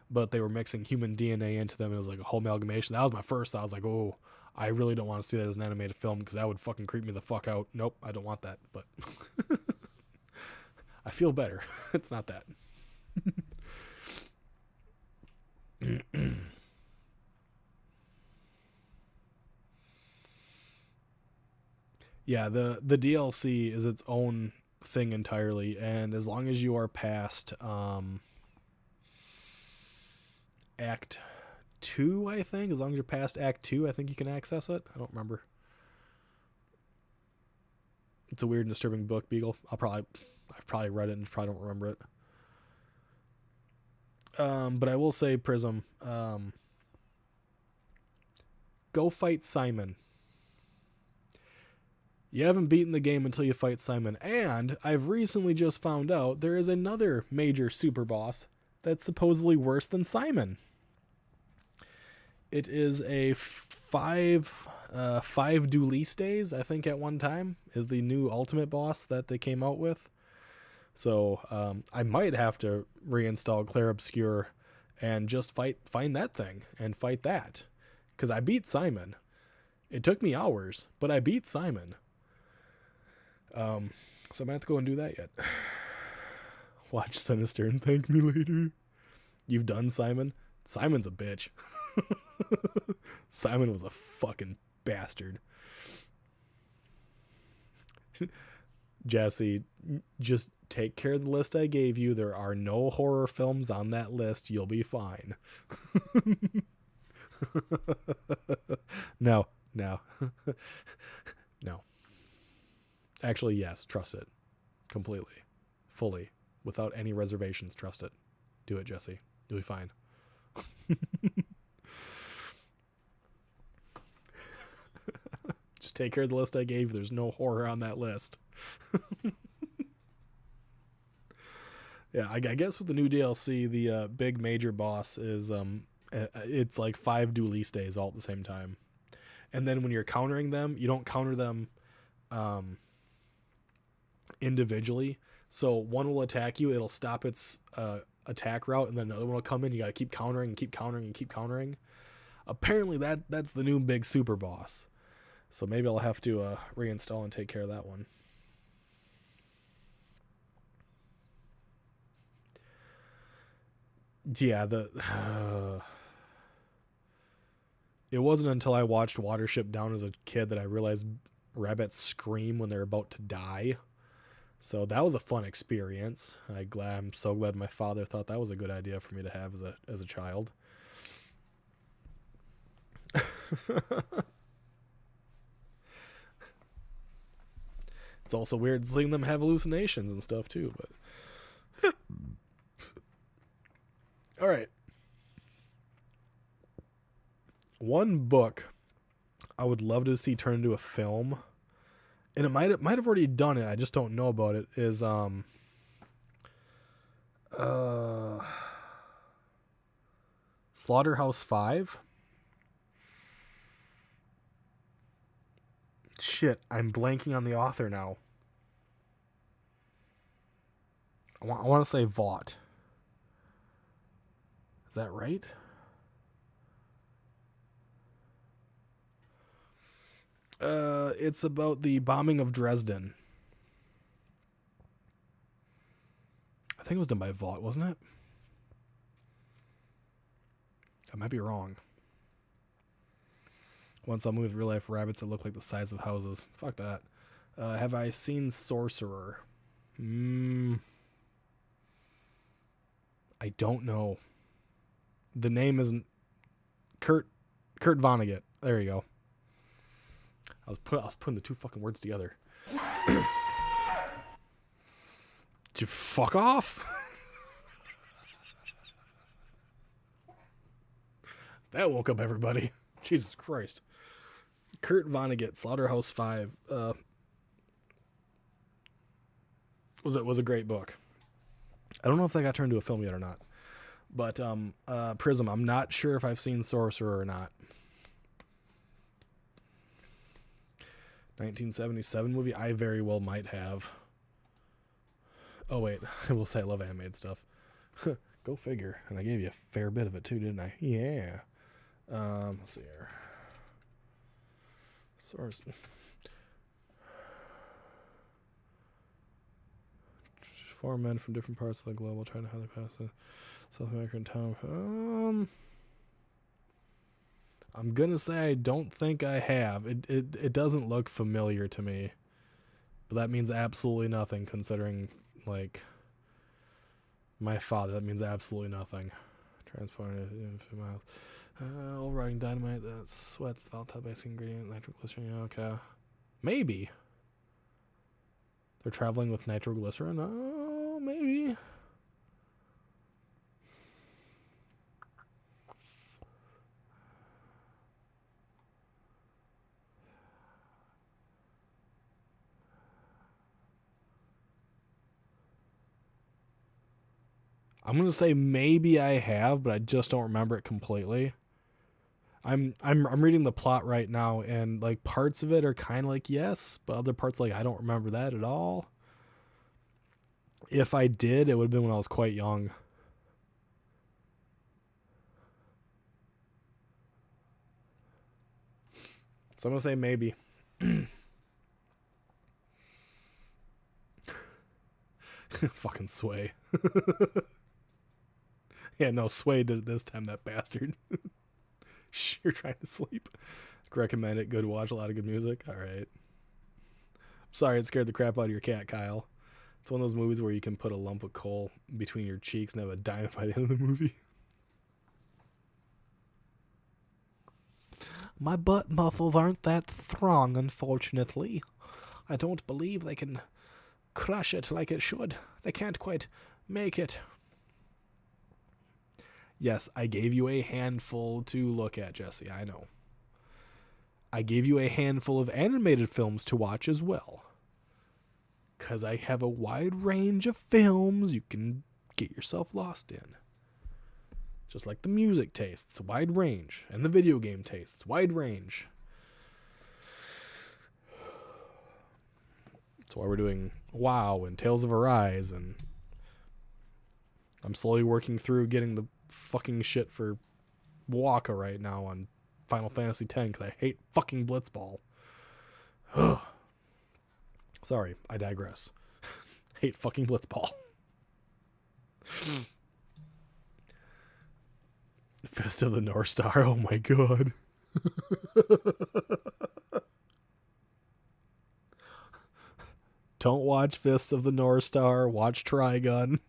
But they were mixing human DNA into them. It was like a whole amalgamation. That was my first. I was like, oh, I really don't want to see that as an animated film because that would fucking creep me the fuck out. Nope, I don't want that. But I feel better. It's not that. Yeah, the DLC is its own thing entirely, and as long as you are past Act 2, I think, as long as you're past Act 2, I think you can access it. I don't remember. It's a weird and disturbing book, Beagle. I've probably read it and probably don't remember it. But I will say, Prism, go fight Simon. You haven't beaten the game until you fight Simon. And I've recently just found out there is another major super boss that's supposedly worse than Simon. It is a five Duelistes, I think at one time, is the new ultimate boss that they came out with. So I might have to reinstall Claire Obscure and just find that thing and fight that. Because I beat Simon. It took me hours, but I beat Simon. So I'm going to have to go and do that yet. Watch Sinister and thank me later. You've done Simon? Simon's a bitch. Simon was a fucking bastard. Jesse, just take care of the list I gave you. There are no horror films on that list. You'll be fine. No. No. Actually, yes. Trust it. Completely. Fully. without any reservations. Trust it. Do it, Jesse. You'll be fine. Just take care of the list I gave you. There's no horror on that list. Yeah, I guess with the new DLC, the big major boss is it's like 5 Dueliste days all at the same time. And then when you're countering them, you don't counter them individually. So one will attack you, it'll stop its attack route, and then another one will come in. You got to keep countering and keep countering and keep countering. Apparently that's the new big super boss. So maybe I'll have to reinstall and take care of that one. Yeah, it wasn't until I watched Watership Down as a kid that I realized rabbits scream when they're about to die. So that was a fun experience. I'm so glad my father thought that was a good idea for me to have as a child. It's also weird seeing them have hallucinations and stuff too, but all right. One book I would love to see turned into a film, and it might have already done it, I just don't know about it, is Slaughterhouse 5. Shit, I'm blanking on the author now. I want to say Vought. Is that right? It's about the bombing of Dresden. I think it was done by Vought, wasn't it? I might be wrong. Once I'm with real life rabbits that look like the size of houses. Fuck that. Have I seen Sorcerer? I don't know. The name isn't Kurt Vonnegut. There you go. I was putting the two fucking words together. Did you fuck off? That woke up everybody. Jesus Christ. Kurt Vonnegut, Slaughterhouse 5, was a great book. I don't know if that got turned into a film yet or not. But Prism, I'm not sure if I've seen Sorcerer or not. 1977 movie, I very well might have. Oh wait, I will say I love animated stuff. Go figure. And I gave you a fair bit of it too, didn't I? Yeah. Let's see here. Source. 4 men from different parts of the globe will try to how they pass the South American town. I'm gonna say I don't think I have. It doesn't look familiar to me, but that means absolutely nothing considering like my father. That means absolutely nothing. Transported in a few miles. Overriding dynamite that sweats volatile basic ingredient nitroglycerin. Yeah, okay, maybe they're traveling with nitroglycerin. Oh, maybe. I'm gonna say maybe I have, but I just don't remember it completely. I'm reading the plot right now, and like parts of it are kind of like yes, but other parts like I don't remember that at all. If I did, it would have been when I was quite young. So I'm gonna say maybe. Fucking Sway. Yeah, no, Sway did it this time, that bastard. Shh, you're trying to sleep. Recommend it. Good watch. A lot of good music. All right. Sorry, it scared the crap out of your cat, Kyle. It's one of those movies where you can put a lump of coal between your cheeks and have a diamond by the end of the movie. My butt muscles aren't that strong, unfortunately. I don't believe they can crush it like it should. They can't quite Make it. Yes, I gave you a handful to look at, Jesse. I know. I gave you a handful of animated films to watch as well. Because I have a wide range of films you can get yourself lost in. Just like the music tastes, wide range. And the video game tastes, wide range. That's why we're doing WoW and Tales of Arise, and I'm slowly working through getting the fucking shit for Waka right now on Final Fantasy X because I hate fucking Blitzball. Ugh. Sorry, I digress. Hate fucking Blitzball. Fist of the North Star, oh my god. Don't watch Fist of the North Star, watch Trigun.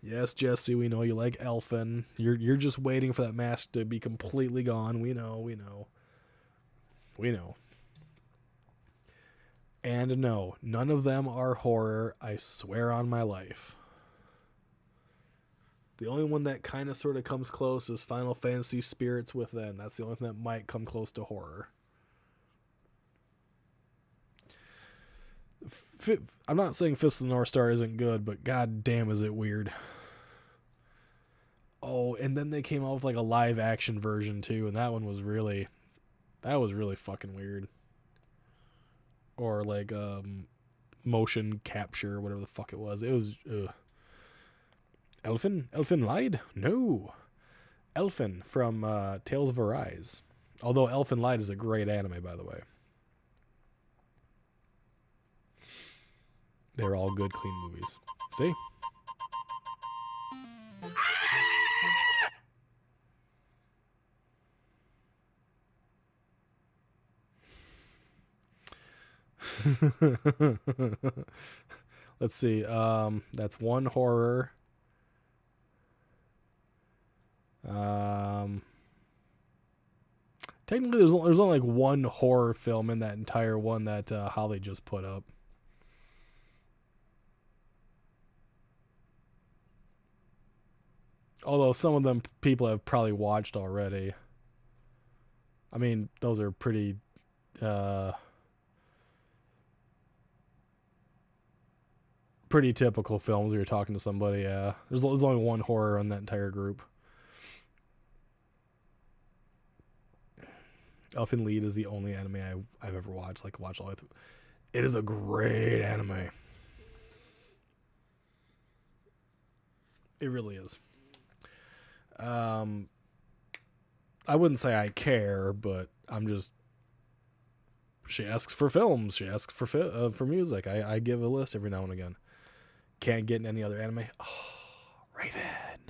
Yes, Jesse, we know you like Elfin. You're just waiting for that mask to be completely gone. We know. And no, none of them are horror, I swear on my life. The only one that kind of sort of comes close is Final Fantasy Spirits Within. That's the only thing that might come close to horror. I'm not saying Fist of the North Star isn't good, but god damn is it weird. Oh, and then they came out with like a live action version too, and that was really fucking weird. Or like motion capture, whatever the fuck it was. It was Elfin lied? No. Elfin from Tales of Arise. Although Elfin Lied is a great anime, by the way. They're all good, clean movies. See? Let's see. That's one horror. Technically, there's only like one horror film in that entire one that Holly just put up. Although some of them people have probably watched already. I mean, those are pretty typical films where you're talking to somebody. Yeah, there's only one horror in that entire group. Elfin Lied is the only anime I've ever watched. Like, watch all the way through. It is a great anime. It really is. I wouldn't say I care, but I'm just. She asks for films. She asks for music. I give a list every now and again. Can't get in any other anime. Oh, Raven.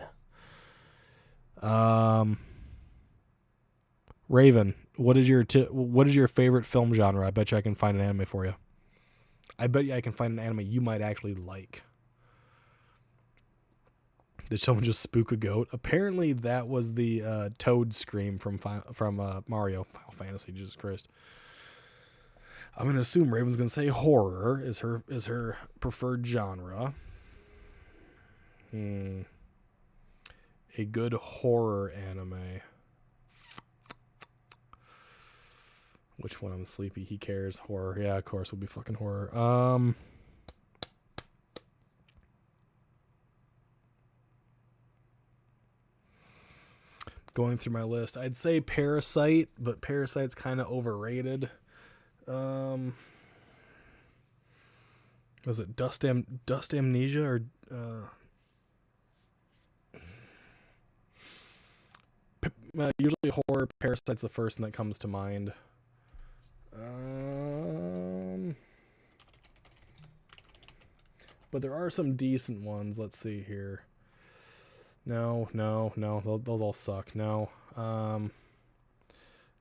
Raven, what is your favorite film genre? I bet you I can find an anime for you. I bet you I can find an anime you might actually like. Did someone just spook a goat? Apparently that was the Toad scream from Mario Final Fantasy. Jesus Christ. I'm gonna assume Raven's gonna say horror is her preferred genre. A good horror anime. Which one? I'm sleepy. He cares. Horror. Yeah, of course, would be fucking horror. Going through my list, I'd say Parasite, but Parasite's kind of overrated. Was it Dust Amnesia or usually horror? Parasite's the first one that comes to mind. But there are some decent ones. Let's see here. No. Those all suck. No.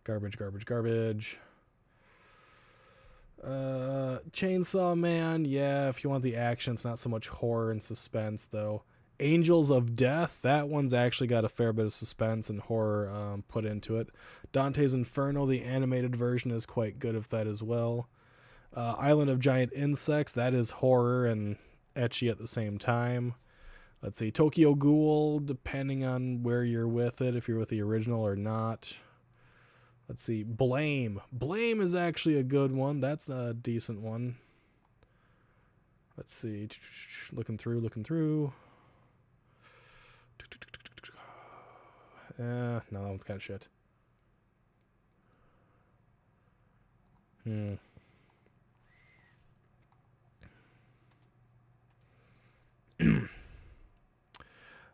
Garbage. Chainsaw Man. Yeah, if you want the action, it's not so much horror and suspense, though. Angels of Death. That one's actually got a fair bit of suspense and horror put into it. Dante's Inferno, the animated version, is quite good of that as well. Island of Giant Insects. That is horror and ecchi at the same time. Let's see, Tokyo Ghoul, depending on where you're with it, if you're with the original or not. Let's see, Blame. Blame is actually a good one. That's a decent one. Let's see, looking through. No, that one's kind of shit.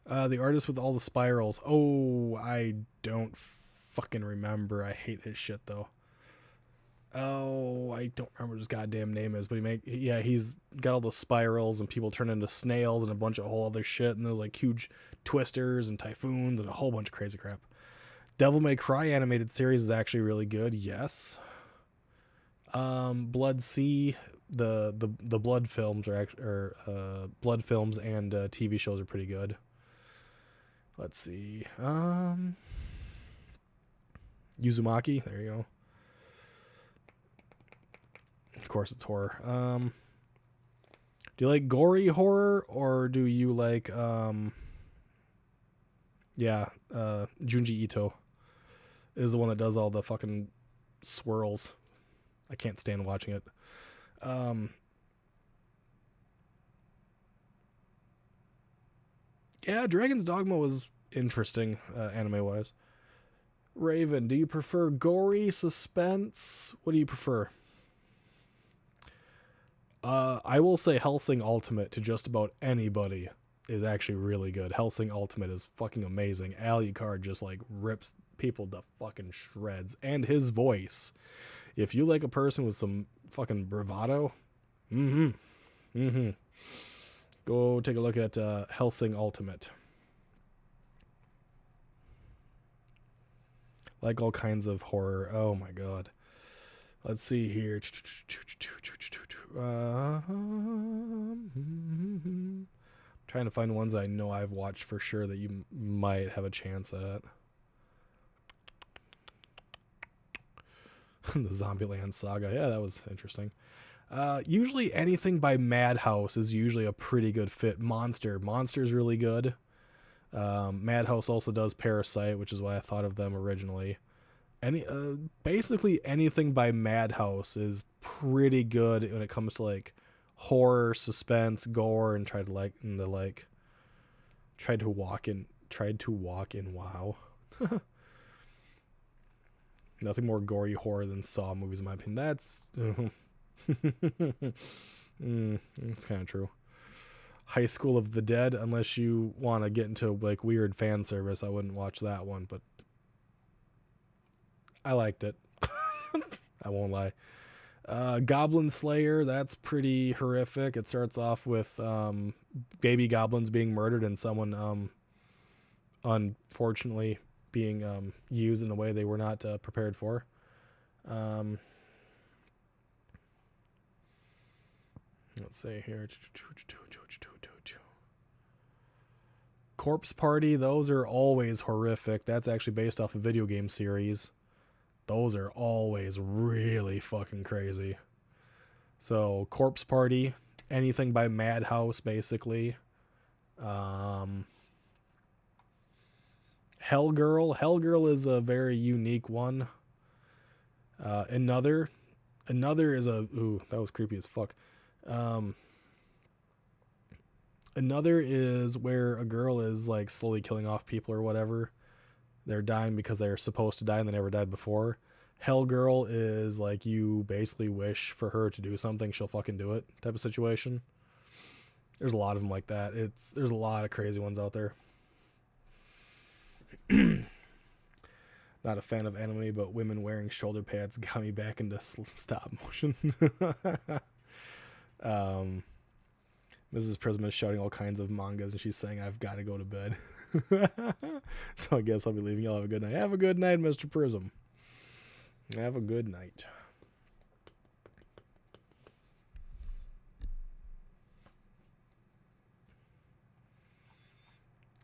The artist with all the spirals. Oh, I don't fucking remember. I hate his shit though. Oh, I don't remember what his goddamn name is, but he's got all the spirals and people turn into snails and a bunch of whole other shit, and there's like huge twisters and typhoons and a whole bunch of crazy crap. Devil May Cry animated series is actually really good. Yes. Blood Sea, the blood films blood films and TV shows are pretty good. Let's see. Uzumaki, there you go. Of course it's horror. Do you like gory horror, or do you like Junji Ito is the one that does all the fucking swirls. I can't stand watching it. Dragon's Dogma was interesting, anime-wise. Raven, do you prefer gory, suspense? What do you prefer? I will say Hellsing Ultimate to just about anybody is actually really good. Hellsing Ultimate is fucking amazing. Alucard just like rips people to fucking shreds. And his voice. If you like a person with some fucking bravado, go take a look at Hellsing Ultimate. Like all kinds of horror. Oh my god. Let's see here. Trying to find ones that I know I've watched for sure that you might have a chance at. The Zombieland Saga. Yeah, that was interesting. Usually anything by Madhouse is usually a pretty good fit. Monster's really good. Madhouse also does Parasite, which is why I thought of them originally. Basically anything by Madhouse is pretty good when it comes to like horror, suspense, gore, and tried to walk in WoW. Nothing more gory horror than Saw movies, in my opinion. That's it's kind of true. High School of the Dead, unless you want to get into like weird fan service, I wouldn't watch that one, but I liked it. I won't lie. Goblin Slayer, that's pretty horrific. It starts off with baby goblins being murdered and someone unfortunately being used in a way they were not prepared for. Let's see here. Corpse Party, those are always horrific. That's actually based off a video game series. Those are always really fucking crazy. So, Corpse Party, anything by Madhouse, basically. Hellgirl. Hellgirl is a very unique one. Another is ooh, that was creepy as fuck. Another is where a girl is like slowly killing off people or whatever. They're dying because they're supposed to die and they never died before. Hellgirl is like you basically wish for her to do something, she'll fucking do it type of situation. There's a lot of them like that. There's a lot of crazy ones out there. Not a fan of anime, but women wearing shoulder pads got me back into stop motion. Mrs. Prism is shouting all kinds of mangas, and she's saying, I've got to go to bed. So I guess I'll be leaving. Y'all have a good night. Have a good night, Mr. Prism. Have a good night.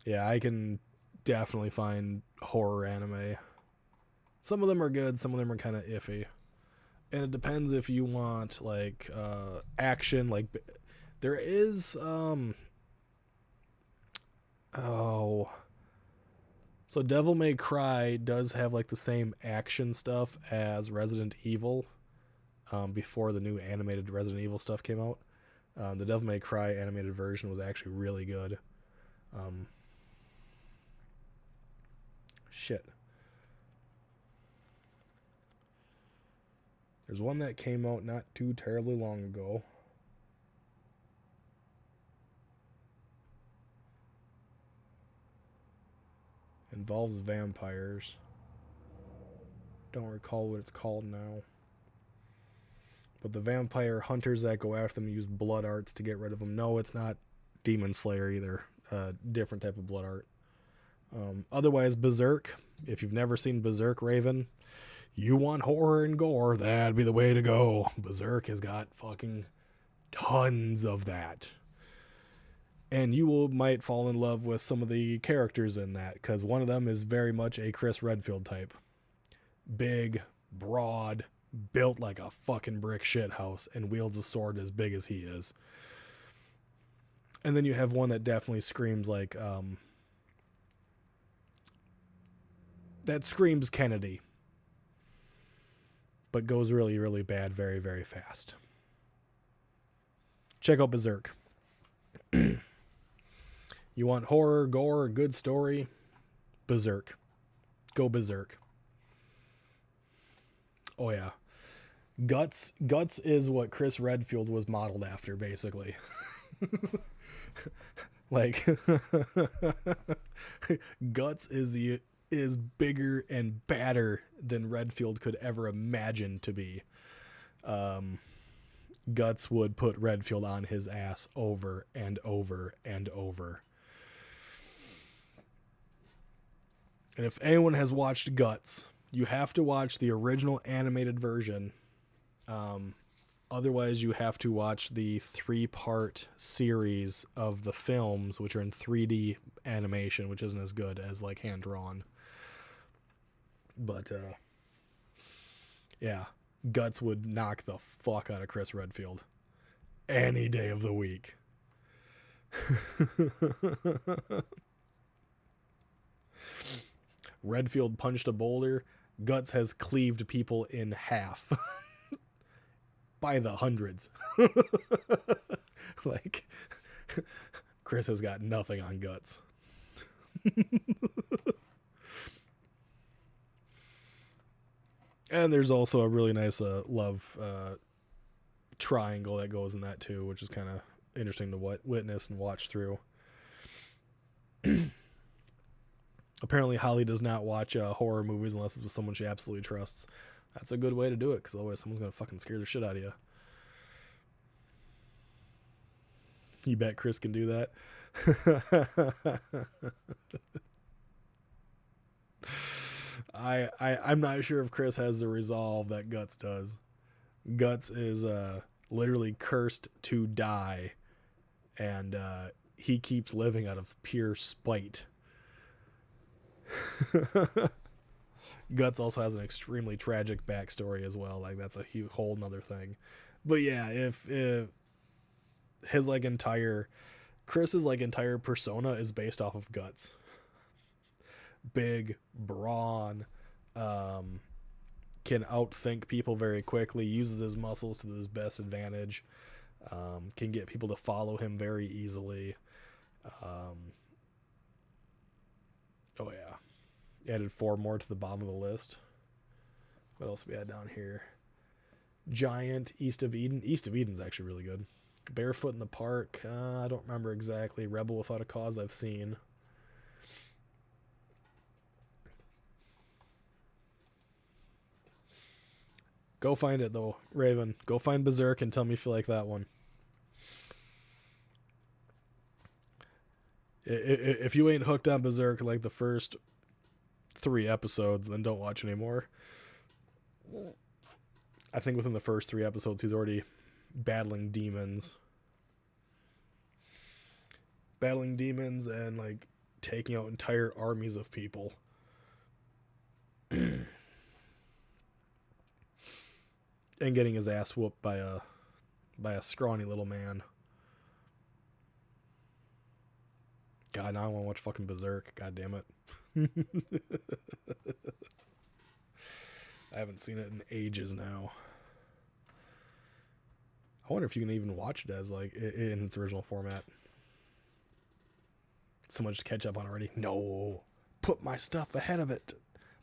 Yeah, I can definitely find horror anime. Some of them are good, some of them are kind of iffy. And it depends if you want, like, action, like, There is, so Devil May Cry does have like the same action stuff as Resident Evil, before the new animated Resident Evil stuff came out. The Devil May Cry animated version was actually really good. Shit. There's one that came out not too terribly long ago. Involves vampires. Don't recall what it's called now. But the vampire hunters that go after them use blood arts to get rid of them. No, it's not Demon Slayer either. Different type of blood art. Otherwise, Berserk. If you've never seen Berserk, Raven, you want horror and gore, that'd be the way to go. Berserk has got fucking tons of that. And you might fall in love with some of the characters in that, because one of them is very much a Chris Redfield type. Big, broad, built like a fucking brick shit house, and wields a sword as big as he is. And then you have one that definitely screams like, that screams Kennedy, but goes really, really bad very, very fast. Check out Berserk. You want horror, gore, good story? Berserk. Go Berserk. Oh yeah. Guts is what Chris Redfield was modeled after, basically. Like, Guts is bigger and badder than Redfield could ever imagine to be. Guts would put Redfield on his ass over and over and over. And if anyone has watched Guts, you have to watch the original animated version. Otherwise, you have to watch the 3-part series of the films, which are in 3D animation, which isn't as good as like hand-drawn. But, yeah, Guts would knock the fuck out of Chris Redfield any day of the week. Redfield punched a boulder. Guts has cleaved people in half. By the hundreds. Like, Chris has got nothing on Guts. And there's also a really nice love triangle that goes in that too, which is kind of interesting to witness and watch through. Apparently Holly does not watch horror movies unless it's with someone she absolutely trusts. That's a good way to do it, because otherwise someone's going to fucking scare the shit out of you. You bet Chris can do that? I'm not sure if Chris has the resolve that Guts does. Guts is literally cursed to die, and he keeps living out of pure spite. Guts also has an extremely tragic backstory as well. Like, that's a whole nother thing. But yeah, if his like Chris's like entire persona is based off of Guts. Big, brawn, can outthink people very quickly, uses his muscles to his best advantage, can get people to follow him very easily. Oh yeah. Added 4 more to the bottom of the list. What else we had down here? Giant, East of Eden. East of Eden's actually really good. Barefoot in the Park. I don't remember exactly. Rebel Without a Cause I've seen. Go find it though, Raven. Go find Berserk and tell me if you like that one. If you ain't hooked on Berserk like the first 3 episodes, then don't watch anymore. I think within the first 3 episodes, he's already battling demons. Battling demons and, like, taking out entire armies of people. And getting his ass whooped by a scrawny little man. God, now I want to watch fucking Berserk. God damn it. I haven't seen it in ages now. I wonder if you can even watch it as, like, in its original format. So much to catch up on already. No. Put my stuff ahead of it.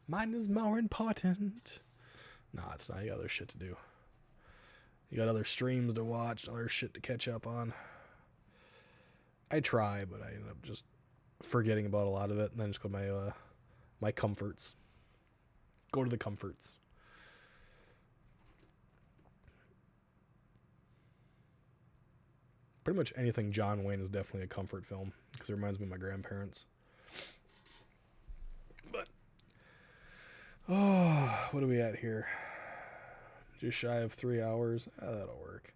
Mine is more important. Nah, it's not. You got other shit to do. You got other streams to watch, other shit to catch up on. I try, but I end up just forgetting about a lot of it, and then just go to my comforts. Go to the comforts. Pretty much anything John Wayne is definitely a comfort film, because it reminds me of my grandparents. But, oh, what are we at here? Just shy of 3 hours. That'll work.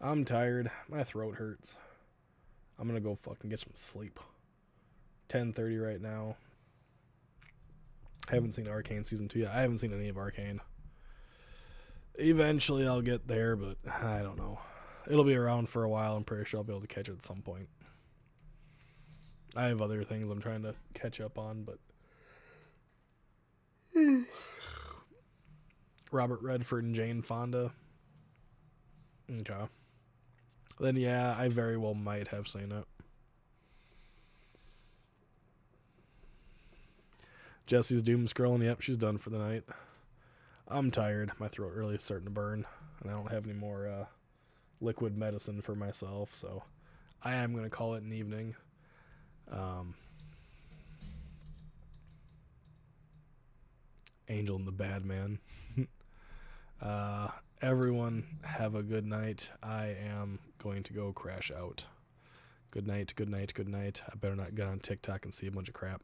I'm tired. My throat hurts. I'm gonna go fucking get some sleep. 10:30 right now. I haven't seen Arcane Season 2 yet. I haven't seen any of Arcane. Eventually I'll get there, but I don't know. It'll be around for a while. I'm pretty sure I'll be able to catch it at some point. I have other things I'm trying to catch up on, but... Robert Redford and Jane Fonda. Okay. Then yeah, I very well might have seen it. Jessie's doom scrolling. Yep, she's done for the night. I'm tired. My throat really is starting to burn, and I don't have any more liquid medicine for myself, so I am going to call it an evening. Angel and the Bad Man. Everyone have a good night. I am going to go crash out. Good night, good night, good night. I better not get on TikTok and see a bunch of crap.